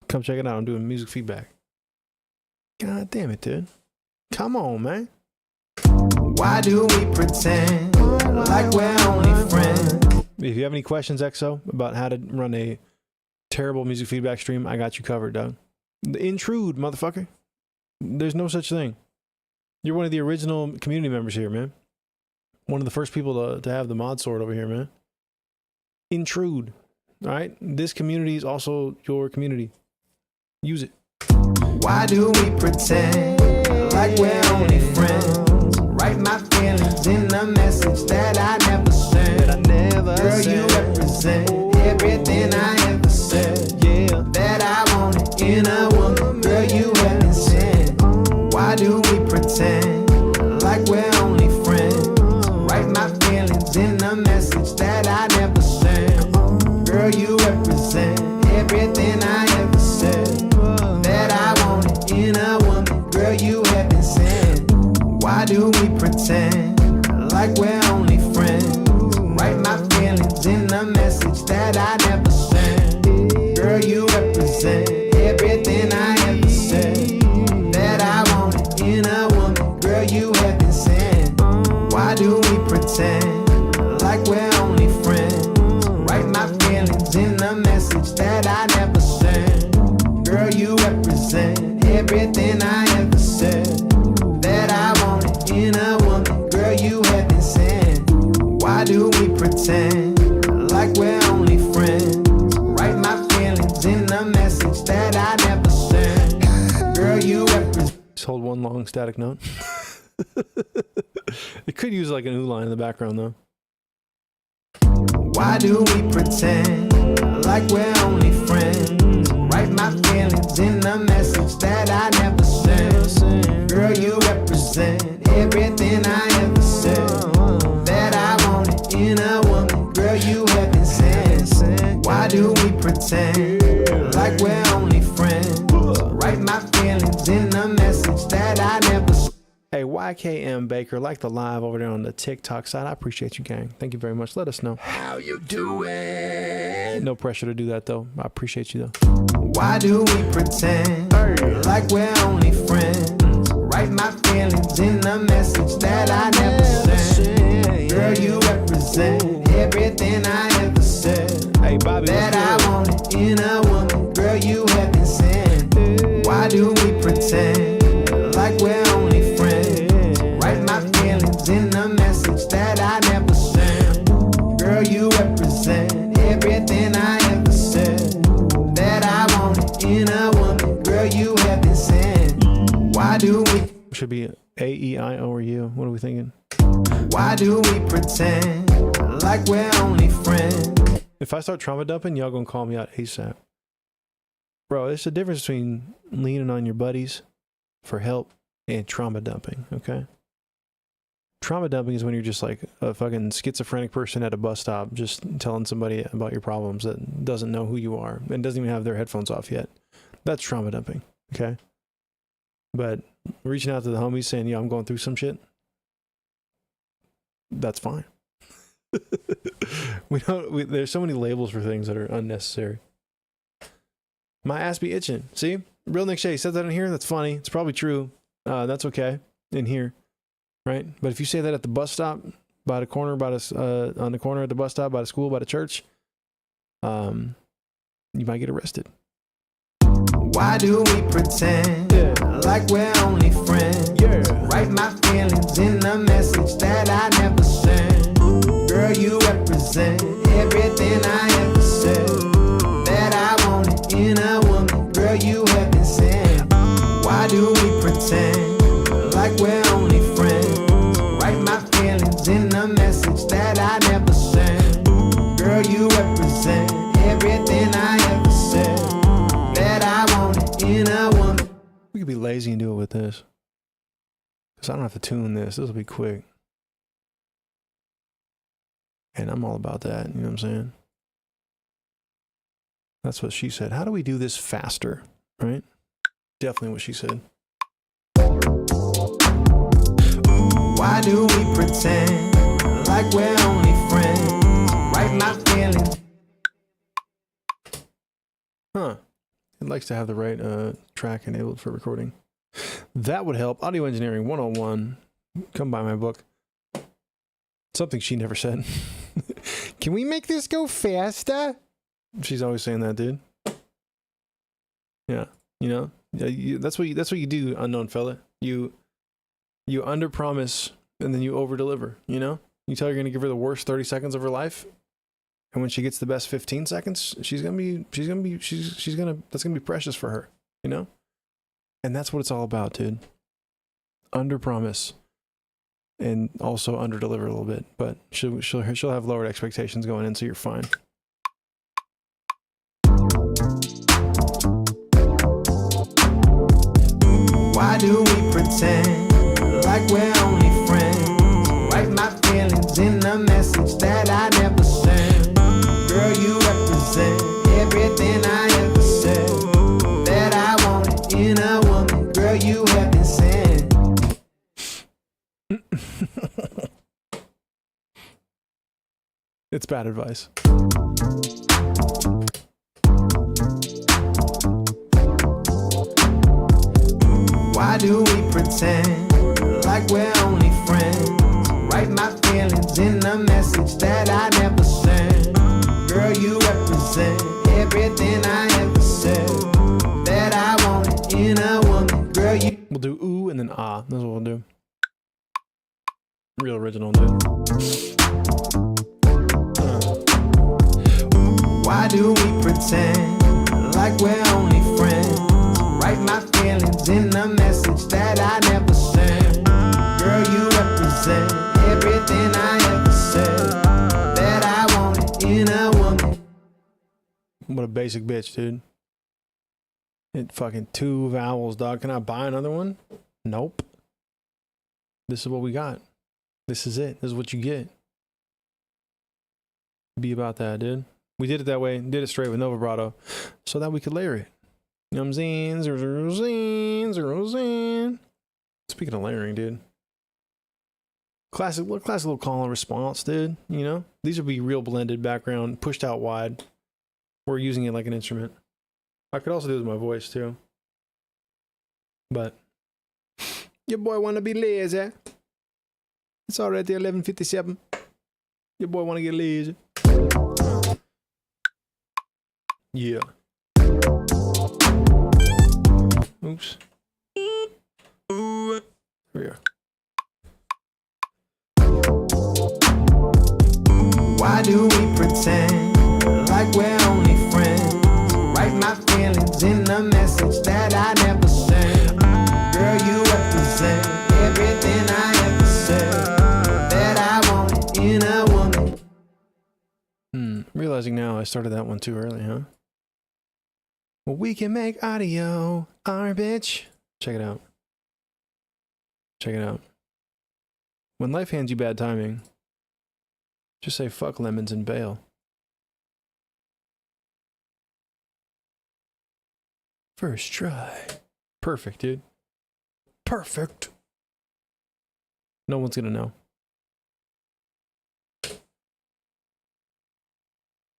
come check it out. I'm doing music feedback. God damn it, dude. Come on, man. Why do we pretend like we're only friends? If you have any questions, EXO, about how to run a terrible music feedback stream, I got you covered, dog. Intrude, motherfucker. There's no such thing. You're one of the original community members here, man. One of the first people to have the mod sword over here, man. Intrude. All right? This community is also your community. Use it. Why do we pretend like we're only friends? Write my feelings in a message that I never sent. Girl, you represent everything I ever said that I wanted in a woman. Girl, you haven't said. Why do we pretend like we're only friends? Write my feelings in a message that I never sent. Girl, you represent everything I ever said that I wanted in a woman. Girl, you haven't said. Why do we pretend like we're only friends? Write my feelings in a message that I never sent. Girl, you represent everything I ever said that I wanted in a woman. Girl, you haven't said. Why do we pretend like we're only friends? Write my feelings in a message that I never sent. Girl, you represent everything I ever said that I wanted in a woman. Girl, you haven't said. Why do we pretend like we're only friends? Write my feelings in a message that I never sent. Girl, you represent. Just hold one long static note. It could use like an ooh line in the background though. Why do we pretend like we're only friends? Write my feelings in a message that I never sent. Girl, you represent everything I ever said that I wanted in a woman. Girl, you heaven sent. Why do we pretend like we're only friends? Write my feelings in a message that I never sent. Hey, YKM Baker, like the live over there on the TikTok side. I appreciate you, gang. Thank you very much. Let us know How you doing? No pressure to do that though. I appreciate you though. Why do we pretend like we're only friends? Write my feelings in a message that I never sent. Girl, you represent everything I ever said. Hey, Bobby, that I wanted in a woman. Girl, you heaven sent. Why do we pretend like we're only friends? Write my feelings in a message that I never sent. Girl, you represent everything I ever said that I wanted in a woman. Girl, you heaven sent. Why do we? Should be A-E-I-O or U. What are we thinking? Why do we pretend like we're only friends? If I start trauma dumping, y'all gonna call me out ASAP. Bro, there's a difference between leaning on your buddies for help and trauma dumping, okay? Trauma dumping is when you're just like a fucking schizophrenic person at a bus stop just telling somebody about your problems that doesn't know who you are and doesn't even have their headphones off yet. That's trauma dumping, okay? But reaching out to the homies saying, yeah, I'm going through some shit, that's fine. There's so many labels for things that are unnecessary. My ass be itching. See? Real Nick Shea said that in here. That's funny. It's probably true. That's okay in here. Right? But if you say that at the bus stop, by the corner, on the corner at the bus stop, by the school, by the church, you might get arrested. Why do we pretend like we're only friends? Write my feelings in a message that I never sent. Girl, you represent everything I ever said that I wanted in a woman. Girl, you heaven sent. Why do we pretend like we're only friends? Write my feelings in a message that I never sent. Girl, you represent everything I ever said that I wanted in a woman. We could be lazy and do it with this. Because I don't have to tune this. This will be quick. And I'm all about that. You know what I'm saying? That's what she said. How do we do this faster? Right? Definitely what she said. Why do we pretend like we're only friends? Write my feelings. Huh. It likes to have the right track enabled for recording. That would help. Audio Engineering 101. Come buy my book. Something she never said. Can we make this go faster? She's always saying that, dude. Yeah, you know, that's what you do, unknown fella. You underpromise and then you overdeliver. You know, you tell her you're gonna give her the worst 30 seconds of her life, and when she gets the best 15 seconds, that's gonna be precious for her. You know, and that's what it's all about, dude. Underpromise. And also underdeliver a little bit, but she'll have lowered expectations going in, so you're fine. Why do we pretend like we're only friends? Write my feelings in a message that I never sent. Girl, you represent everything I ever said that I wanted in a woman. Girl, you heaven sent. It's bad advice. Why do we pretend like we're only friends? Write my feelings in a message that I never sent. Girl, you represent everything I ever said that I wanted in a woman. Girl, you. We'll do ooh and then ah. That's what we'll do. Real original, dude. Why do we pretend like we're only friends? Write my feelings in a message that I never sent. Girl, you represent basic bitch, dude. It fucking 2 vowels, dog. Can I buy another one? Nope. This is what we got. This is it. This is what you get. Be about that, dude. We did it that way. Did it straight with no vibrato so that we could layer it. You know what I'm saying? Speaking of layering, dude. Classic little call and response, dude. You know? These would be real blended background, pushed out wide. We're using it like an instrument. I could also do it with my voice, too. But Your boy wanna be lazy. It's already 11:57. your boy want to get lazy. Yeah. Oops. Here we are. Why do we pretend like we're only friends? Write my feelings in a message that I never sent. Girl, you represent everything I ever said that I wanted in a woman. Realizing now I started that one too early, huh? Well, we can make audio, our bitch. Check it out. Check it out. When life hands you bad timing, just say fuck lemons and bail. First try. Perfect, dude. Perfect. No one's gonna know.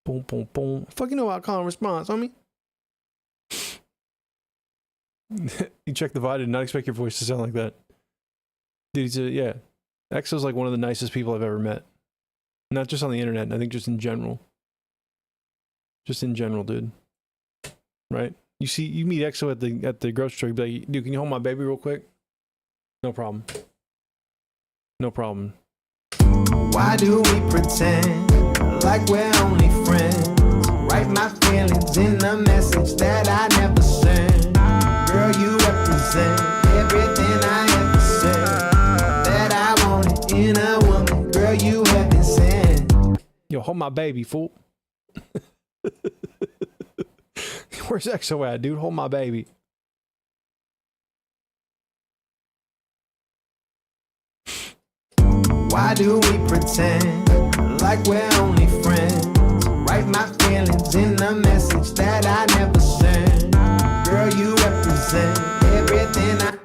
Boom, boom, boom. Fuck, you know about call and response, homie. You check the vibe, did not expect your voice to sound like that. Dude, he's yeah. EXO's like one of the nicest people I've ever met. Not just on the internet, I think just in general. Just in general, dude. Right? You meet EXO at the grocery store, you be like, dude, can you hold my baby real quick? No problem. No problem. Why do we pretend like we're only friends? Write my feelings in a message that I never sent. Girl, you represent everything I ever said that I wanted in a woman. Girl, you have been sent. Yo, hold my baby, fool. Where's EXO at, dude? Hold my baby. Why do we pretend like we're only friends? Write my feelings in a message that I never sent. Girl, you represent everything I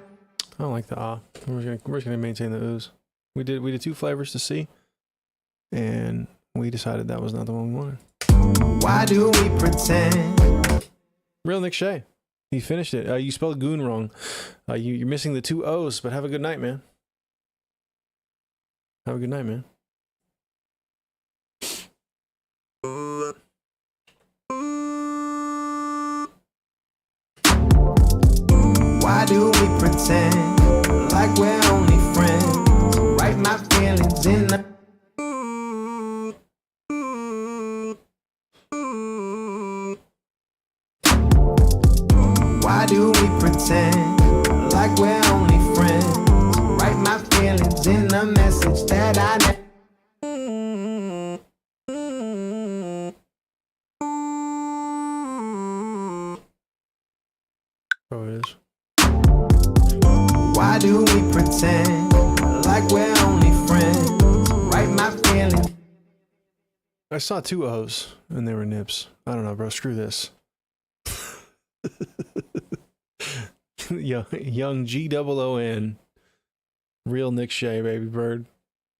don't like the ah. We're just gonna maintain the ooze. We did 2 flavors to see, and we decided that was not the one we wanted. Why do we pretend? Real Nick Shea. He finished it. You spelled goon wrong. You're missing the 2 O's, but have a good night, man. Have a good night, man. Why do we pretend like we're only friends? Write my feelings in the Why do we pretend like we're only friends? Write my feelings in a message that I never Oh, it is. Why do we pretend like we're only friends? Write my feelings. I saw 2 O's, and they were nips. I don't know, bro. Screw this. Young G-O-O-N. Real Nick Shea, baby bird.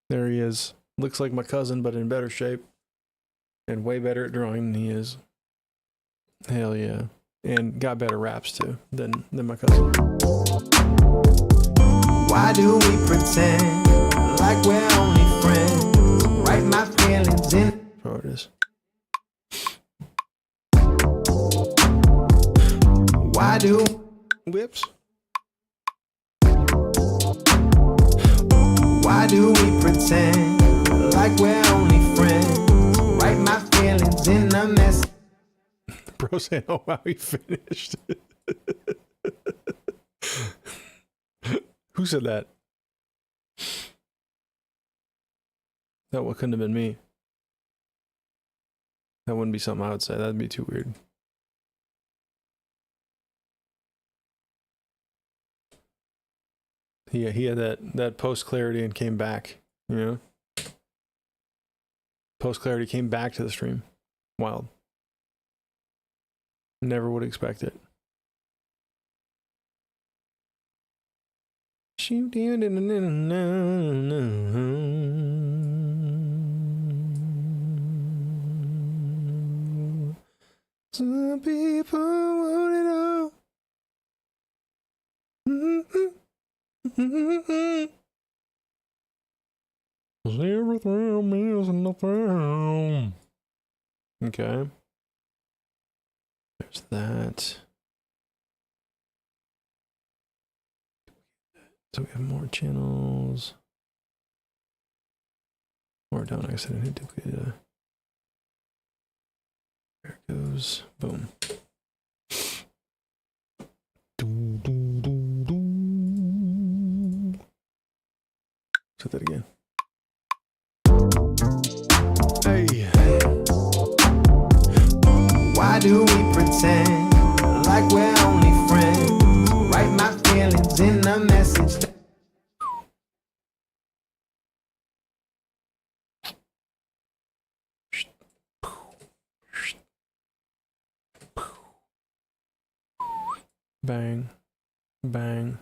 There he is. Looks like my cousin, but in better shape. And way better at drawing than he is. Hell yeah. And got better raps, too, than my cousin. Why do we pretend like we're only friends? Write my feelings in. Oh, it is. Why do Whips. Why do we pretend like we're only friends? Write my feelings in a mess. Bro saying, oh, wow, he finished. Who said that? That couldn't have been me. That wouldn't be something I would say. That'd be too weird. He had that post clarity and came back. You know, post clarity came back to the stream. Wild. Never would expect it. Shoot you. Some people want it all. Everything means nothing. Okay. There's that. So we have more channels. Or don't, I guess I didn't duplicate it. There it goes. Boom. Set that again. Hey. Why do we pretend like we're only friends? Write my feelings in a message. Bang. Bang.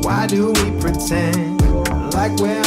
Why do we pretend like we're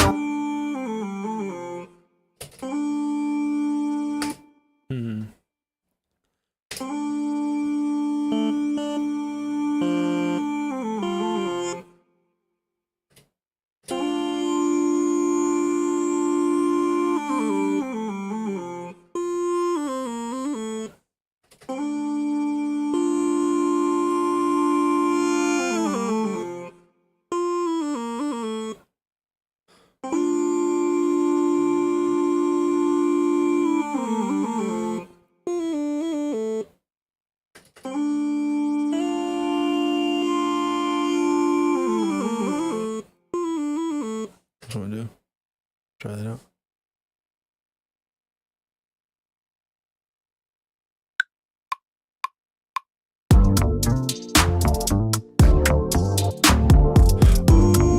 That's what I'm gonna do. Try that out.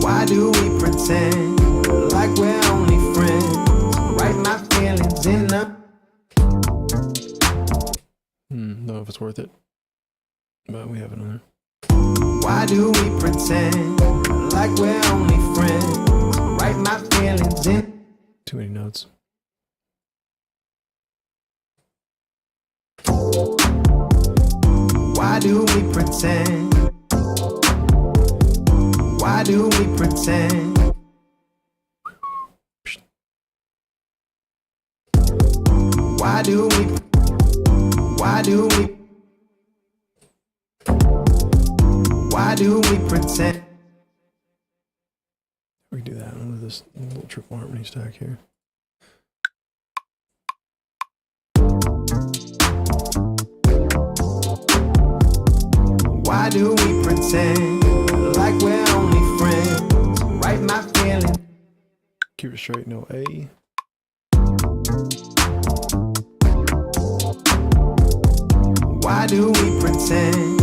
Why do we pretend like we're only friends? Write my feelings in a Don't know if it's worth it. But we have it on there. Why do we pretend like we're only friends? Write my feelings in Too many notes. Why do we pretend? Why do we pretend? Why do we? Why do we? Why do we pretend? We can do that under this little triple harmony stack here. Why do we pretend like we're only friends? Write my feelings. Keep it straight, no A. Why do we pretend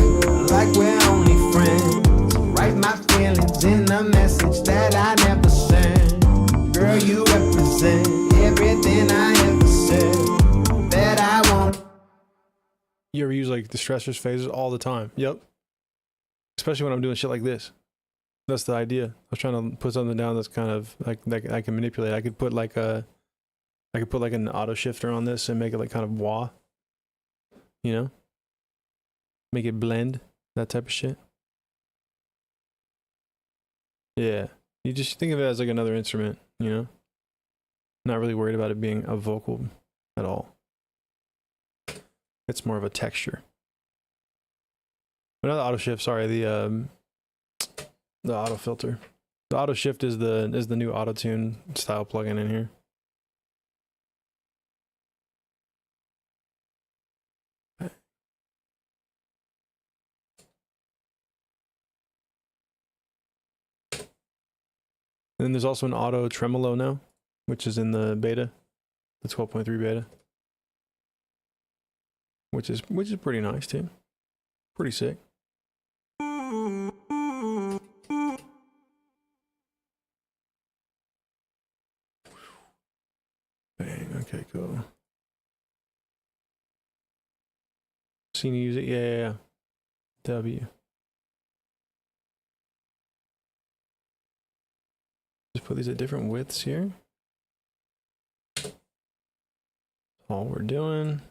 like we're only friends? Write my feelings in a message that I never sent. Girl, you represent everything I ever said that I want. You ever use like the stressors phases all the time? Yep. Especially when I'm doing shit like this. That's the idea. I was trying to put something down that's kind of like that I can manipulate. I could put like an auto shifter on this and make it like kind of wah. You know? Make it blend, that type of shit. Yeah. You just think of it as like another instrument, you know? Not really worried about it being a vocal at all. It's more of a texture. But not the auto shift, sorry, the auto filter. The auto shift is the new auto tune style plugin in here. And then there's also an auto tremolo now, which is in the beta, the 12.3 beta, which is pretty nice too, pretty sick. Okay, cool. Seen you use it? Yeah. W. Just put these at different widths here. All we're doing.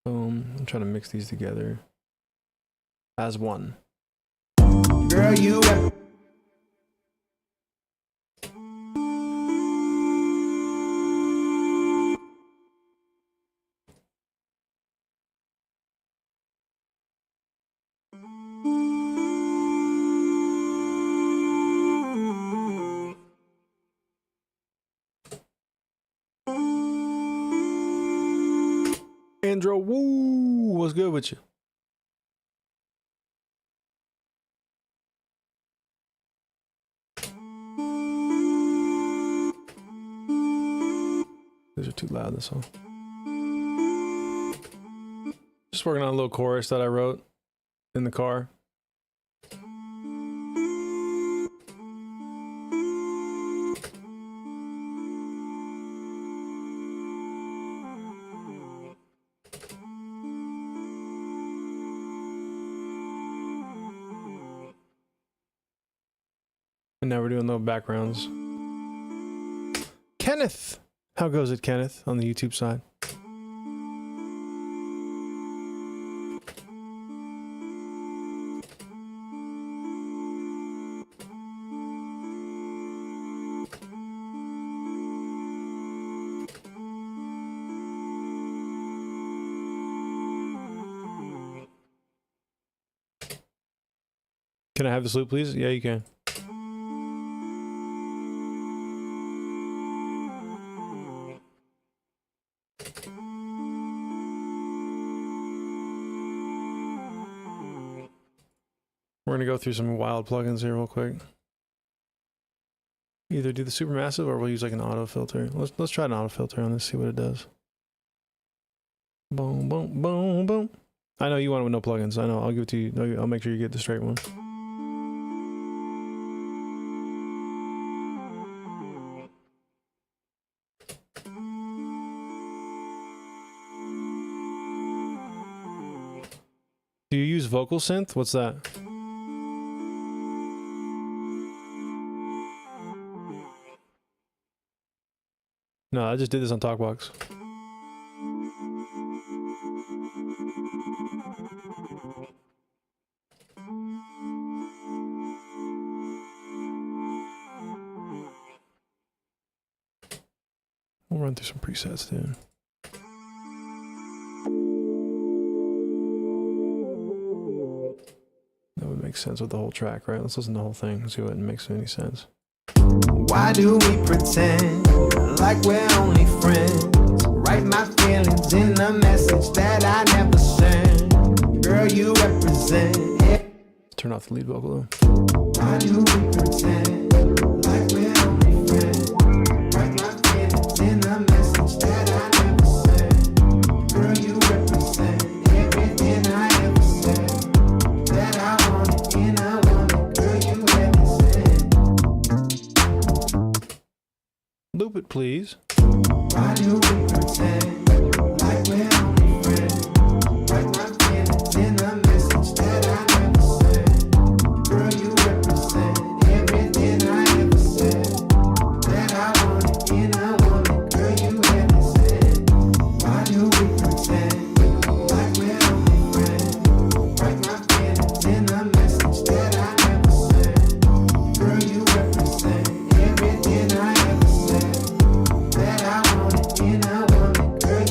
Boom. I'm trying to mix these together as one. Girl, you Andrew, woo! What's good with you? These are too loud, this song. Just working on a little chorus that I wrote in the car. And now we're doing little backgrounds. Kenneth! How goes it, Kenneth, on the YouTube side? Can I have this loop, please? Yeah, you can. We're gonna go through some wild plugins here real quick. Either do the supermassive or we'll use like an auto filter. Let's try an auto filter on this, see what it does. Boom, boom, boom, boom. I know you want it with no plugins. I know. I'll give it to you. I'll make sure you get the straight one. Do you use vocal synth? What's that? No, I just did this on Talkbox. We'll run through some presets, dude. That would make sense with the whole track, right? Let's listen to the whole thing, see what makes any sense. Why do we pretend like we're only friends? Write my feelings in a message that I never sent. Girl, you represent it. Turn off the lead vocal though. Why do we pretend like we're only friends? Write my feelings in a message that I never sent. Girl, you represent everything I ever said. That I wanted in a woman. Girl, you represent. Loop it, please. Why do we pretend like we're only friends? Write my feelings in a message that I never sent. Girl, you represent everything I ever said. That I wanted in a woman. Girl, you represent. Why do we pretend like we're only friends? Write my feelings in a message that I never sent. Girl, you represent everything I ever said. That I wanted in a woman, girl,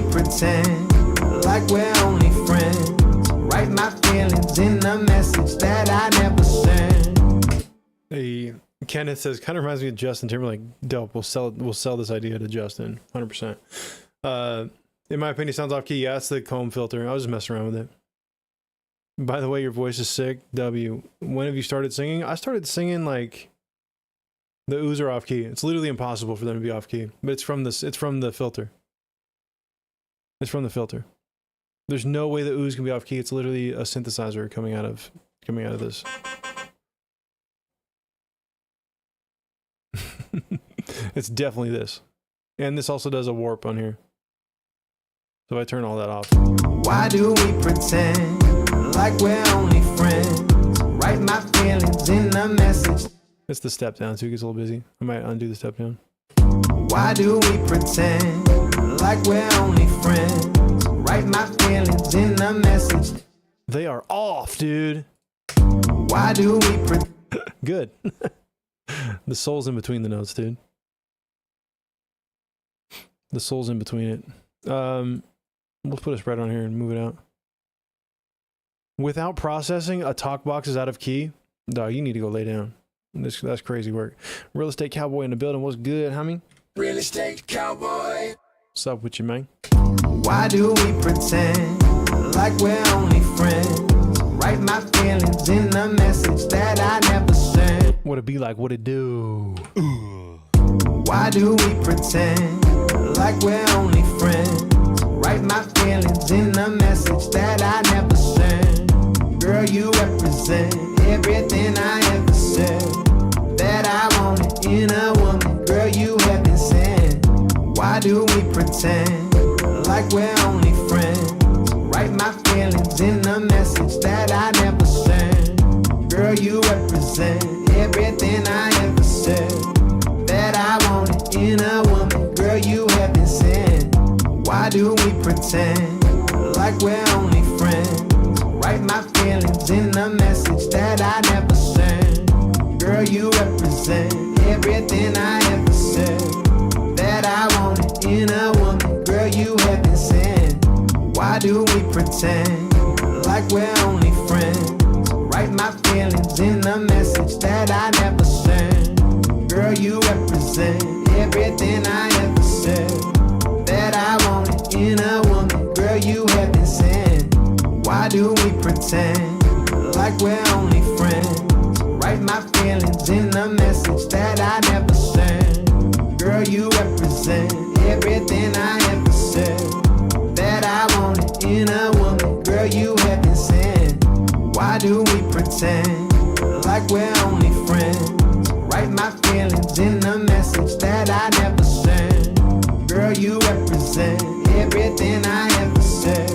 we pretend like we're only friends? Write my feelings in a message that I never sent. Hey, Kenneth says, kind of reminds me of Justin Timberlake. Dope. We'll sell this idea to Justin. 100%. In my opinion, sounds off key. Yeah, it's the comb filter. I was just messing around with it. By the way, your voice is sick. W. When have you started singing? I started singing like the oohs are off key. It's literally impossible for them to be off key. But it's from this. It's from the filter. It's from the filter. There's no way the oohs can be off key. It's literally a synthesizer coming out of this. It's definitely this. And this also does a warp on here. So I turn all that off. Why do we pretend like we're only friends? Write my feelings in a message. It's the step down too. It gets a little busy. I might undo the step down. Why do we pretend like we're only friends? Write my feelings in a message. They are off, dude. Why do we pretend? Good. The soul's in between the notes, dude. The soul's in between it. We'll put a spread on here and move it out. Without processing, a Talkbox is out of key. Dog, you need to go lay down. That's crazy work. Real estate cowboy in the building. What's good, homie? Real estate cowboy. What's up with you, man? Why do we pretend like we're only friends? Write my feelings in a message that I never sent. What it be like? What it do? Why do we pretend like we're only friends? Write my feelings in a message that I never sent. Girl, you represent everything I ever said that I wanted in a woman. Girl, you heaven sent. Why do we pretend like we're only friends? Write my feelings in a message that I never sent. Girl, you represent everything I ever said that I wanted in a woman. Girl, you heaven sent. Why do we pretend like we're only friends? Write my feelings in a message that I never sent. Girl, you represent everything I ever said that I wanted in a woman. Girl, you heaven sent. Why do we pretend like we're only friends? Write my feelings in a message that I never sent. Girl, you represent everything I ever said that I wanted in a woman. Girl, you heaven sent. Why do we pretend like we're only friends? Write my feelings in a message that I never sent. Girl, you represent everything I ever said that I wanted in a woman. Girl, you heaven sent. Why do we pretend like we're only friends? Write my feelings in a message that I never sent. Girl, you represent everything I ever said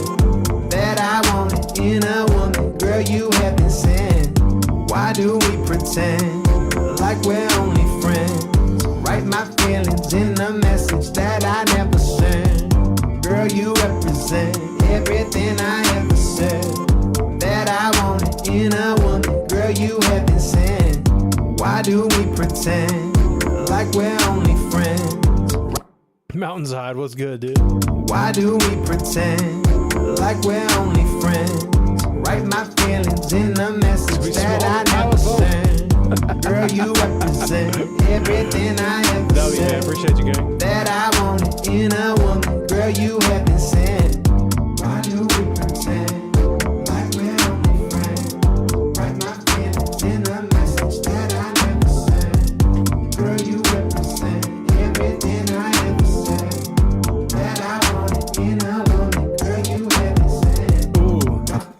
that I wanted in a woman. Girl, you heaven sent. Why do we pretend like we're only friends? Write my feelings in a message that I never sent. Girl, you represent everything I ever said that I wanted in a woman. Girl, you heaven sent. Why do we pretend like we're only friends? Mountainside, what's good, dude? Why do we pretend like we're only friends? Write my feelings in a message that I never sent. Girl, you represent everything I ever said appreciate you, gang. that I wanted in a woman. Girl, you heaven sent. Why do we pretend like we're only friends? Write my feelings in a message that I never sent. Girl, you represent everything I ever said that I wanted in a woman. Girl, you heaven sent. Ooh.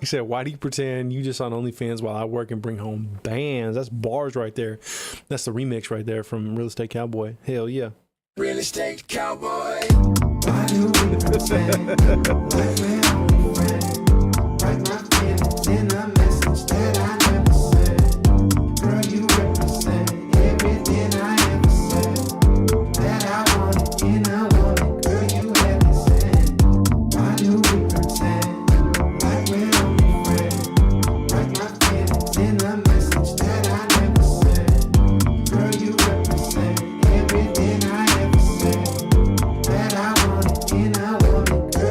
He said, why do you pretend you just on OnlyFans while I work and bring home bands? That's bars right there. That's the remix right there from Real Estate Cowboy. Hell yeah. Real estate cowboy. Why do we pretend like we're only friends? Write my feelings in a message that I never sent. Girl, you represent everything I ever said that I wanted in a woman. Girl, you heaven sent. Why do we pretend like we're only friends? Write my feelings in a message that I never sent. Girl, you represent everything I ever said that I wanted in a woman. Girl,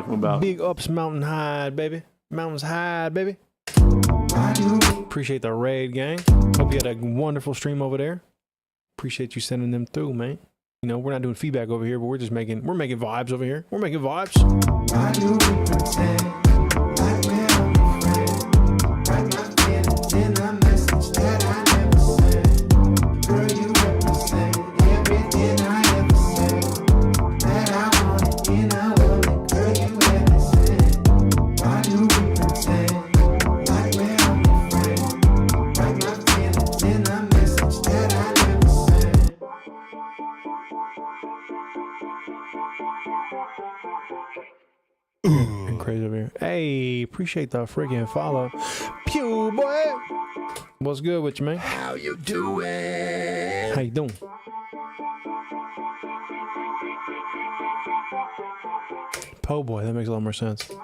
talking about. Big ups, Mountain High, baby. Mountains High, baby. Appreciate the raid, gang. Hope you had a wonderful stream over there. Appreciate you sending them through, man. You know, we're not doing feedback over here, but we're making vibes over here. We're making vibes. Why do we pretend like we're only friends? Write my feelings in a message that I never sent. Girl, you represent everything I ever said. That I wanted in a woman, girl, you haven't said. Why do we pretend like we're only friends? Write my feelings in a message that I never sent. And crazy over here. Hey, appreciate the freaking follow. Pew, boy. What's good with you, man? How you doing? How you doing? Po boy, that makes a lot more sense. Like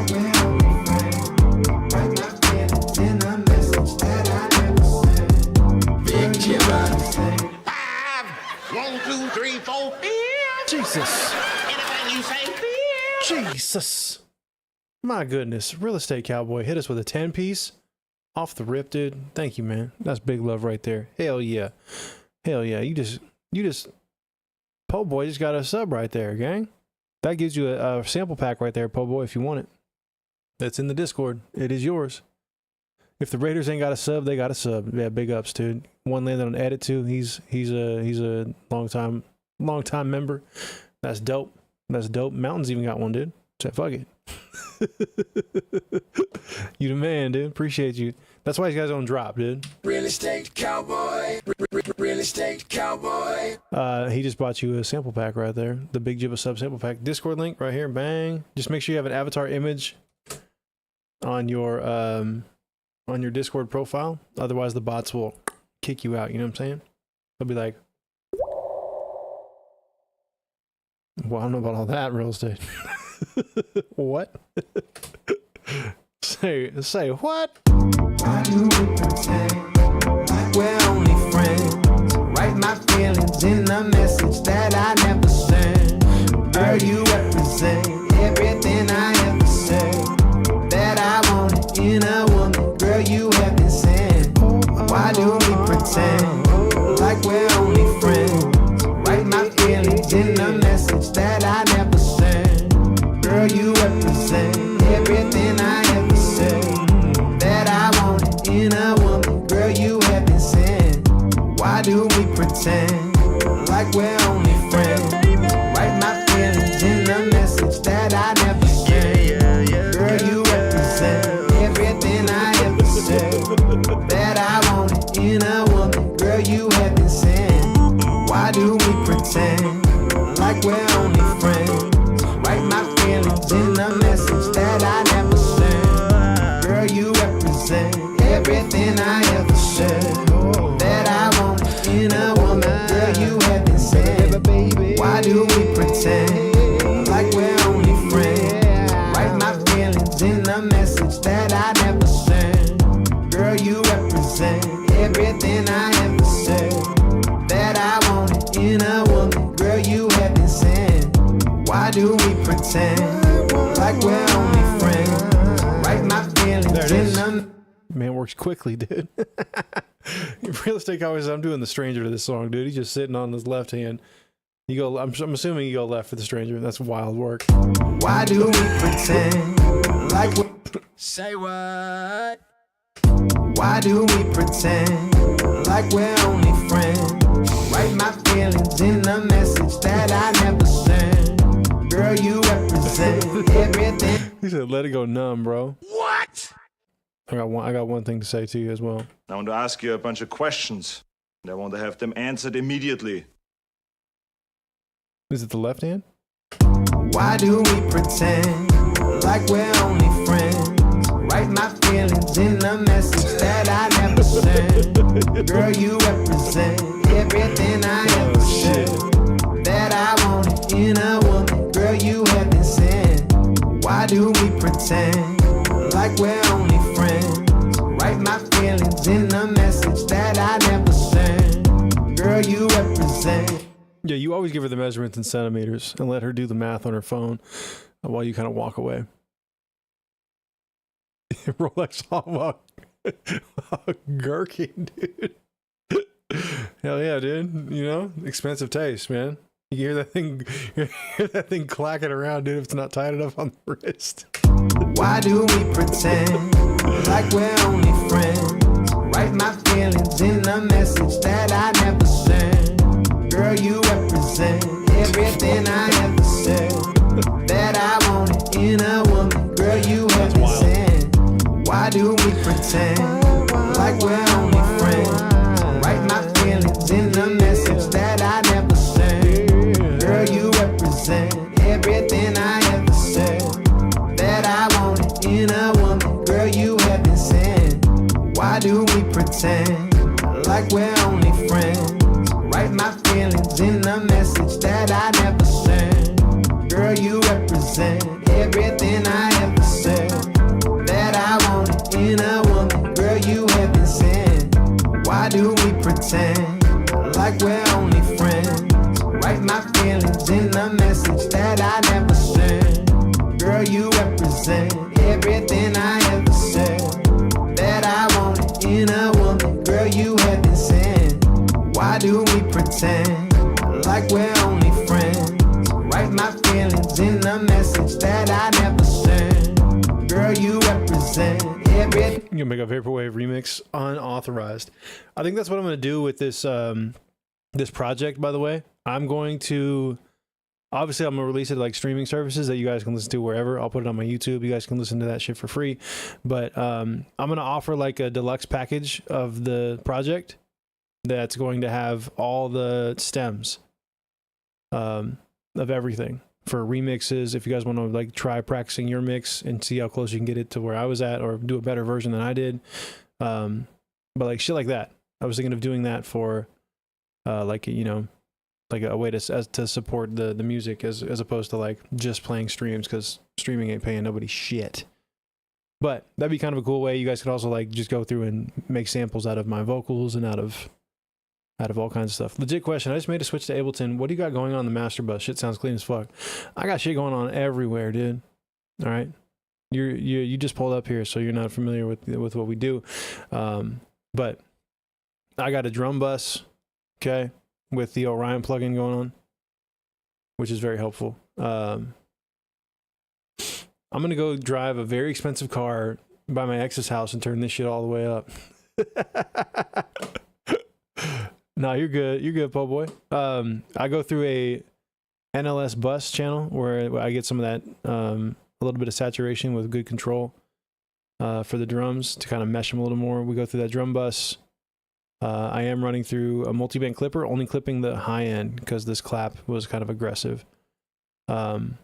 we're only friends. Write my feelings in a message that I never sent. Big Jibbah. 1, 2, 3, 4, 5. Jesus. Anything you say, Jesus. My goodness. Real estate cowboy hit us with a 10-piece. Off the rip, dude. Thank you, man. That's big love right there. Hell yeah. Hell yeah. You just Po boy just got a sub right there, gang. That gives you a sample pack right there, Po boy, if you want it. That's in the Discord. It is yours. If the Raiders ain't got a sub, they got a sub. Yeah, big ups, dude. One landed on edit too. He's a long time member. That's dope. That's dope. Mountain's even got one, dude. So fuck it. You the man, dude. Appreciate you. That's why these guys don't drop, dude. Real estate cowboy. Real estate cowboy. He just bought you a sample pack right there. The Big Jibbah sub sample pack. Discord link right here. Bang. Just make sure you have an avatar image on your Discord profile. Otherwise the bots will kick you out. You know what I'm saying? They'll be like, well, I don't know about all that real estate. What? Say what? Why do we pretend like we're only friends? Write my feelings in a message that I never sent. Girl, you represent everything I ever said. That I wanted in a woman, girl, you haven't said. Why do we pretend like we're only friends? Write my feelings in a message that I never sent. Girl, you represent everything I ever said. That I wanted in a woman, girl, you haven't said. Why do we pretend like we're only friends? Write my feelings in a message that I never sent. Girl, you represent everything I ever said. That I wanted in a woman, girl, you haven't said. Why do we pretend like we're only friends? Write my feelings in a message that I never sent. Girl, you represent everything I ever said. That I want in a woman, girl, you haven't said. Why do we pretend like we're only friends? Write my feelings in a message that I never sent. Girl, you represent everything I ever said. That I want in a woman, girl, you haven't said. Why do we pretend like we're only friends? Write my feelings in a Man works quickly, dude. Real estate cowboy says, I'm doing the stranger to this song, dude. He's just sitting on his left hand. You go. I'm assuming you go left for the stranger. That's wild work. Why do we pretend like we say what? Why do we pretend like we're only friends? Write my feelings in a message that I never sent. Girl, you represent everything. He said, "Let it go numb, bro." What? I got one thing to say to you as well. I want to ask you a bunch of questions, and I want to have them answered immediately. Is it the left hand? Why do we pretend like we're only friends? Write my feelings in a message that I never sent. Girl, you represent everything I ever said. That I wanted in a woman, girl, you haven't said. Why do we pretend like we're only friends? Write my feelings in a message message that I never sent. Girl, you represent. Yeah, you always give her the measurements in centimeters and let her do the math on her phone while you kind of walk away. Rolex Hallmark. Gherkin, dude. Hell yeah, dude. You know, expensive taste, man. You hear that thing, you hear that thing clacking around, dude, if it's not tight enough on the wrist. Why do we pretend like we're only friends? Write my feelings in a message that I never sent. Girl, you represent everything I ever said that I wanted in a woman. Girl, you represent. Why do we pretend like we're only friends? Write my feelings in a message that I never sent. Girl, you represent everything I ever said that I wanted in a woman. Girl, you haven't sent. Why do we pretend like we're only friends? Write my feelings in a message that I never sent. Girl, you represent everything I ever said that I wanted in a woman. Girl, you haven't sent. Why do we pretend like we're only friends? Write my feelings in a message that I never sent. Girl, you represent everything I ever said that I wanted in a woman. Girl, you haven't sent. Why do we pretend like we're only friends? Write my feelings in a message that I never sent. Girl, you represent everything. You can make a vaporwave remix unauthorized. I think that's what I'm going to do with this this project. By the way, I'm going to obviously I'm gonna release it like streaming services that you guys can listen to wherever. I'll put it on my YouTube. You guys can listen to that shit for free. But I'm gonna offer like a deluxe package of the project that's going to have all the stems of everything for remixes. If you guys want to like try practicing your mix and see how close you can get it to where I was at, or do a better version than I did, but like shit like that. I was thinking of doing that for like, you know, like a way to support the music as opposed to like just playing streams, because streaming ain't paying nobody shit. But that'd be kind of a cool way. You guys could also like just go through and make samples out of my vocals and out of all kinds of stuff. Legit question. I just made a switch to Ableton. What do you got going on the master bus? Shit sounds clean as fuck. I got shit going on everywhere, dude. All right. You just pulled up here, so you're not familiar with what we do. But I got a drum bus, okay, with the Orion plugin going on, which is very helpful. I'm gonna go drive a very expensive car by my ex's house and turn this shit all the way up. No, you're good. You're good, po' boy. I go through a NLS bus channel where I get some of that, a little bit of saturation with good control for the drums to kind of mesh them a little more. We go through that drum bus. I am running through a multi-band clipper, only clipping the high end because this clap was kind of aggressive. And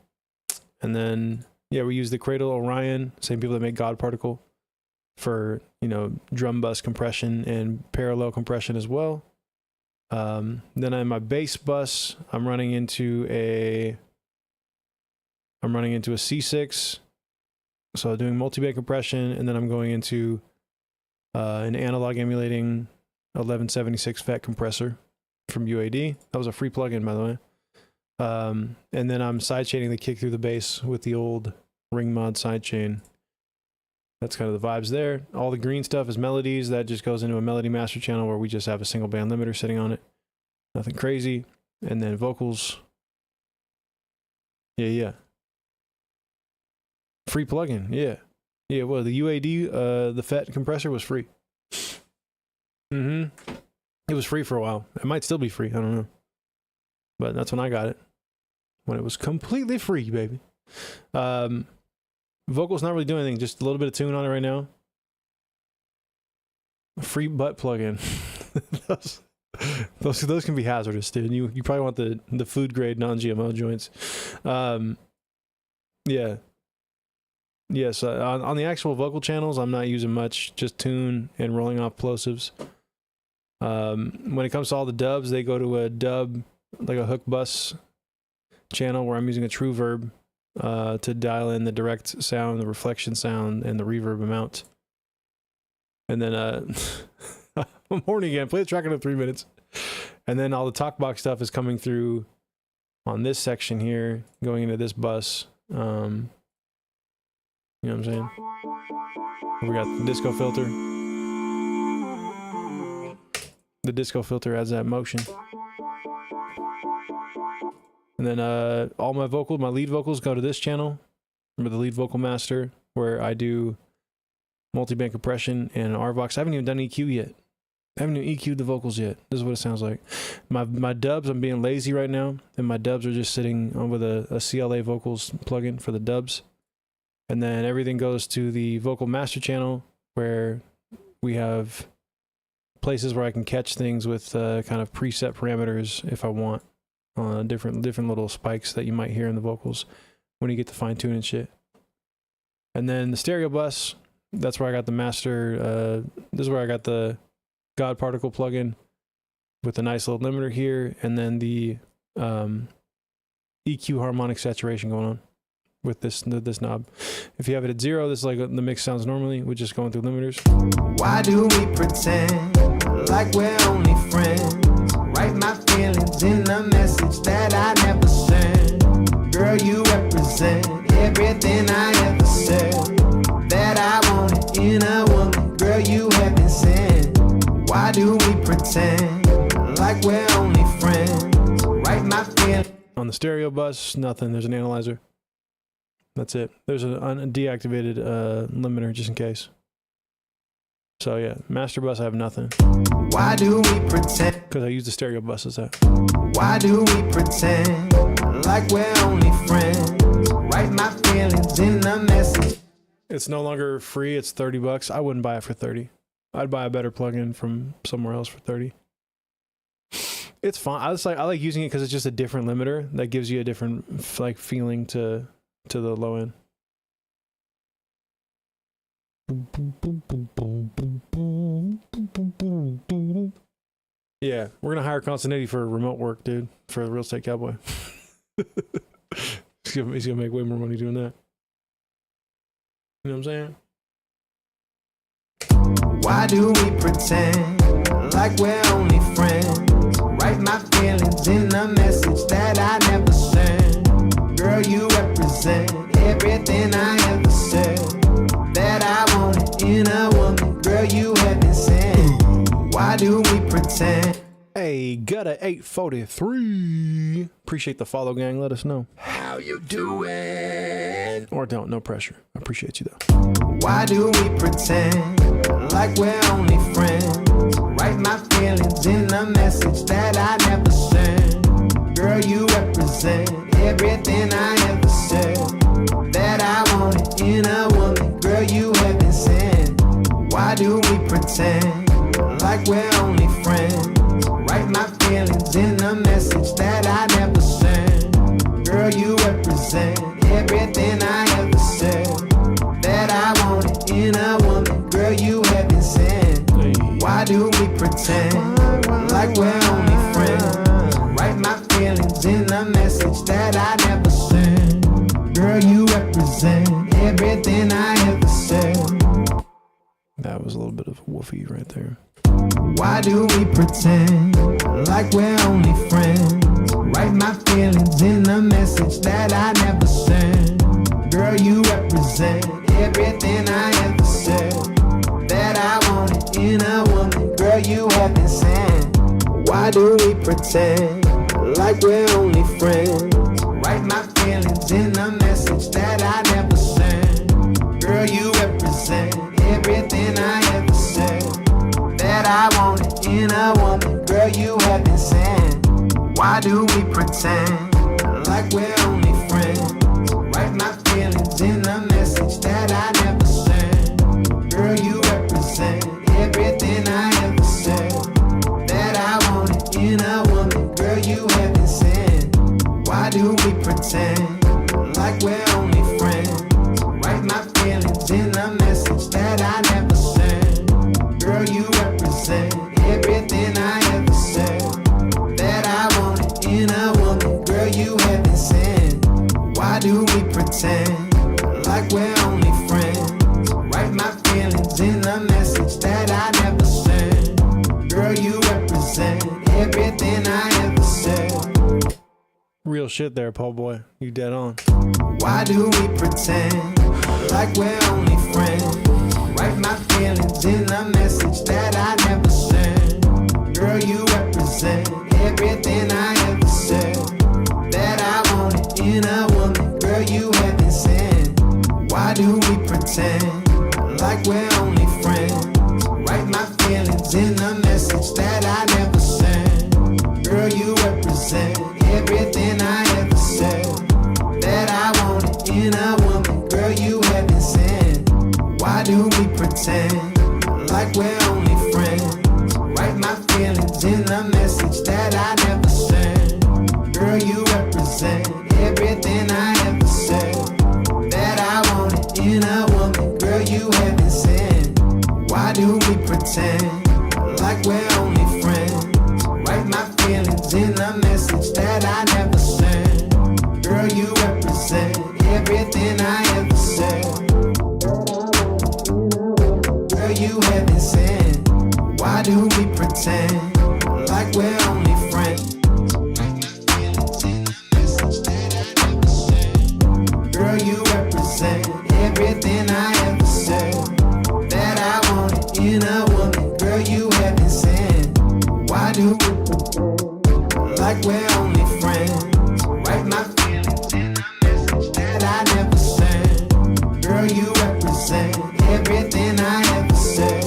then, yeah, we use the Cradle Orion, same people that make God Particle, for, you know, drum bus compression and parallel compression as well. Then on my bass bus, I'm running into a C6, so doing multi-band compression, and then I'm going into an analog emulating 1176 FET compressor from UAD. That was a free plugin, by the way. And then I'm sidechaining the kick through the bass with the old Ring Mod sidechain. That's kind of the vibes there. All the green stuff is melodies. That just goes into a melody master channel where we just have a single band limiter sitting on it. Nothing crazy. And then vocals. Yeah. Free plugin. Yeah, well, the UAD, the FET compressor was free. It was free for a while. It might still be free. I don't know. But that's when I got it. When it was completely free, baby. Vocals not really doing anything. Just a little bit of tune on it right now. Free butt plugin. those can be hazardous, dude. You probably want the food grade non-GMO joints. Yeah. Yes, on the actual vocal channels, I'm not using much. Just tune and rolling off plosives. When it comes to all the dubs, they go to a dub, like a hook bus channel where I'm using a true verb to dial in the direct sound, the reflection sound, and the reverb amount. And then I'm horny again. Play the track in 3 minutes. And then all the Talkbox stuff is coming through on this section here, going into this bus. You know what I'm saying? We got the disco filter. The disco filter adds that motion. And then all my vocals, my lead vocals go to this channel. Remember the lead vocal master, where I do multi-band compression and RVox. I haven't even done EQ yet. I haven't even EQ'd the vocals yet. This is what it sounds like. My dubs, I'm being lazy right now, and my dubs are just sitting on with a CLA vocals plugin for the dubs. And then everything goes to the vocal master channel, where we have places where I can catch things with kind of preset parameters if I want. Different little spikes that you might hear in the vocals when you get to fine tune and shit. And then the stereo bus, that's where I got the master. This is where I got the God Particle plugin with a nice little limiter here, and then the EQ harmonic saturation going on with this knob. If you have it at 0, this is like the mix sounds normally. We're just going through limiters. Why do we pretend like we're only friends? Write my feelings in a message that I never sent. Girl, you represent everything I ever said that I wanted in a woman. Girl, you haven't sent. Why do we pretend like we're only friends? Write my feelings. On the stereo bus, nothing. There's an analyzer. That's it. There's a deactivated limiter just in case. So yeah, master bus I have nothing. Why do we pretend? Because I use the stereo bus as that. Why do we pretend like we're only friends? Write my feelings in a message. It's no longer free. It's $30. I wouldn't buy it for 30. I'd buy a better plugin from somewhere else for 30. It's fine. I like using it because it's just a different limiter that gives you a different like feeling to the low end. Yeah, we're gonna hire Constantine for remote work, dude, for the Real Estate Cowboy. He's gonna make way more money doing that. You know what I'm saying? Why do we pretend like we're only friends? Write my feelings in a message that I never sent. Girl, you represent everything I ever said that I wanted in a woman. Girl, you haven't sent. Why do we pretend? Hey, Gutta 843. Appreciate the follow, gang. Let us know How you doing? or don't. No pressure. I appreciate you though. Why do we pretend like we're only friends? Write my feelings in a message that I never sent. Girl, you represent everything I ever said that I wanted in a woman. Girl, you haven't sent. Why do we pretend like we're only friends? Write my feelings in a message that I never sent. Girl, you represent everything I ever said that I wanted in a woman. Girl, you haven't sent. Why do we pretend like we're only friends? Write my feelings in a message that I never sent. Girl, you represent everything I ever said. That was a little bit of a woofy right there. Why do we pretend like we're only friends? Write my feelings in a message that I never sent. Girl, you represent everything I ever said that I wanted in a woman. Girl, you haven't sent. Why do we pretend like we're only friends? Write my feelings in a message that I never sent. Girl, you represent everything I ever said that I wanted in a woman. Girl, you haven't sent. Why do we pretend like we're only friends? Write my feelings in a message that I never sent. Girl, you represent everything I ever said that I wanted in a woman. Girl, you haven't sent. Why do we pretend like we're only friends? Write my feelings in a message that I never sent. Girl, you represent everything I ever said that I wanted in a woman. Girl, you haven't sent. Why do we pretend like we're only friends? Write my feelings in a message that I never sent. Girl, you represent everything I ever said. Real shit there, Paul Boy. You dead on. Why do we pretend like we're only friends? Write my feelings in a message that I never sent. Girl, you represent everything I ever said. That I wanted in a woman, girl, you haven't sent. Why do we pretend like we're only friends? Write my feelings in a message that I never sent. Girl, you represent everything I ever said. That I wanted in a woman, girl, you haven't sent. Why do we pretend like we're only friends? Write my feelings in a message that I never sent. Girl, you represent everything I ever said. That I wanted in a woman, girl, you haven't sent. Why do we pretend like we're only friends? Write my feelings in a message that I never sent. Girl, you represent everything I ever said. Girl, you haven't sent. Why do we pretend like we're only friends? Girl, you represent everything I ever said. That I wanted in a woman, girl, you haven't sent. Why do we pretend like we're only friends? Write my feelings in a message that I never sent. Girl, you represent everything I ever said.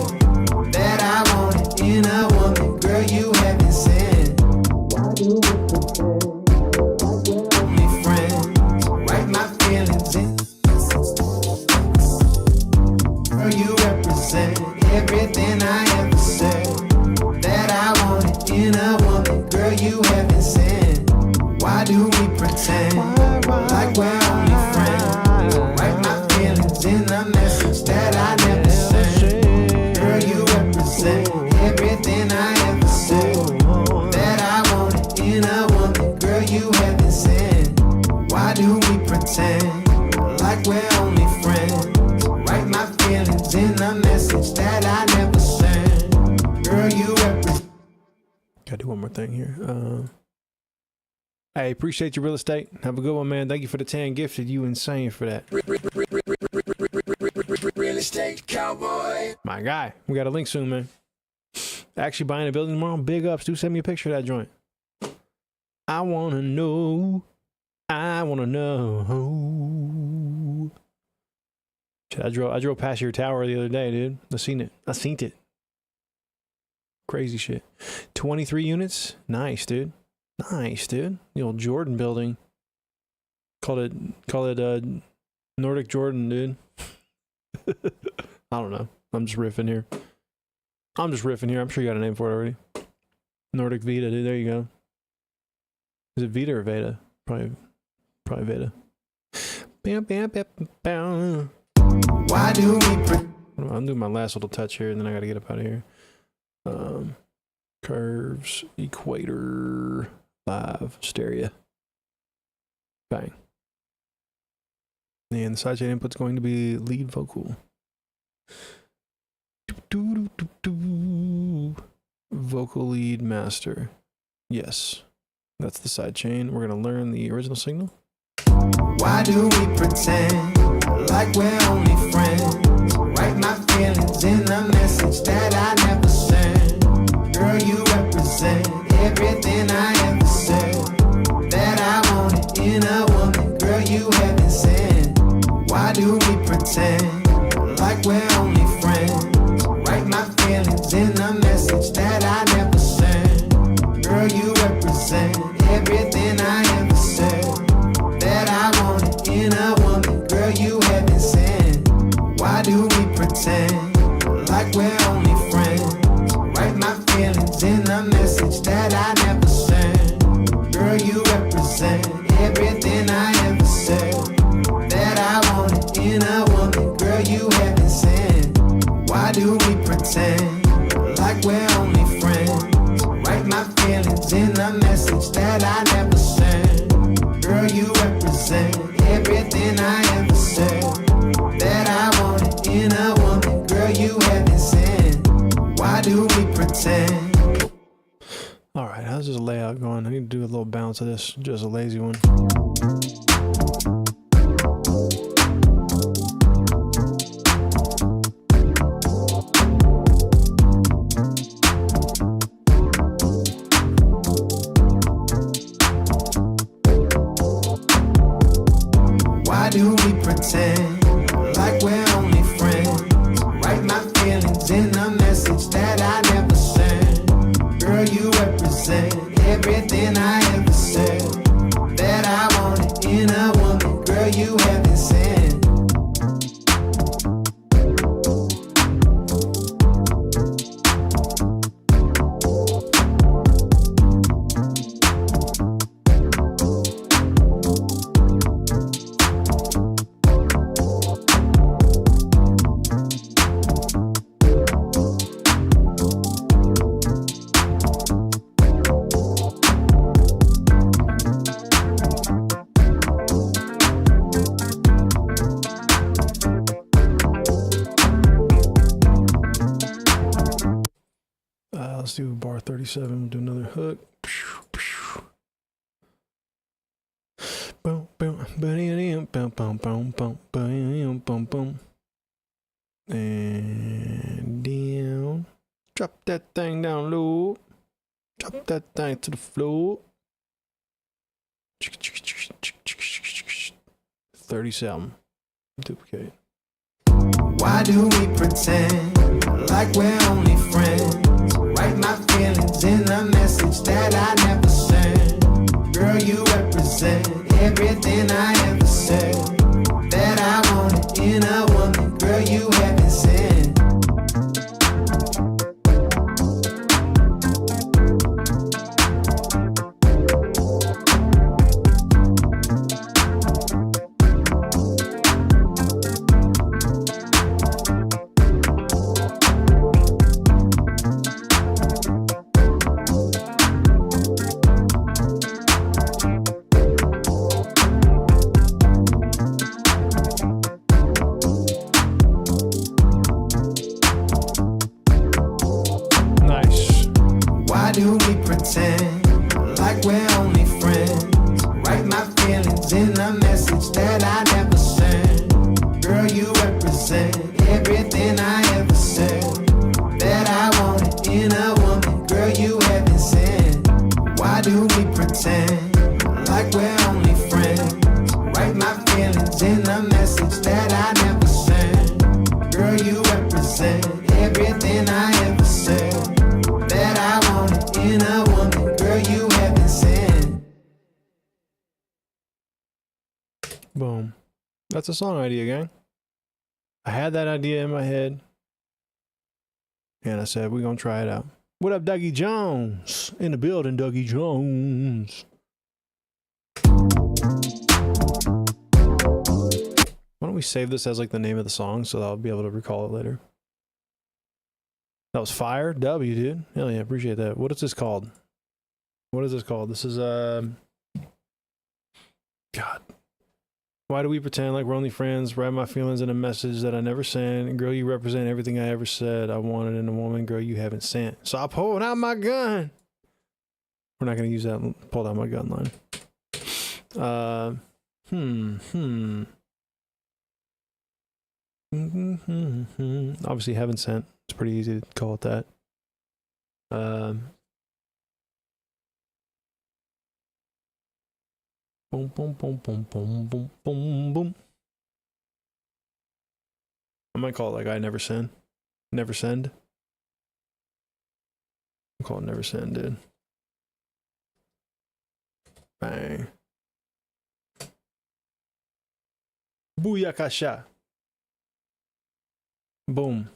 That I wanted in a woman, girl, you haven't sent. Why do we pretend like we're only friends? Write my feelings in. Girl, you represent everything I ever said. That I wanted in a woman, girl, you haven't sent. Why do we pretend like we're only friends? Write my feelings in a message that I never sent. Girl, you represent everything I ever said. That I wanted in a woman, girl, you haven't sent. Why do we pretend like we're only friends? Write my feelings in a message that I never sent. Girl, you represent. Gotta do one more thing here. Hey, appreciate your real estate. Have a good one, man. Thank you for the 10 gifted. You insane for that. Real estate cowboy. My guy. We got a link soon, man. Actually buying a building tomorrow. Big ups. Do send me a picture of that joint. I want to know. I want to know. Shit, I drove past your tower the other day, dude. I seen it. Crazy shit. 23 units. Nice, dude. Nice, dude. The old Jordan building. Call it Nordic Jordan, dude. I don't know. I'm just riffing here. I'm sure you got a name for it already. Nordic Vita, dude. There you go. Is it Vita or Veda? Probably Veda. Bam, bam, bam, bam. Why do we I'm doing my last little touch here, and then I got to get up out of here. Curves, equator, live, stereo. Bang. And the sidechain input's going to be lead vocal. Vocal lead master. Yes. That's the sidechain. We're going to learn the original signal. Why do we pretend like we're only friends? Write my feelings in a message that I never sent. Girl, you represent everything I ever said. That I wanted in a woman, girl, you haven't sent. Why do we pretend like we're only friends? Write my feelings in a message that I never sent. Girl, you represent everything I ever said. That I wanted in a woman, girl, you haven't sent. Why do we pretend like we're only friends? Write my feelings in a message that I never sent. Girl, you represent everything I ever said. That I wanted in a woman, girl, you haven't sent. Why do we pretend like we're only friends? Write my feelings in a message that I never sent. Girl, you represent everything I ever said. That I wanted in a woman, girl, you haven't sent. Why do we pretend How's this layout going? I need to do a little bounce of this. Just a lazy one. Why do we pretend like we're only friends? Write my feelings in a message that I never sent. Girl, you represent everything I ever said that I wanted in a woman. Girl, you haven't sent. Let's do bar 37. We'll do another hook. Boom, boom, boom, boom, boom, boom, boom, boom, boom. And down. Drop that thing down low. Drop that thing to the floor. 37. Duplicate. Why do we pretend like we're only friends? Write my feelings in a message that I never sent. Girl, you represent everything I ever said that I wanted in a woman. Girl, you haven't sent. Nice. Why do we pretend like we're only friends? Write my feelings in a message that I never sent. Girl, you represent everything I ever said that I wanted in a woman. Girl, you haven't sent. Why do we pretend like we're only friends? Write my feelings in a message that I never sent. Girl, you represent everything I ever said that I wanted in a woman. Girl, you haven't sent. Boom. That's a song idea, gang. I had that idea in my head. And I said, we're going to try it out. What up, Dougie Jones? In the building, Dougie Jones. Why don't we save this as like the name of the song so that I'll be able to recall it later. That was fire. W, dude. Hell yeah, appreciate that. What is this called? What is this called? This is, God. Why do we pretend like we're only friends? Write my feelings in a message that I never sent. Girl, you represent everything I ever said I wanted in a woman. Girl, you haven't sent. So I pulled out my gun. We're not going to use that pulled out my gun line. Obviously haven't sent. It's pretty easy to call it that. Boom, boom, boom, boom, boom, boom, boom, boom. I might call it like I never send. Never send. I'll call it never send, dude. Bang. Booyakasha. Boom.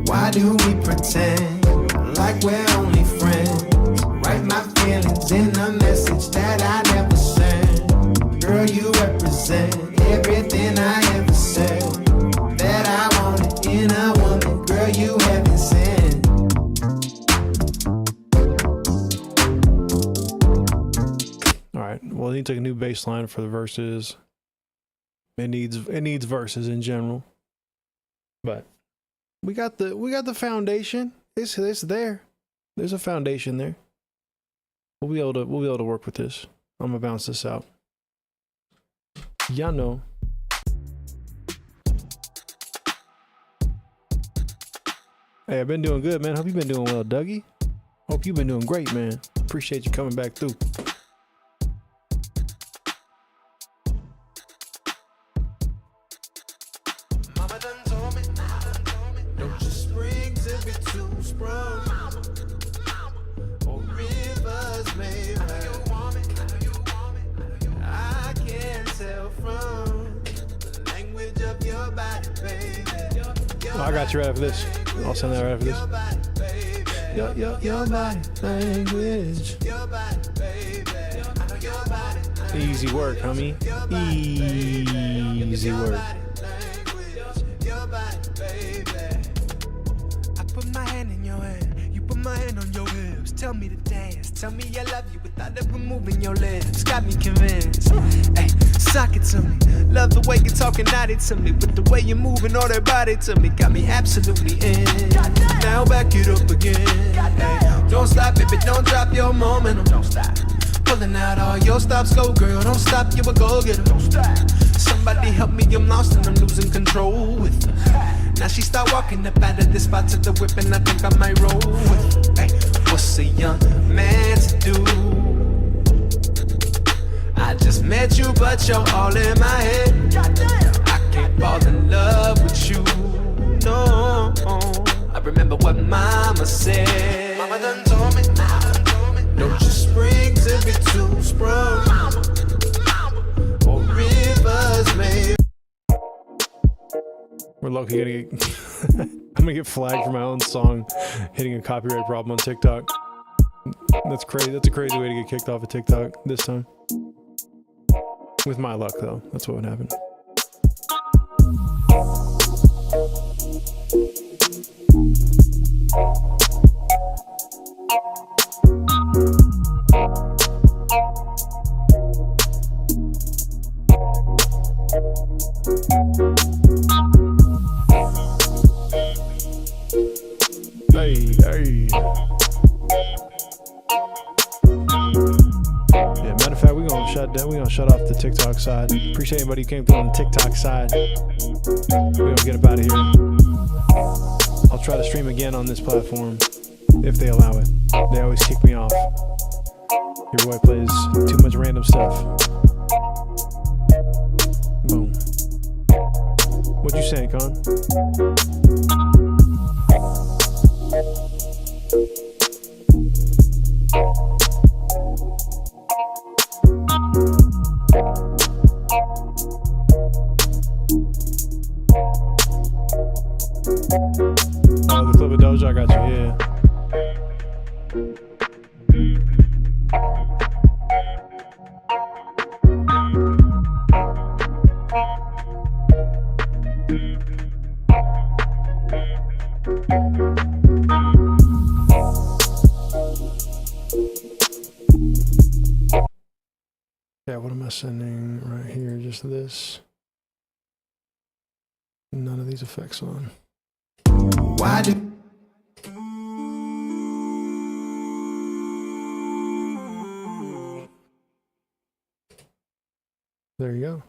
Why do we pretend like we're only friends? Write my feelings in a message that I never sent. Girl, you represent everything I ever said needs like a new bass line for the verses. It needs verses in general. But we got the foundation. It's there. There's a foundation there. We'll be able to work with this. I'm gonna bounce this out. Y'all know. Hey, I've been doing good, man. Hope you've been doing well, Dougie. Hope you've been doing great, man. Appreciate you coming back through. Mama done told me, don't you spring to be too sprung. Or rivers may I can't tell from the language of your body, baby. Oh, I got you right after this. I'll send that right after this. Your body language. Easy work, homie. Easy work. I put my hand in your hand, you put my hand on your hips. Tell me to dance, tell me I love you without ever moving your lips. Got me convinced. Hey, sock it to me. Love the way you're talking naughty to me, with the way you're moving all that body to me. Got me absolutely in. Now back it up again. Hey, don't stop, baby, don't drop your momentum. Don't stop. Pulling out all your stops, go girl, don't stop, you a go-getter. Don't stop. Somebody help me, I'm lost and I'm losing control with her. Now she start walking up out of this spot to the whip and I think I might roll with her. Hey, what's a young man to do? I just met you, but you're all in my head. I can't fall in love with you, no. I remember what mama said. Mama done told me, don't you spring to be too sprung. Or rivers may. We're low-key gonna get I'm gonna get flagged for my own song hitting a copyright problem on TikTok. That's crazy. That's a crazy way to get kicked off of TikTok this time. With my luck, though, that's what would happen. Hey, hey. Yeah, matter of fact, we're gonna shut off the TikTok side. Appreciate anybody who came through on the TikTok side. We're gonna get up out of here. I'll try to stream again on this platform if they allow it. They always kick me off. Your boy plays too much random stuff. Boom. What you saying, Con? Oh, the clip of Doja, I got you, yeah. Yeah, what am I sending right here? Just this. None of these effects on. Why do There you go.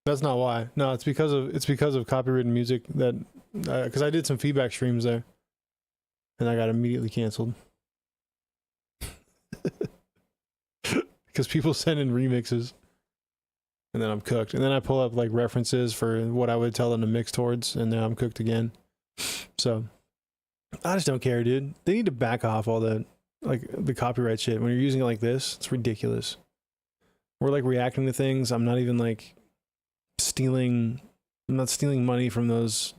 That's not why. No, it's because of copyrighted music that because I did some feedback streams there, and I got immediately canceled because people send in remixes, and then I'm cooked. And then I pull up like references for what I would tell them to mix towards, and then I'm cooked again. So I just don't care, dude. They need to back off all the the copyright shit. When you're using it like this, it's ridiculous. We're like reacting to things. I'm not even like I'm not stealing money from those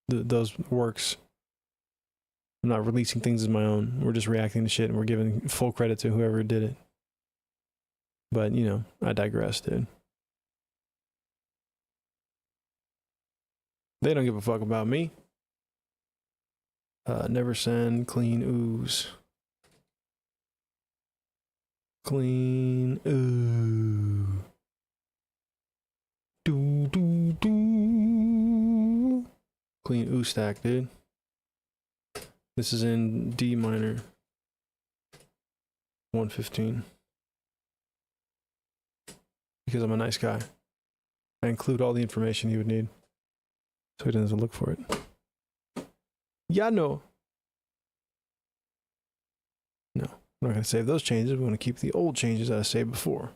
those works. I'm not releasing things as my own. We're just reacting to shit and we're giving full credit to whoever did it. But, you know, I digress, dude. They don't give a fuck about me. Never send clean ooze. Clean ooh. Do do do. Clean ooh stack, dude. This is in D minor. 115. Because I'm a nice guy. I include all the information he would need. So he doesn't have to look for it. Yeah, no. No, I'm not going to save those changes. We want to keep the old changes that I saved before.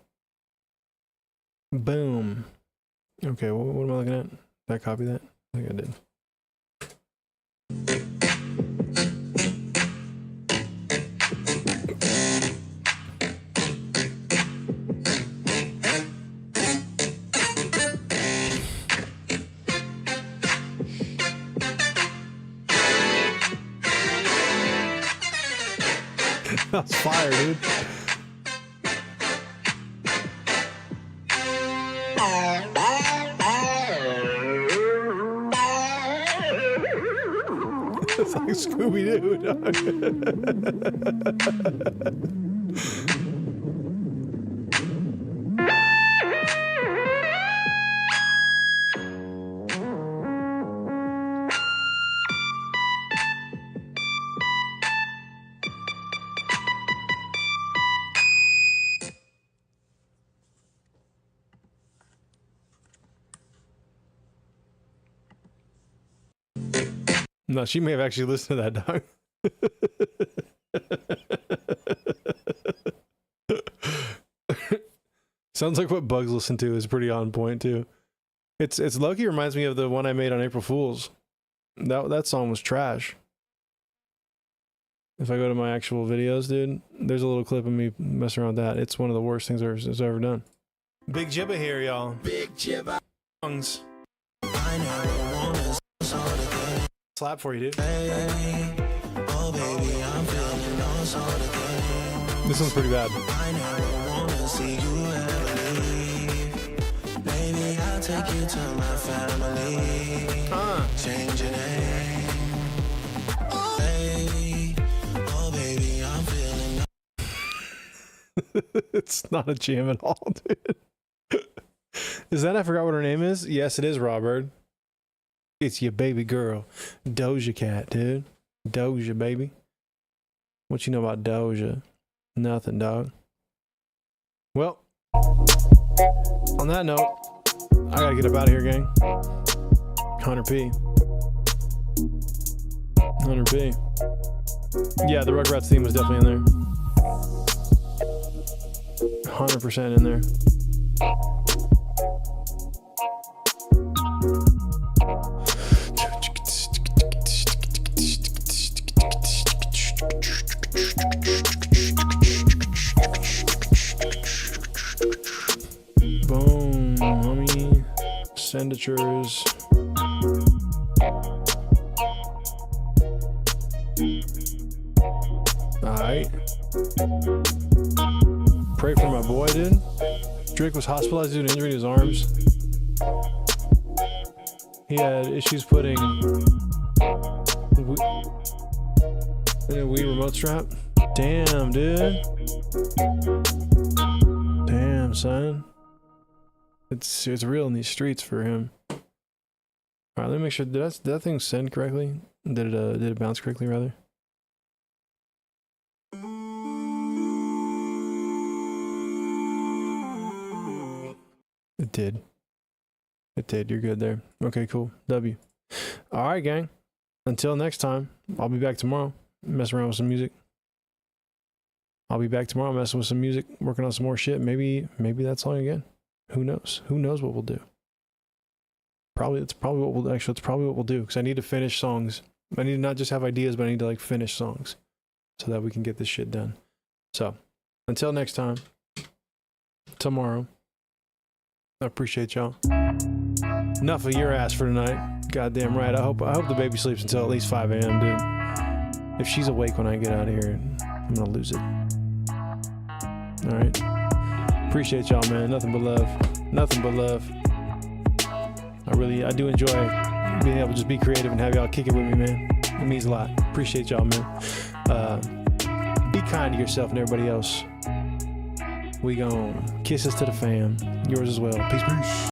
Boom. Okay, what am I looking at? Did I copy that? I think I did. That's fire, dude. It's like Scooby-Doo, dog. No, she may have actually listened to that, dog. Sounds like what Bugs listened to is pretty on point too. It's low-key reminds me of the one I made on April Fool's. That song was trash. If I go to my actual videos, dude, there's a little clip of me messing around with that. It's one of the worst things I've ever done. Big Jibbah here, y'all. Big Jibbah. Songs. Slap for you, dude. Oh, baby, I'm feeling all sort of thing. This one's pretty bad. I never wanna see you ever leave. Baby, I'll take you to my family. Change your name. Oh, baby, I'm feeling. It's not a jam at all, dude. Is that I forgot what her name is? Yes, it is, Robert. It's your baby girl, Doja Cat, dude. Doja, baby. What you know about Doja? Nothing, dog. Well, on that note, I gotta get up out of here, gang. 100p. 100p. Yeah, the Rugrats theme was definitely in there. 100% in there. Boom, homie. Senditures. Alright. Pray for my boy, dude. Drake was hospitalized due to injury to his arms. He had issues putting in a Wii remote strap. Damn, dude. Damn, son. It's real in these streets for him. All right, let me make sure. Did that thing send correctly? Did it bounce correctly, rather? It did. It did. You're good there. Okay, cool. W. All right, gang. Until next time, I'll be back tomorrow. Messing around with some music. I'll be back tomorrow messing with some music, working on some more shit. Maybe that song again. Who knows? Who knows what we'll do? It's probably what we'll do, because I need to finish songs. I need to not just have ideas, but I need to like finish songs so that we can get this shit done. So until next time, tomorrow. I appreciate y'all. Enough of your ass for tonight. Goddamn right. I hope the baby sleeps until at least 5 a.m., dude. If she's awake when I get out of here, I'm gonna lose it. All right. Appreciate y'all, man. Nothing but love. Nothing but love. I do enjoy being able to just be creative and have y'all kick it with me, man. It means a lot. Appreciate y'all, man. Be kind to yourself and everybody else. We gon' kisses to the fam. Yours as well. Peace, peace.